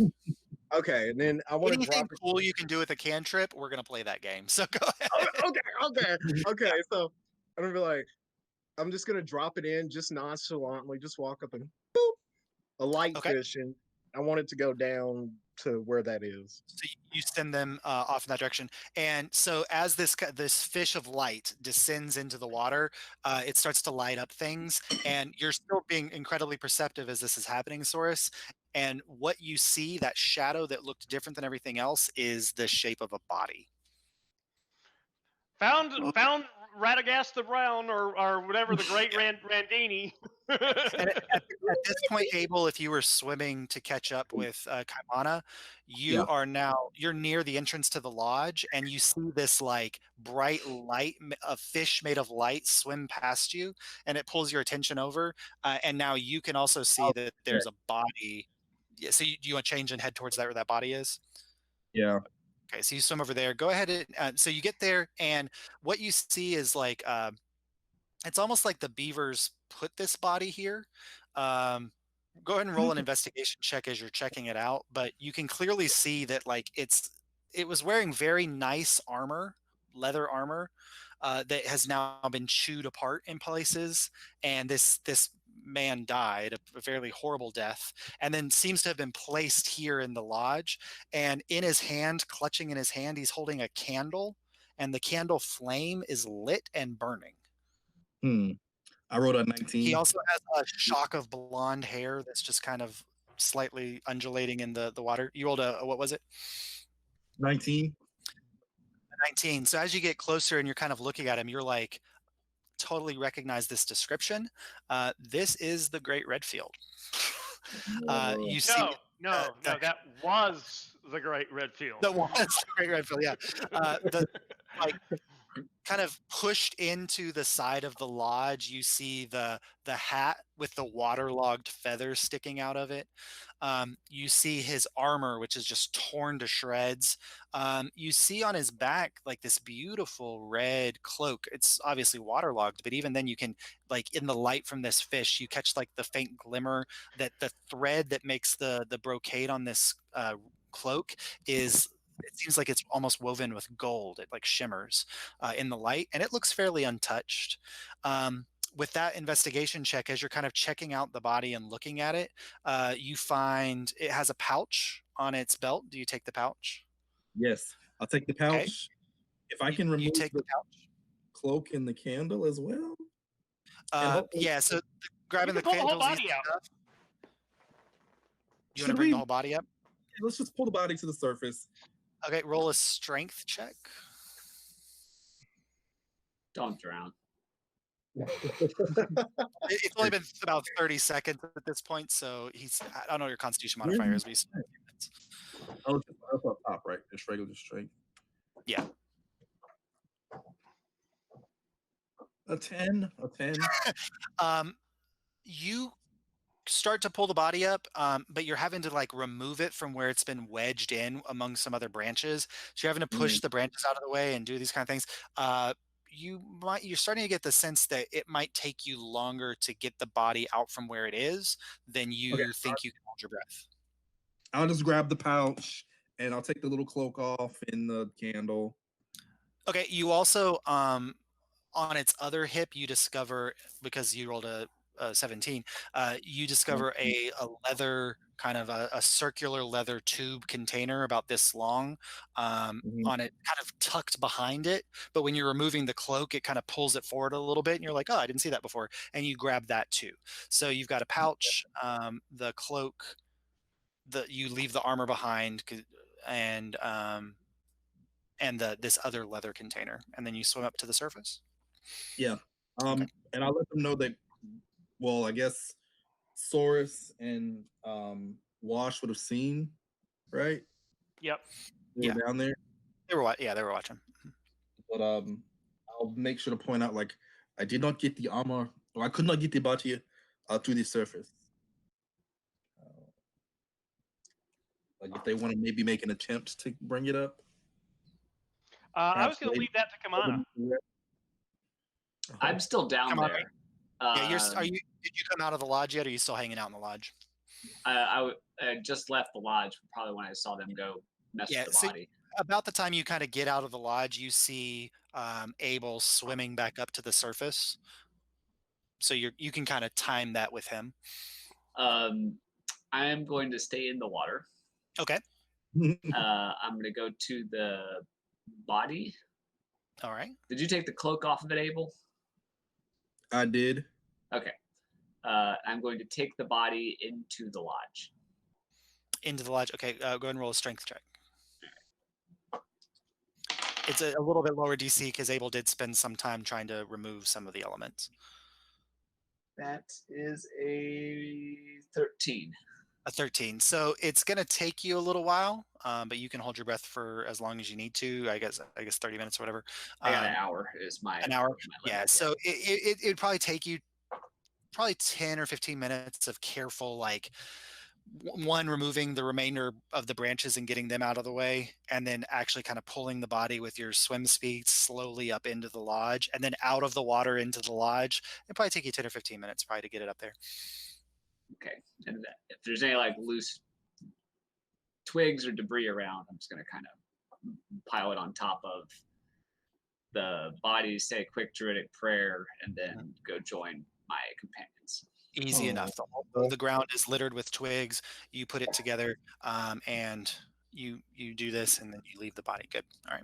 Okay, and then I want to Anything drop cool you can do with a cantrip, we're gonna play that game. So go ahead. okay. So I'm gonna be like, I'm just gonna drop it in just nonchalantly, just walk up and boop, a light fish, and I want it to go down to where that is. So you send them off in that direction, and so as this fish of light descends into the water, it starts to light up things, and you're still being incredibly perceptive as this is happening, Saurus. And what you see, that shadow that looked different than everything else, is the shape of a body. Found Radagast the Brown or whatever, the great Randini. And at this point, Abel, if you were swimming to catch up with Kaimana, you're near the entrance to the lodge, and you see this like bright light, a fish made of light, swim past you, and it pulls your attention over. And now you can also see that there's a body Yeah. So you want to change and head towards that where that body is? Yeah. Okay. So you swim over there. Go ahead and so you get there, and what you see is like it's almost like the beavers put this body here. Um, Go ahead and roll an investigation check as you're checking it out, but you can clearly see that like it was wearing very nice armor, leather armor, that has now been chewed apart in places, and this man died a fairly horrible death, and then seems to have been placed here in the lodge. And in his hand, clutching in his hand, he's holding a candle, and the candle flame is lit and burning. I rolled a He 19. also has a shock of blonde hair that's just kind of slightly undulating in the water. You rolled what was it? 19. 19. So as you get closer and you're kind of looking at him, you're like, totally recognize this description. This is the Great Redfield. You see No, that was the Great Redfield. the one that's the Great Redfield, yeah. The like kind of pushed into the side of the lodge, you see the hat with the waterlogged feathers sticking out of it. You see his armor, which is just torn to shreds. You see on his back like this beautiful red cloak. It's obviously waterlogged, but even then you can, like in the light from this fish, you catch like the faint glimmer that the thread that makes the brocade on this cloak is, it seems like it's almost woven with gold. It like shimmers in the light, and it looks fairly untouched. With that investigation check, as you're kind of checking out the body and looking at it, you find it has a pouch on its belt. Do you take the pouch? Yes, I'll take the pouch. Okay. If I can remove You take the the pouch. cloak and the candle as well. Yeah. So grabbing the pull the whole candles. body out. You want to bring the whole body up? Let's just pull the body to the surface. Okay. Roll a strength check. Don't drown. It's only been about 30 seconds at this point, so I don't know what your constitution modifier is, but he's a few minutes. Oh, just up top, right? Just regular strength. Yeah. A 10. You start to pull the body up, but you're having to like remove it from where it's been wedged in among some other branches. So you're having to push the branches out of the way and do these kind of things. You're starting to get the sense that it might take you longer to get the body out from where it is than you think you can hold your breath. I'll just grab the pouch and I'll take the little cloak off and the candle. Okay. You also, on its other hip, you discover, because you rolled a 17, you discover a leather, kind of a circular leather tube container about this long, on it, kind of tucked behind it. But when you're removing the cloak, it kind of pulls it forward a little bit, and you're like, oh, I didn't see that before. And you grab that too. So you've got a pouch, the cloak, you leave the armor behind, and this other leather container, and then you swim up to the surface. Yeah. And I'll let them know that, well, I guess Saurus and Wash would have seen, right? Yep. They were down there. They were watching. But I'll make sure to point out, like, I did not get the armor, or I could not get the body to the surface. Like, if they want to maybe make an attempt to bring it up. I was going to leave that to Kamana. I'm still down there. Yeah, did you come out of the lodge yet, or are you still hanging out in the lodge? I just left the lodge probably when I saw them go mess with the body. About the time you kind of get out of the lodge, you see Abel swimming back up to the surface. So you can kind of time that with him. I am going to stay in the water. Okay. I'm going to go to the body. All right. Did you take the cloak off of it, Abel? I did. Okay. I'm going to take the body into the lodge. Into the lodge. Okay. Go ahead and roll a strength check. It's a little bit lower DC because Abel did spend some time trying to remove some of the elements. That is a 13. A 13. So it's going to take you a little while, but you can hold your breath for as long as you need to. I guess 30 minutes or whatever. I got an hour is an hour. Yeah. So it would probably take you 10 or 15 minutes of careful, like, one, removing the remainder of the branches and getting them out of the way, and then actually kind of pulling the body with your swim speed slowly up into the lodge, and then out of the water into the lodge. It'll probably take you 10 or 15 minutes probably to get it up there. Okay. And if there's any like loose twigs or debris around, I'm just gonna kind of pile it on top of the body, say a quick druidic prayer, and then go join my companions. Easy enough. The ground is littered with twigs. You put it together, and you do this, and then you leave the body. Good. All right.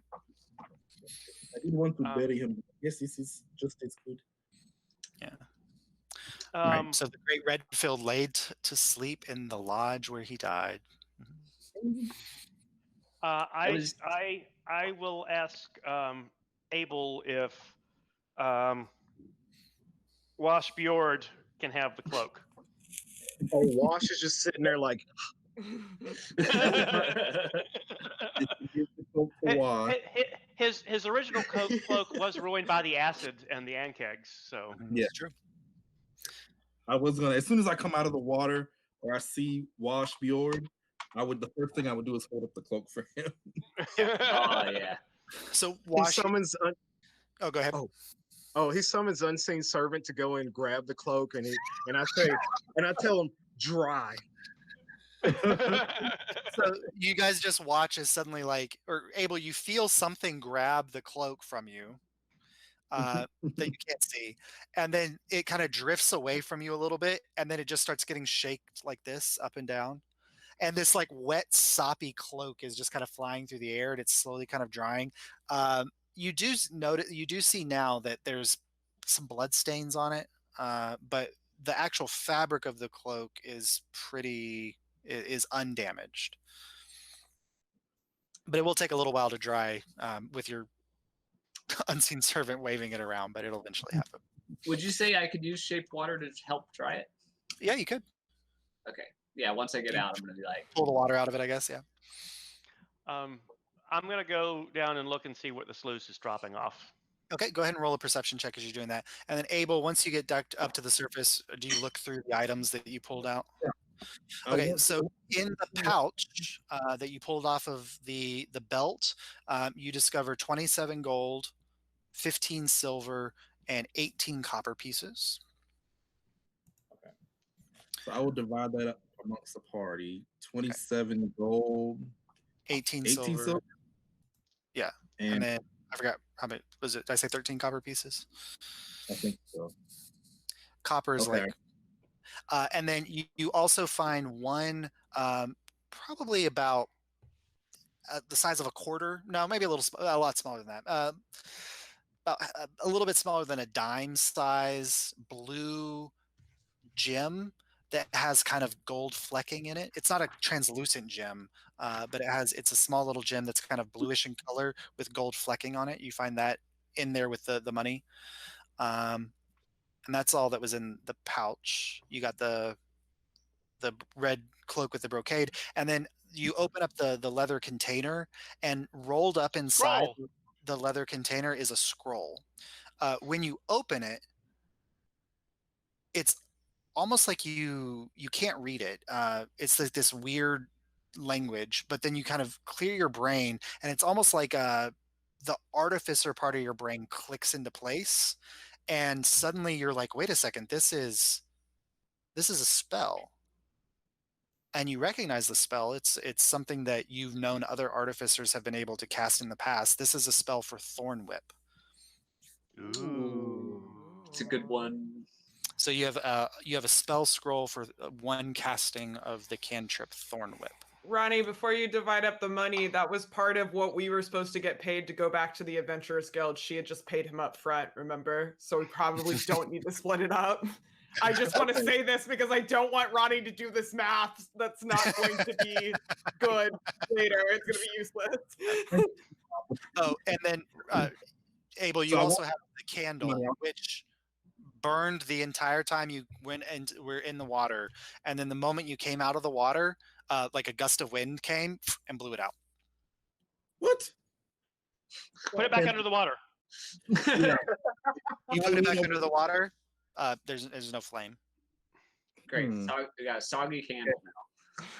I didn't want to bury him. Yes, this is just as good. Yeah. Right. So the great Redfield laid to sleep in the lodge where he died. I will ask Abel if Wash Bjord can have the cloak. Oh, Wash is just sitting there like. His original cloak was ruined by the acid and the ankegs, so yeah, true. I was gonna, as soon as I come out of the water or I see Wash Bjord, the first thing I would do is hold up the cloak for him. Oh yeah. So Wash summons. Oh, go ahead. Oh, he summons unseen servant to go and grab the cloak, and I tell him dry. So you guys just watch as suddenly, like, or Abel, you feel something grab the cloak from you that you can't see, and then it kind of drifts away from you a little bit, and then it just starts getting shaked like this up and down, and this like wet, soppy cloak is just kind of flying through the air, and it's slowly kind of drying. You do see now that there's some blood stains on it, but the actual fabric of the cloak is undamaged. But it will take a little while to dry with your unseen servant waving it around, but it'll eventually happen. Would you say I could use shaped water to help dry it? Yeah, you could. Okay. Yeah, once I get out, I'm gonna be like pull the water out of it, I guess. Yeah. I'm gonna go down and look and see what the sluice is dropping off. Okay, go ahead and roll a perception check as you're doing that. And then Abel, once you get ducked up to the surface, do you look through the items that you pulled out? Yeah. Okay, so in the pouch that you pulled off of the belt, you discover 27 gold, 15 silver, and 18 copper pieces. Okay. So I will divide that up amongst the party. 27 gold, 18 silver. Yeah. And then I forgot how many was it? Did I say 13 copper pieces? I think so. Copper is like and then you also find one probably about the size of a quarter. No, maybe a lot smaller than that. About a little bit smaller than a dime size blue gem that has kind of gold flecking in it. It's not a translucent gem, but it's a small little gem that's kind of bluish in color with gold flecking on it. You find that in there with the money. And that's all that was in the pouch. You got the red cloak with the brocade, and then you open up the leather container, and rolled up inside the leather container is a scroll. When you open it, it's almost like you can't read it. It's like this weird language, but then you kind of clear your brain, and it's almost like the artificer part of your brain clicks into place, and suddenly you're like, wait a second, this is a spell. And you recognize the spell. It's something that you've known other artificers have been able to cast in the past. This is a spell for Thorn Whip. Ooh, it's a good one. So you have a spell scroll for one casting of the cantrip Thorn Whip. Ronnie, before you divide up the money, that was part of what we were supposed to get paid to go back to the Adventurers Guild. She had just paid him up front, remember? So we probably don't need to split it up. I just want to say this because I don't want Ronnie to do this math that's not going to be good later. It's going to be useless. Oh, and then Abel, you also have the candle, which burned the entire time you went and were in the water. And then the moment you came out of the water, like a gust of wind came and blew it out. What? Put it back under the water. Yeah. You put it back under the water. There's no flame. Great. We got a soggy candle now.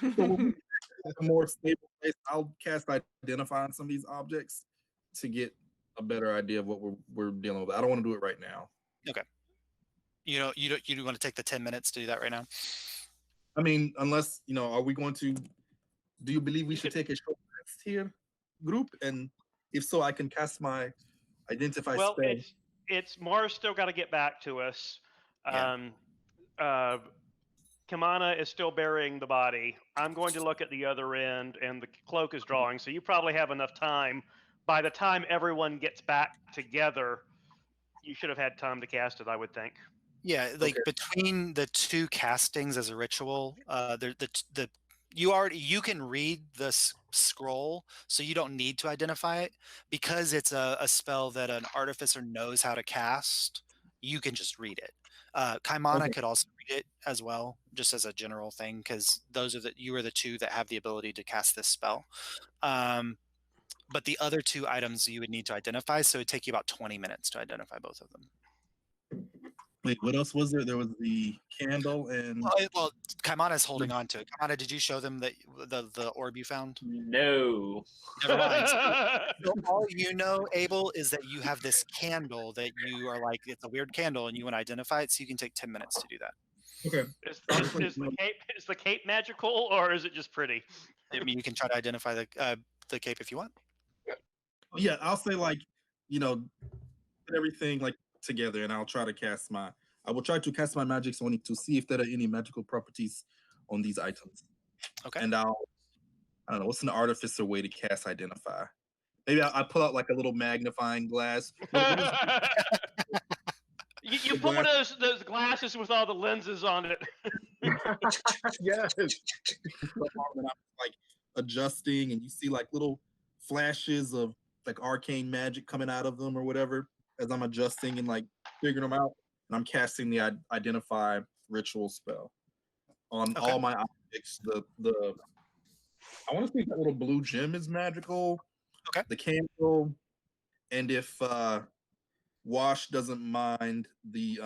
So when we get a more stable place, I'll cast identify on some of these objects to get a better idea of what we're dealing with. I don't want to do it right now. Okay. You want to take the 10 minutes to do that right now? I mean, unless are we going to? Do you believe we You should could- take a short rest here, group? And if so, I can cast my identify Well, spell. it's Mars still got to get back to us. Yeah. Kamana is still burying the body. I'm going to look at the other end, and the cloak is drawing. So you probably have enough time. By the time everyone gets back together, you should have had time to cast it, I would think. Yeah, like between the two castings as a ritual, you can read the scroll, so you don't need to identify it because it's a spell that an artificer knows how to cast. You can just read it. Kaimana could also read it as well, just as a general thing, because you are the two that have the ability to cast this spell. But the other two items you would need to identify, so it'd take you about 20 minutes to identify both of them. Wait, what else was there? There was the candle and Well, Kaimana's holding on to it. Kaimana, did you show them the orb you found? No. Never mind. So all you know, Abel, is that you have this candle that you are like, it's a weird candle, and you want to identify it, so you can take 10 minutes to do that. okay. Is the cape magical, or is it just pretty? I mean, you can try to identify the cape if you want. Yeah, I'll say put everything together, and I'll try to cast I will try to cast my magics on it to see if there are any magical properties on these items. Okay. And I don't know, what's an artificer way to cast identify? Maybe I pull out a little magnifying glass. You put one of those glasses with all the lenses on it. Yes. And I'm adjusting, and you see little flashes of arcane magic coming out of them or whatever as I'm adjusting and figuring them out. And I'm casting the identify ritual spell on all my objects. I want to see if that little blue gem is magical. Okay. The candle, and if Wash doesn't mind the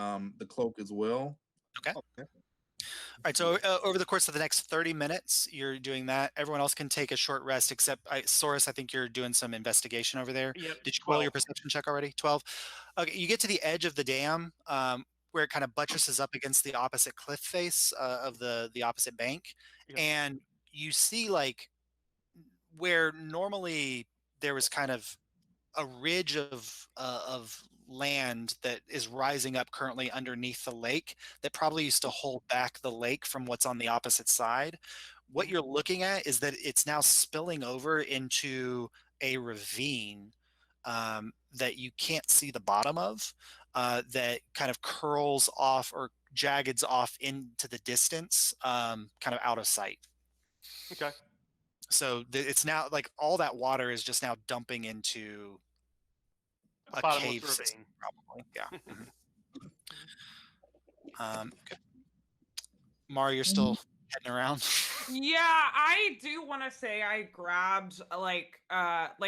cloak as well. Okay. All right, so over the course of the next 30 minutes, you're doing that. Everyone else can take a short rest, except Saurus, I think you're doing some investigation over there. Yep, Did you roll your perception check already? 12? Okay, you get to the edge of the dam where it kind of buttresses up against the opposite cliff face of the opposite bank. Yep. And you see where normally there was kind of a ridge of land that is rising up currently underneath the lake that probably used to hold back the lake from what's on the opposite side. What you're looking at is that it's now spilling over into a ravine that you can't see the bottom of, that kind of curls off or jaggeds off into the distance, kind of out of sight. Okay. So it's now all that water is just now dumping into a Bottomless cave system, ravine. probably. Yeah. Okay. Mara, you're still heading around. Yeah, I do want to say I grabbed like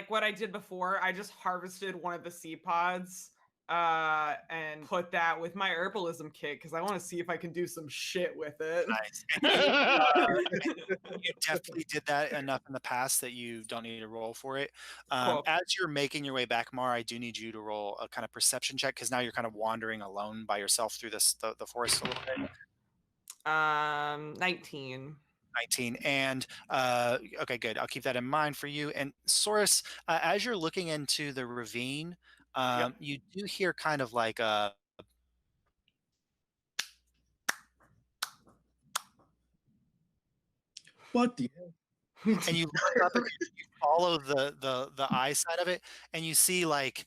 what I did before. I just harvested one of the seed pods and put that with my herbalism kit because I want to see if I can do some shit with it. Nice. You definitely did that enough in the past that you don't need to roll for it. Cool. As you're making your way back, Mara, I do need you to roll a kind of perception check because now you're kind of wandering alone by yourself through the forest a little bit. 19. 19. And okay, good. I'll keep that in mind for you. And Saurus, as you're looking into the ravine, you do hear kind of like a What the hell? and you look up and you follow the eye side of it, and you see like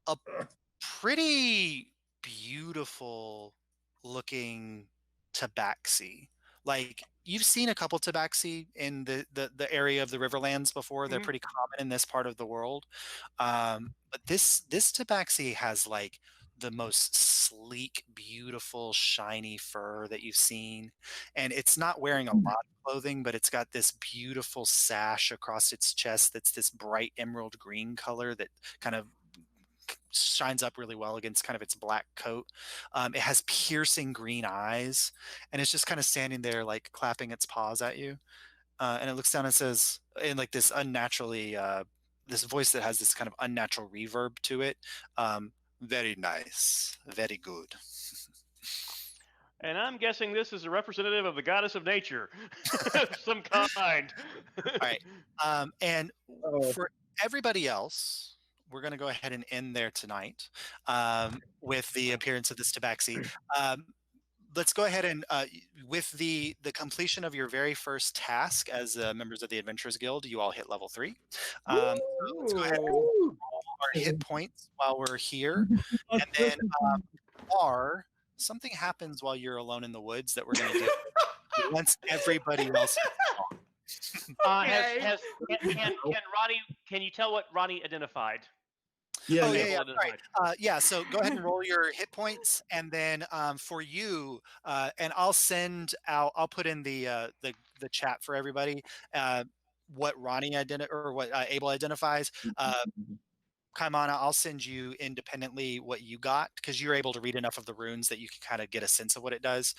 a pretty beautiful looking tabaxi. Like you've seen a couple tabaxi in the area of the Riverlands before. They're pretty common in this part of the world. But this tabaxi has like the most sleek, beautiful, shiny fur that you've seen. And it's not wearing a lot of clothing, but it's got this beautiful sash across its chest that's this bright emerald green color that kind of shines up really well against kind of its black coat. It has piercing green eyes, and it's just kind of standing there, like clapping its paws at you. And it looks down and says, in like this unnaturally, this voice that has this kind of unnatural reverb to it. Very nice, very good. And I'm guessing this is a representative of the goddess of nature, some kind. All right. And Oh. for everybody else, we're going to go ahead and end there tonight with the appearance of this tabaxi. Let's go ahead and with the completion of your very first task as members of the Adventurers Guild, you all hit level 3. Let's go ahead and roll our hit points while we're here, and then something happens while you're alone in the woods that we're going to do once everybody else. Can Ronnie? Can you tell what Ronnie identified? Yeah, Yeah. Right. Yeah. So go ahead and roll your hit points, and then for you, and I'll put in the chat for everybody what Ronnie or what Abel identifies. Kaimana, I'll send you independently what you got, because you're able to read enough of the runes that you can kind of get a sense of what it does.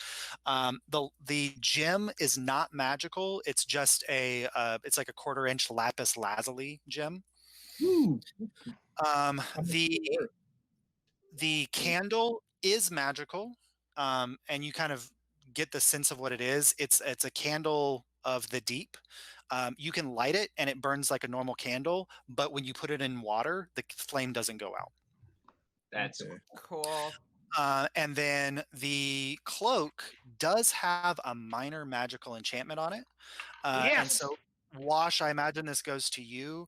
The gem is not magical. It's just it's like a 1/4-inch lapis lazuli gem. The candle is magical, and you kind of get the sense of what it is. It's a candle of the deep. You can light it and it burns like a normal candle, but when you put it in water, the flame doesn't go out. That's Cool. And then the cloak does have a minor magical enchantment on it. And so, Wash, I imagine this goes to you.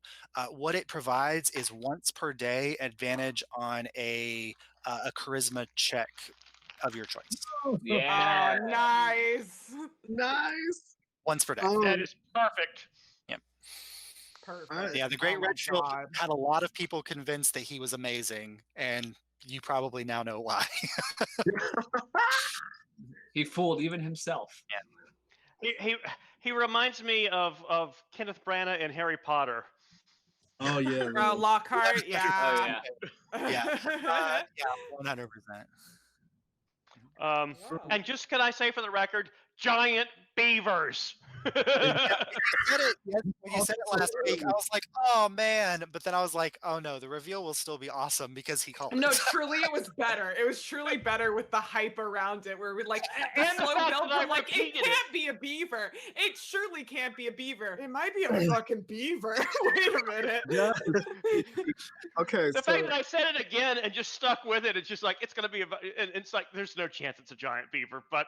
What it provides is once per day advantage on a charisma check of your choice. yeah. Oh, nice. Nice. Once per day. That is perfect. Perfect. Yeah, the Great Oh my Red Shield God. had a lot of people convinced that he was amazing, and you probably now know why. He fooled even himself. He reminds me of Kenneth Branagh in Harry Potter. Oh yeah. Lockhart, yeah. Oh yeah. Yeah, 100%. Wow. And just can I say for the record, giant beavers. When you said it last week, I was like, oh man, but then I was like, oh no, the reveal will still be awesome because he called No, it. truly it was better. It was truly better with the hype around it, where we like the And the slow fact build. that I We're like, it repeated it. can't be a beaver. It surely can't be a beaver. It might be a fucking beaver. Wait a minute. Yeah. Okay. The fact that I said it again and just stuck with it, it's just like it's gonna be and it's like there's no chance it's a giant beaver, but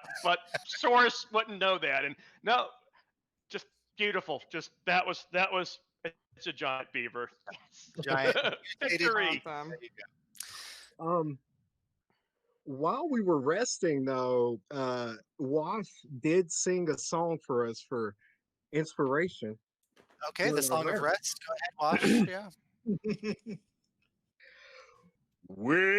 Source wouldn't know that, and no, just beautiful. Just that was it's a giant beaver. Yes. Giant. Victory. Awesome. While we were resting, though, Wash did sing a song for us for inspiration. Okay, the Song of Rest. Go ahead, Wash. Yeah. We're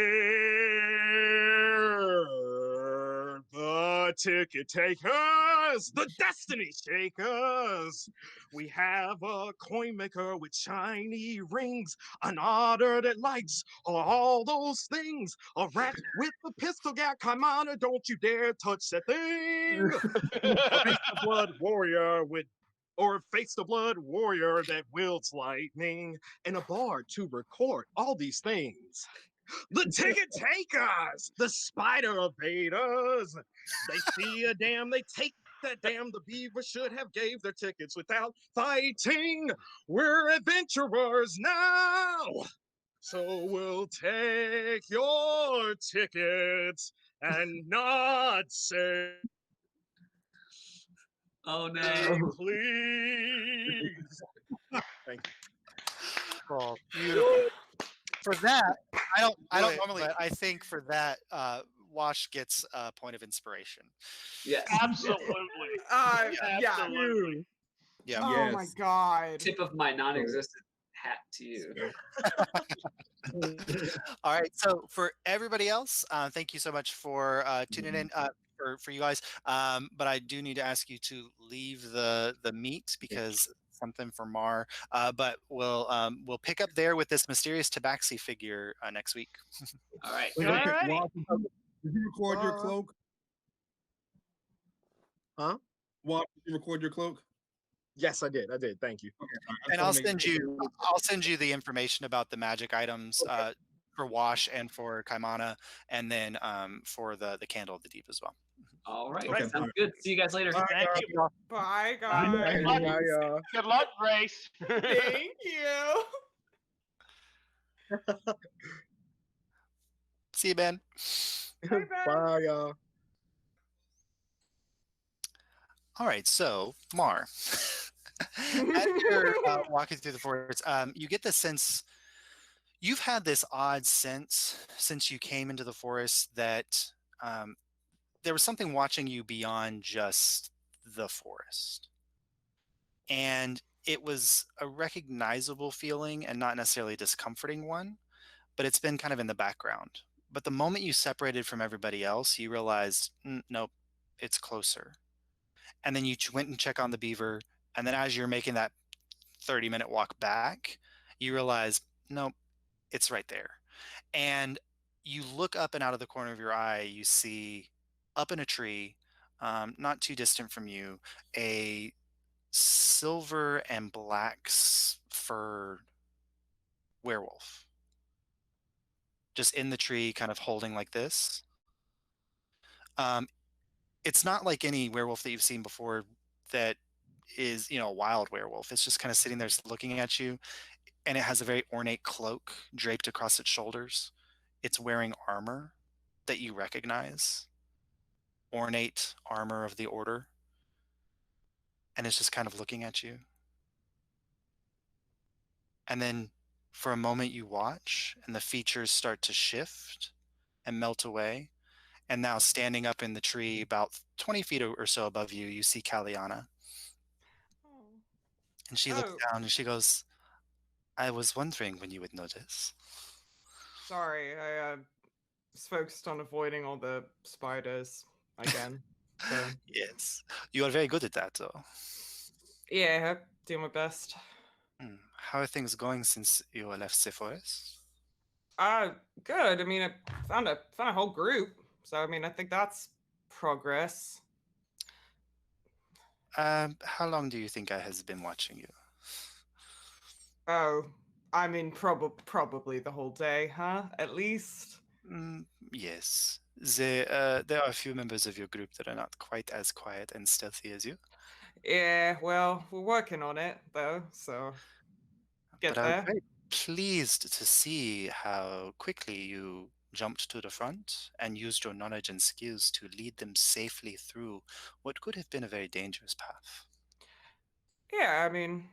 the ticket takers, the destiny shakers. We have a coin maker with shiny rings, an otter that likes all those things, a rat with a pistol gap. Come on, don't you dare touch that thing. Face the blood warrior face the blood warrior that wields lightning, and a bard to record all these things. The ticket takers, the spider evaders. They see a dam, they take that dam. The beaver should have gave their tickets without fighting. We're adventurers now, so we'll take your tickets and not say, Oh no. please. Thank you. Cool. Beautiful. For that, I don't normally, but I think for that, Wash gets a point of inspiration. Yes. Absolutely. Yeah. Absolutely. Yeah. Oh my God. Tip of my non-existent hat to you. All right. So for everybody else, thank you so much for tuning in. For you guys, but I do need to ask you to leave the meet because something for Mar. But we'll pick up there with this mysterious tabaxi figure next week. All right. Wait, okay. Alrighty. Walt, did you record your cloak? Huh? Walt, did you record your cloak? Yes, I did. I did. Thank you. And I'll send you the information about the magic items for Wash and for Kaimana, and then for the Candle of the Deep as well. All right. Okay. Sounds good. See you guys later. Thank you. Bye, Bye. guys. Bye. Good luck, Grace. Thank you. See you, Ben. Bye, Ben. Bye, y'all. All right, so Mar, as you're walking through the forest, you get the sense you've had this odd sense since you came into the forest that there was something watching you beyond just the forest, and it was a recognizable feeling and not necessarily a discomforting one, but it's been kind of in the background. But the moment you separated from everybody else, you realized, nope, it's closer. And then you went and check on the beaver, and then as you're making that 30-minute walk back, you realize, nope, it's right there. And you look up, and out of the corner of your eye, you see up in a tree, not too distant from you, a silver and black fur werewolf, just in the tree, kind of holding like this. It's not like any werewolf that you've seen before that is, a wild werewolf. It's just kind of sitting there looking at you, and it has a very ornate cloak draped across its shoulders. It's wearing armor that you recognize, ornate armor of the order, and it's just kind of looking at you. And then for a moment you watch, and the features start to shift and melt away. And now standing up in the tree about 20 feet or so above you, you see Kaliana. And she looks down and she goes, I was wondering when you would notice. Sorry, I was focused on avoiding all the spiders again. So. Yes. You are very good at that, though. Yeah, I do my best. How are things going since you left the forest? Good. I mean, I found a whole group. So, I mean, I think that's progress. How long do you think I has been watching you? Oh, I mean, probably the whole day, huh? At least. Yes. There are a few members of your group that are not quite as quiet and stealthy as you. Yeah, well, we're working on it, though, so get But I there. was very pleased to see how quickly you jumped to the front and used your knowledge and skills to lead them safely through what could have been a very dangerous path. Yeah, I mean,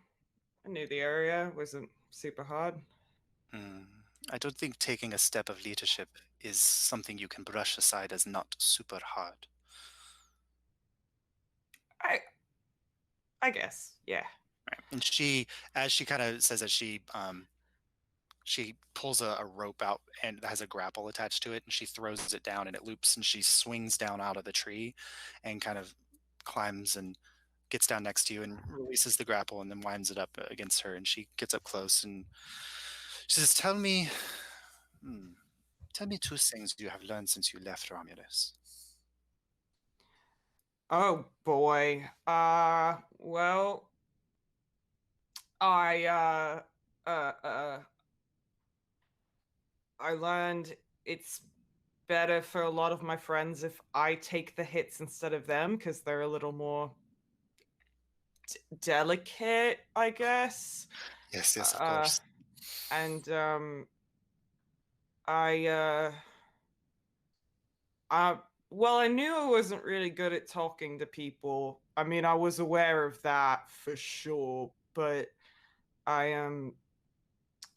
I knew the area wasn't super hard. I don't think taking a step of leadership is something you can brush aside as not super hard. I guess, yeah. Right. And as she kind of says that, she pulls a rope out and it has a grapple attached to it, and she throws it down and it loops, and she swings down out of the tree and kind of climbs and gets down next to you and releases the grapple and then winds it up against her, and she gets up close and she says, tell me 2 things you have learned since you left Romulus. Oh boy. Well, I learned it's better for a lot of my friends if I take the hits instead of them, because they're a little more delicate, I guess. Yes, of course. And well, I knew I wasn't really good at talking to people. I mean, I was aware of that for sure, but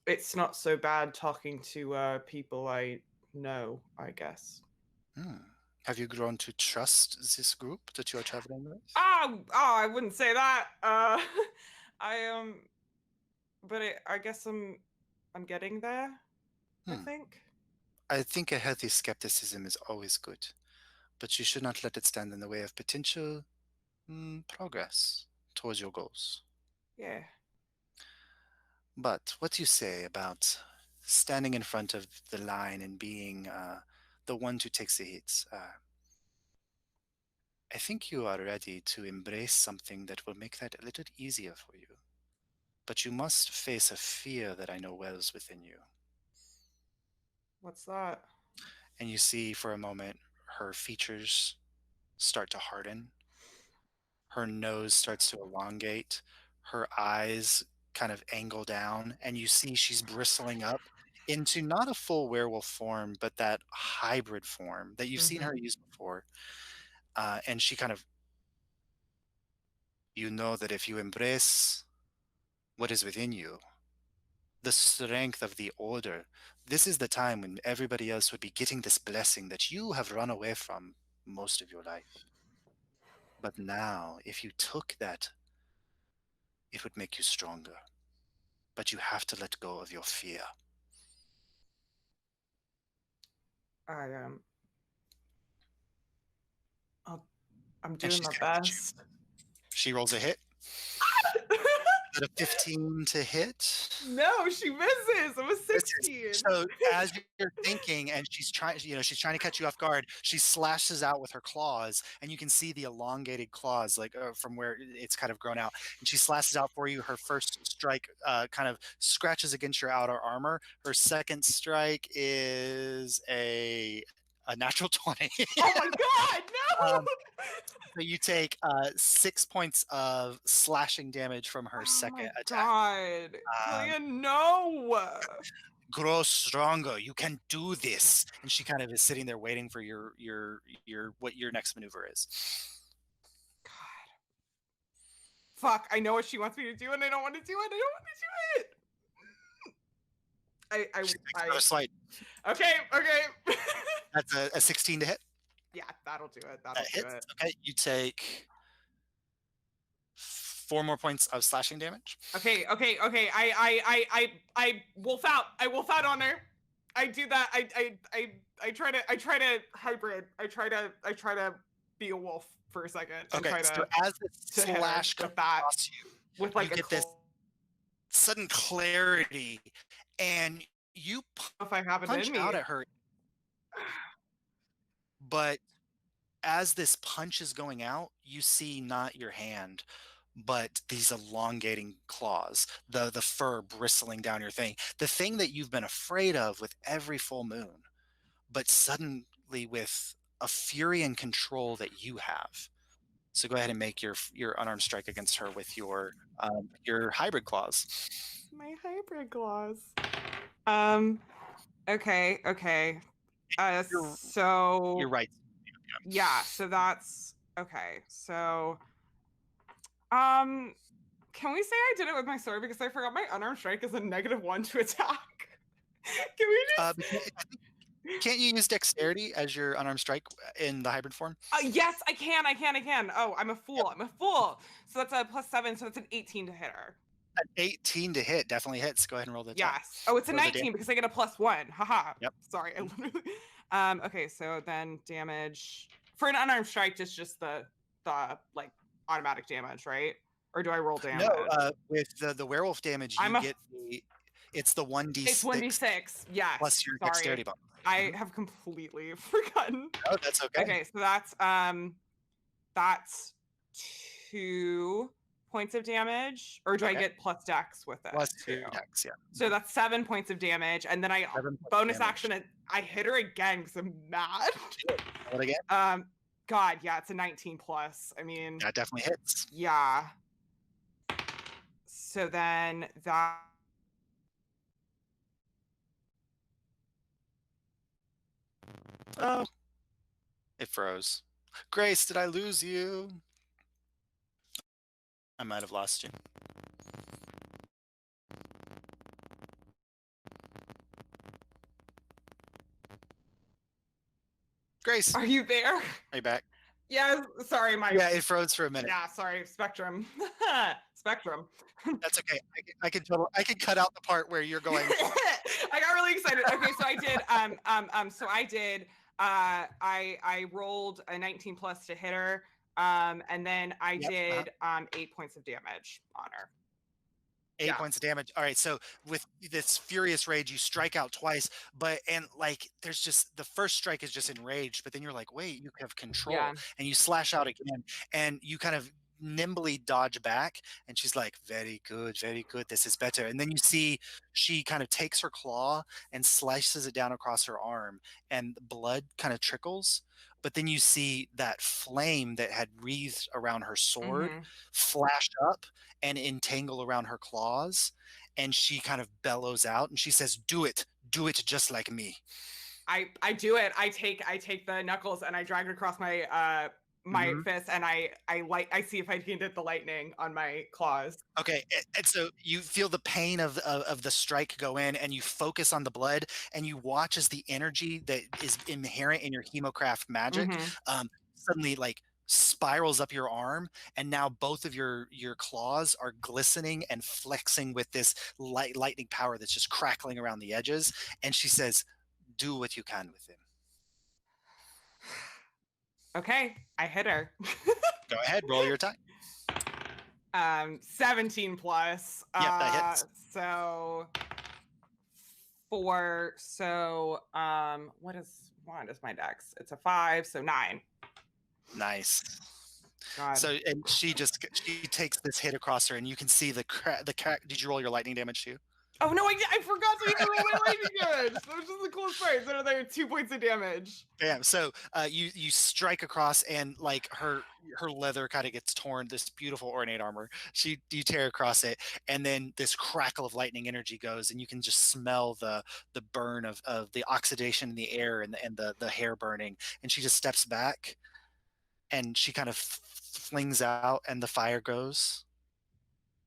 it's not so bad talking to people I know, I guess. Have you grown to trust this group that you are traveling with? Oh, I wouldn't say that. But I guess I'm getting there. I think. I think a healthy skepticism is always good, but you should not let it stand in the way of potential progress towards your goals. Yeah. But what do you say about standing in front of the line and being the one who takes the hits? I think you are ready to embrace something that will make that a little easier for you. But you must face a fear that I know wells within you. What's that? And you see for a moment her features start to harden. Her nose starts to elongate. Her eyes kind of angle down, and you see she's bristling up into not a full werewolf form, but that hybrid form that you've seen her use before. And she kind of, you know that if you embrace what is within you, the strength of the order, this is the time when everybody else would be getting this blessing that you have run away from most of your life. But now, if you took that, it would make you stronger. But you have to let go of your fear. I'm And doing she's my gonna hit you. best. She rolls a hit. At a 15 to hit. No, she misses. I'm a 16. So as you're thinking, and she's trying to catch you off guard, she slashes out with her claws, and you can see the elongated claws, like from where it's kind of grown out. And she slashes out for you. Her first strike kind of scratches against your outer armor. Her second strike is a natural 20. Oh my god, no! So you take 6 points of slashing damage from her second attack. God, Killian, no! Grow stronger. You can do this. And she kind of is sitting there waiting for your what your next maneuver is. God. Fuck, I know what she wants me to do, and I don't want to do it. I don't want to do it. Go slight. Okay. That's a 16 to hit. Yeah, that'll do it. That hits. Okay, you take 4 more points of slashing damage. Okay. I wolf out. I wolf out on her. I do that. I try to hybrid. I try to be a wolf for a second. And Okay, so as the slash comes across you, with like you get this sudden clarity, and you if I have it punch in me. out at her. But as this punch is going out, you see not your hand, but these elongating claws, the fur bristling down your thing, the thing that you've been afraid of with every full moon, but suddenly with a fury and control that you have. So go ahead and make your unarmed strike against her with your hybrid claws. My hybrid claws. Okay. So you're right. Yeah, so that's okay. So can we say I did it with my sword because I forgot my unarmed strike is a -1 to attack? Can we just can't you use dexterity as your unarmed strike in the hybrid form? Yes, I can. Oh, I'm a fool. Yep. So that's a +7, so it's an 18 to hit her. An 18 to hit definitely hits. Go ahead and roll the attack. Yes. Oh, it's a 19 because I get a +1. Haha. Yep. Sorry. I literally okay, so then damage for an unarmed strike is just the like automatic damage, right? Or do I roll damage? No, with the werewolf damage, it's the 1d6. It's 1d6. Yes. Plus your dexterity bonus. I have completely forgotten. Oh, that's okay. Okay, so that's 2 points of damage, or do I get plus dex with it? Plus 2 dex, yeah. So that's 7 points of damage, and then I bonus action it. I hit her again because I'm mad. What again? God, yeah, it's a 19 plus. I mean, that definitely hits. Yeah. So then that. Oh, it froze. Grace, did I lose you? I might have lost you. Grace, are you there? Are you back? Yeah, sorry, yeah, it froze for a minute. Yeah, sorry, Spectrum. Spectrum. That's okay. I can cut out the part where you're going. I got really excited. Okay, so I did. I rolled a 19 plus to hit her, and then I did 8 points of damage on her. 8 Yeah. points of damage. All right, so with this furious rage, you strike out twice, and like there's just the first strike is just enraged, but then you're like, wait, you have control, Yeah. and you slash out again, and you kind of nimbly dodge back, and she's like, very good, this is better. And then you see she kind of takes her claw and slices it down across her arm, and blood kind of trickles. But then you see that flame that had wreathed around her sword flash up and entangle around her claws, and she kind of bellows out and she says, do it just like me. I do it. I take the knuckles and I drag it across my my fist, and I see if I can get the lightning on my claws. Okay, and so you feel the pain of the strike go in, and you focus on the blood, and you watch as the energy that is inherent in your hemocraft magic suddenly like spirals up your arm, and now both of your claws are glistening and flexing with this lightning power that's just crackling around the edges. And she says, do what you can with him. Okay, I hit her. Go ahead, roll your attack. 17 plus. Yep, that hits. So 4. So what is my dex? It's a 5, so 9. Nice. God. So, and she takes this hit across her, and you can see the crack. Did you roll your lightning damage too? Oh no, I forgot to even roll my lightning damage. That was just the coolest part. So there are 2 points of damage. Damn. So you strike across, and like her leather kind of gets torn. This beautiful ornate armor. You tear across it, and then this crackle of lightning energy goes, and you can just smell the burn of the oxidation in the air and the hair burning. And she just steps back, and she kind of flings out, and the fire goes.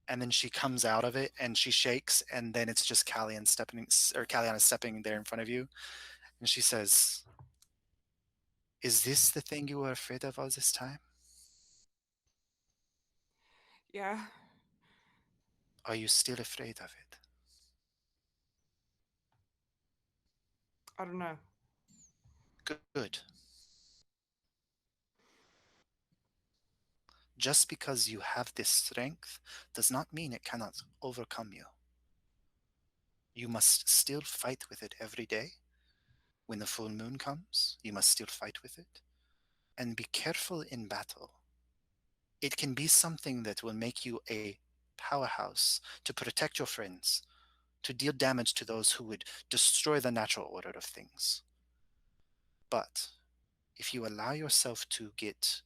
And then she comes out of it, and she shakes, and then it's just Calliana stepping there in front of you, and she says, "Is this the thing you were afraid of all this time? Yeah. Are you still afraid of it?" I don't know. Good. Just because you have this strength does not mean it cannot overcome you. You must still fight with it every day. When the full moon comes, you must still fight with it. And be careful in battle. It can be something that will make you a powerhouse to protect your friends, to deal damage to those who would destroy the natural order of things. But if you allow yourself to get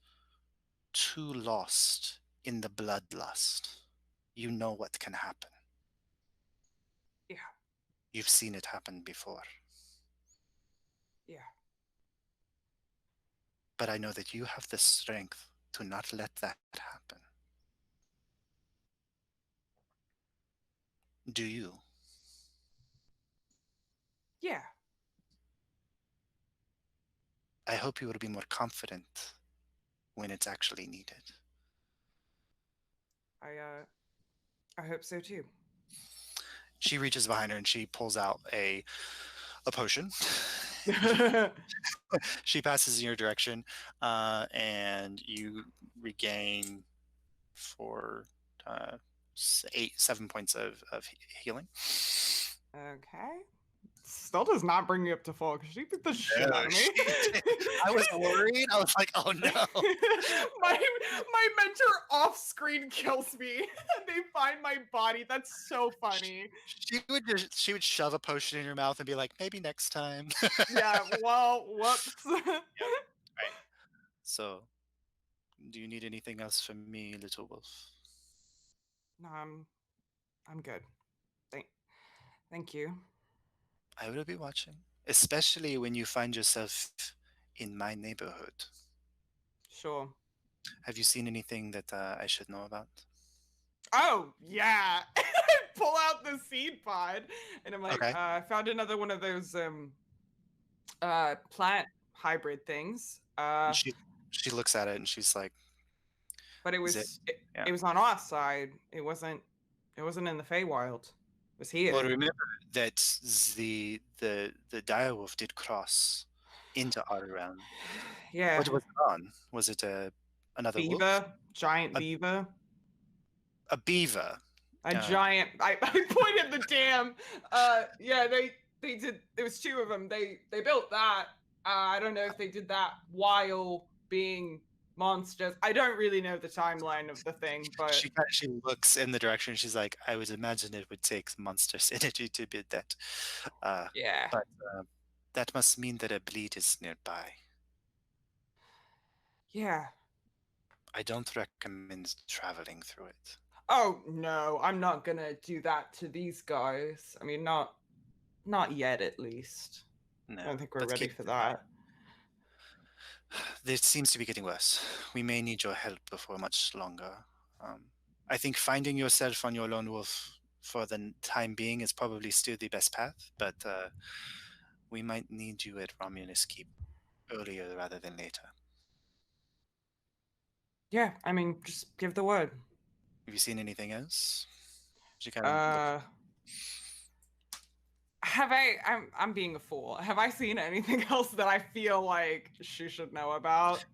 too lost in the bloodlust, you know what can happen. Yeah. You've seen it happen before. Yeah. But I know that you have the strength to not let that happen. Do you? Yeah. I hope you will be more confident when it's actually needed. I hope so too. She reaches behind her and she pulls out a potion. She passes in your direction, and you regain 7 points of healing. Okay. Still does not bring me up to full because she beat the shit out of me. I was worried. I was like, oh no. my mentor off screen kills me. They find my body. That's so funny. She would shove a potion in your mouth and be like, maybe next time. Yeah, well, whoops. Yep. Right. So, do you need anything else from me, little wolf? No, I'm good. Thank you. I will be watching, especially when you find yourself in my neighborhood. Sure. Have you seen anything that I should know about? Oh, yeah. I pull out the seed pod, and I'm like, Okay. I found another one of those plant hybrid things. And she looks at it and she's like, but it was it was on our side. It wasn't in the Feywild. It was here. well, remember that the direwolf did cross into our realm. Yeah. What was it on? Was it another wolf? Giant beaver. A beaver. A giant. I pointed the dam. Yeah, they did. There was 2 of them. They built that. I don't know if they did that while being monsters. I don't really know the timeline of the thing, but She looks in the direction. She's like, I would imagine it would take monstrous energy to build that. yeah. But that must mean that a bleed is nearby. Yeah. I don't recommend traveling through it. Oh no, I'm not gonna do that to these guys. I mean, not yet, at least. No, I don't think we're but ready keep for in mind, that. this seems to be getting worse. We may need your help before much longer. I think finding yourself on your lone wolf for the time being is probably still the best path, but we might need you at Romulus Keep earlier rather than later. Yeah, I mean, just give the word. Have you seen anything else? She kind of looks. Have I? I'm being a fool. Have I seen anything else that I feel like she should know about?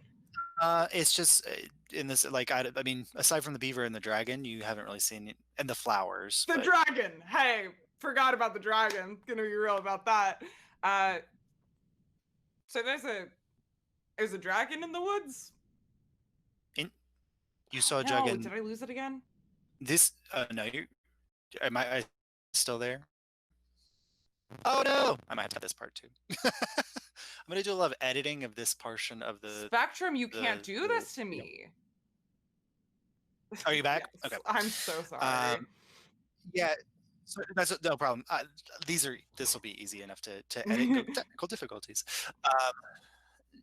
It's just in this, like, I mean, aside from the beaver and the dragon, you haven't really seen it, and the flowers. The but- dragon. Hey, forgot about the dragon. Gonna be real about that. So there's a dragon in the woods. You saw a No, dragon. did I lose it again? This no, am I still there? Oh no! I might have to cut this part too. I'm gonna do a lot of editing of this portion of the. Spectrum, you can't do the- this to me. Are you back? Yes, Okay. I'm so sorry. Yeah, so that's no problem. This will be easy enough to edit. Go technical difficulties.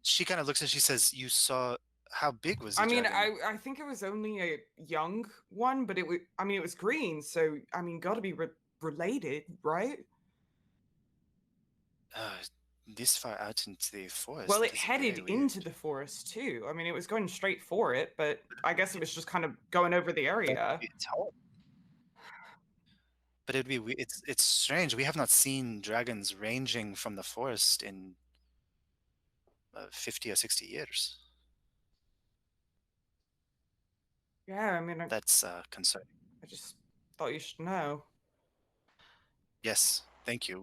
She kind of looks and she says, "You saw how big was the I mean, dragon?" I think it was only a young one, but it was. I mean, it was green, so I mean, got to be related, right? This far out into the forest. Well, that it is headed very into weird. the forest too. I mean, it was going straight for it, but I guess it was just kind of going over the area. It's hard. But it'd be it's strange. We have not seen dragons ranging from the forest in 50 or 60 years. Yeah, I mean, That's concerning. I just thought you should know. Yes, thank you.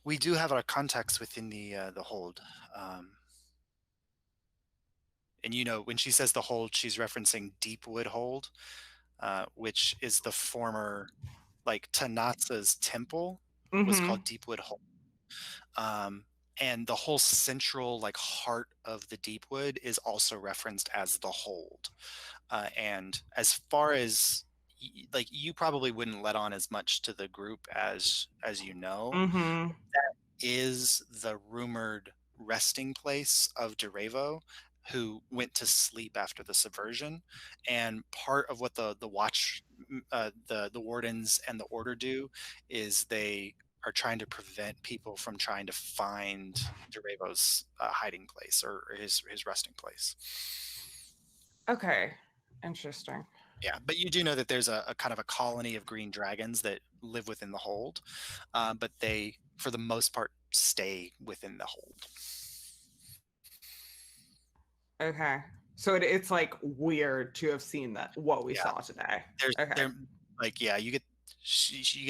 We do have our contacts within the hold. And you know, when she says the hold, she's referencing Deepwood hold, which is the former, like, Tanatsa's temple was Mhm. called Deepwood Hold. And the whole central, like, heart of the Deepwood is also referenced as the hold. And as far as like, you probably wouldn't let on as much to the group as you know, Mhm. is the rumored resting place of Derevo, who went to sleep after the subversion. And part of what the watch, the wardens and the order do is they are trying to prevent people from trying to find Derevo's hiding place or his resting place. Okay. Interesting. Yeah, but you do know that there's a kind of a colony of green dragons that live within the hold, but they, for the most part, stay within the hold. Okay. So it's like weird to have seen what we Yeah. saw today. They're Okay. like, yeah, you get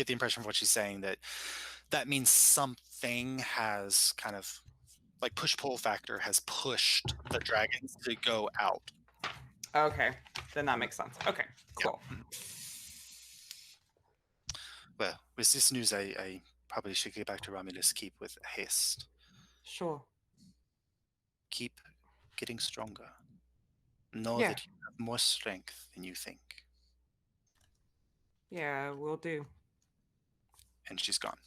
the impression from what she's saying that means something has kind of, like, push-pull factor has pushed the dragons to go out. Okay. Then that makes sense. Okay. Cool. Well, with this news, I probably should get back to Romulus Keep with haste. Sure. Keep getting stronger. Know Yeah. that you have more strength than you think. Yeah, we'll do. And she's gone.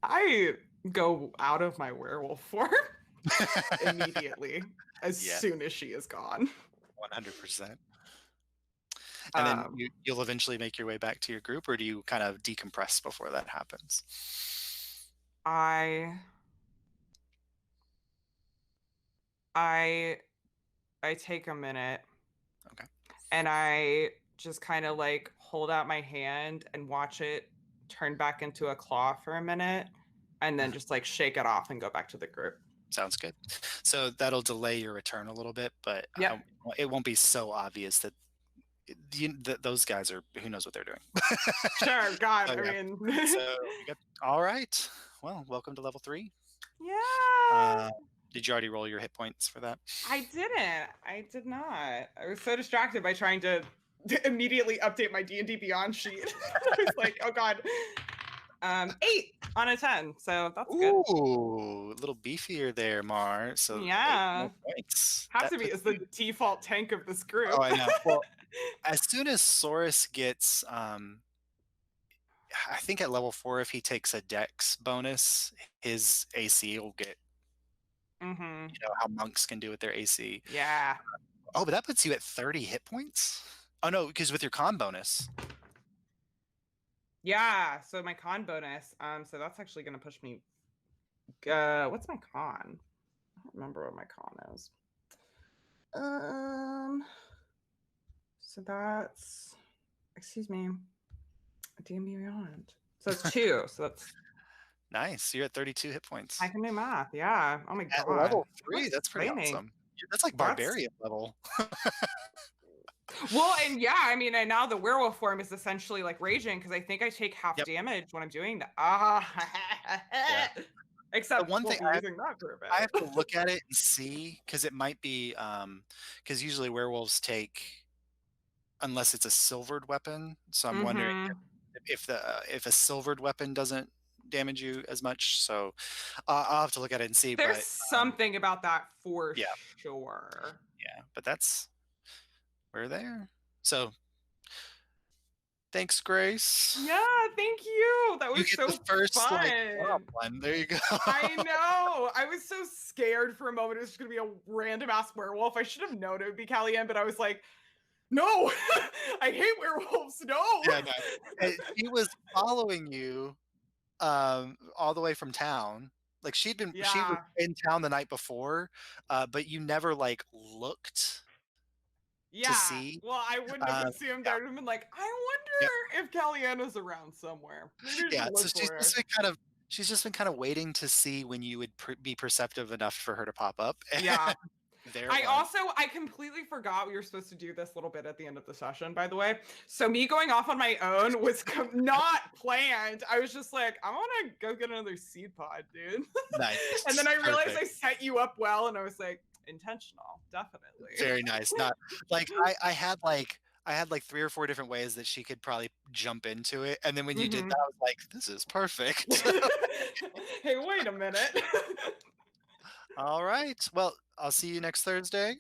I go out of my werewolf form immediately as Yeah. soon as she is gone. 100%. And then you'll eventually make your way back to your group, or do you kind of decompress before that happens? I take a minute. Okay. And I just kind of like hold out my hand and watch it turn back into a claw for a minute, and then just like shake it off and go back to the group. Sounds good. So that'll delay your return a little bit, but Yep. it won't be so obvious that those guys are who knows what they're doing. Sure, God, Oh, I yeah. mean, So all right. Well, welcome to level 3. yeah. Did you already roll your hit points for that? I didn't. I did not. I was so distracted by trying to immediately update my D&D Beyond sheet. I was like, oh God. 8 on a 10. So that's good. Ooh, a little beefier there, Mar. So 8 Yeah. more points. Have That to be puts as the you- default tank of this group. Oh, I know. Well, as soon as Saurus gets, I think at level 4, if he takes a Dex bonus, his AC will get. Mm-hmm. You know how monks can do with their AC. Yeah. Oh, but that puts you at 30 hit points. Oh no, because with your con bonus. Yeah. So my con bonus. So that's actually gonna push me. What's my con? I don't remember what my con is. So that's, excuse me, D&D Beyond. So it's 2. So that's, Nice. You're at 32 hit points. I can do math. Yeah. Oh my At God. level 3, What's that's pretty explaining? awesome. That's like That's- barbarian level. Well, and yeah, I mean, and now the werewolf form is essentially like raging because I think I take half Yep. damage when I'm doing that. Yeah. Except The one we'll thing be using that for a bit. I have to look at it and see, because it might be, because usually werewolves take, unless it's a silvered weapon. So I'm wondering Mhm. if a silvered weapon doesn't damage you as much. So I'll have to look at it and see. There's But something about that for yeah. sure. yeah, but we're there. So thanks, Grace. Yeah, thank you. That You was get so the first fun. one. There you go. I know. I was so scared for a moment. It was just gonna be a random ass werewolf. I should have known it would be Kellyanne, but I was like, no, I hate werewolves. No. Yeah, no. And she was following you all the way from town. Like she was Yeah. in town the night before, but you never like looked Yeah. to see. Well, I wouldn't have assumed yeah. I would have been like, I wonder if Kellyanne is around somewhere. Maybe I should Yeah, look so for her. she's just been kind of waiting to see when you would be perceptive enough for her to pop up. Yeah. There I completely forgot we were supposed to do this little bit at the end of the session, by the way. So me going off on my own was not planned. I was just like, I want to go get another seed pod, dude. Nice. And then I realized Perfect. I set you up well, and I was like, intentional, definitely. Very nice. Not like I had like 3 or 4 different ways that she could probably jump into it, and then when you did that, I was like, this is perfect. Hey, wait a minute. All right. Well, I'll see you next Thursday.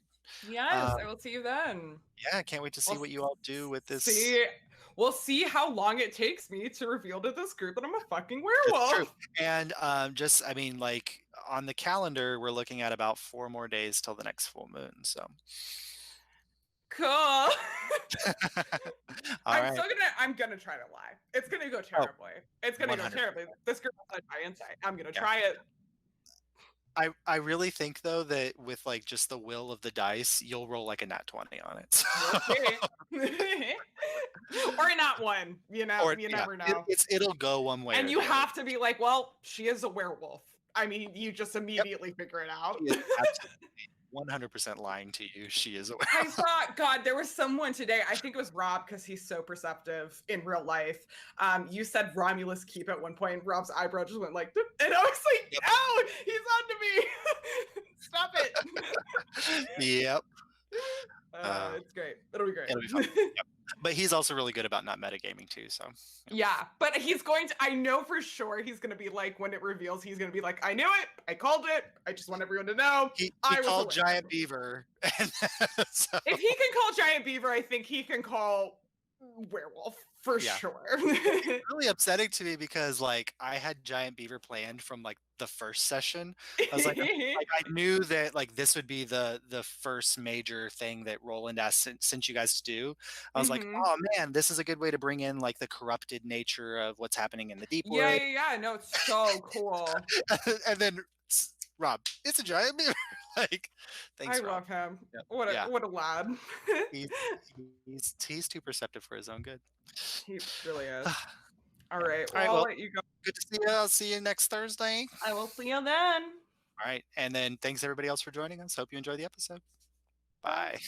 Yes, I will see you then. Yeah, can't wait to see what you all do with this. We'll see how long it takes me to reveal to this group that I'm a fucking It's werewolf. true. And I mean, like on the calendar, we're looking at about 4 more days till the next full moon. So Cool. all right. I'm gonna try to lie. It's gonna go terribly. It's gonna go 100%. terribly. This group has high insight. I'm gonna try it. I really think though that with like just the will of the dice, you'll roll like a nat 20 on it. We'll see. Or not one. You know, Or, you yeah, never know. It'll go one way. And or you the other. have to be like, well, she is a werewolf. I mean, you just immediately figure it out. She is absolutely 100% lying to you. She is aware. I thought, God, there was someone today. I think it was Rob because he's so perceptive in real life. You said Romulus keep at one point. Rob's eyebrow just went like, and I was like, Yep. oh, he's on to me. Stop it. Yep. It's great. It'll be great. It'll be fun. Yep. But he's also really good about not metagaming too. So Yeah, but he's going to, I know for sure he's going to be like, when it reveals, he's going to be like, I knew it. I called it. I just want everyone to know. he I was called aware. Giant Beaver. And so, If he can call Giant Beaver, I think he can call Werewolf for Yeah. sure. really upsetting to me because like I had Giant Beaver planned from like the first session. I was like, I knew that like this would be the first major thing that Roland asked sent you guys to do. I was like, Mhm. oh man, this is a good way to bring in like the corrupted nature of what's happening in the Deepwood. Yeah. No, it's so cool. And then Rob, it's a Giant Beaver. Like, thanks, I Rob. love him. Yep. What a Yeah. what a lad. He's too perceptive for his own good. He really is. All right. All right, I'll well- let you go. Good to see you. I'll see you next Thursday. I will see you then. All right. And then thanks everybody else for joining us. Hope you enjoyed the episode. Bye.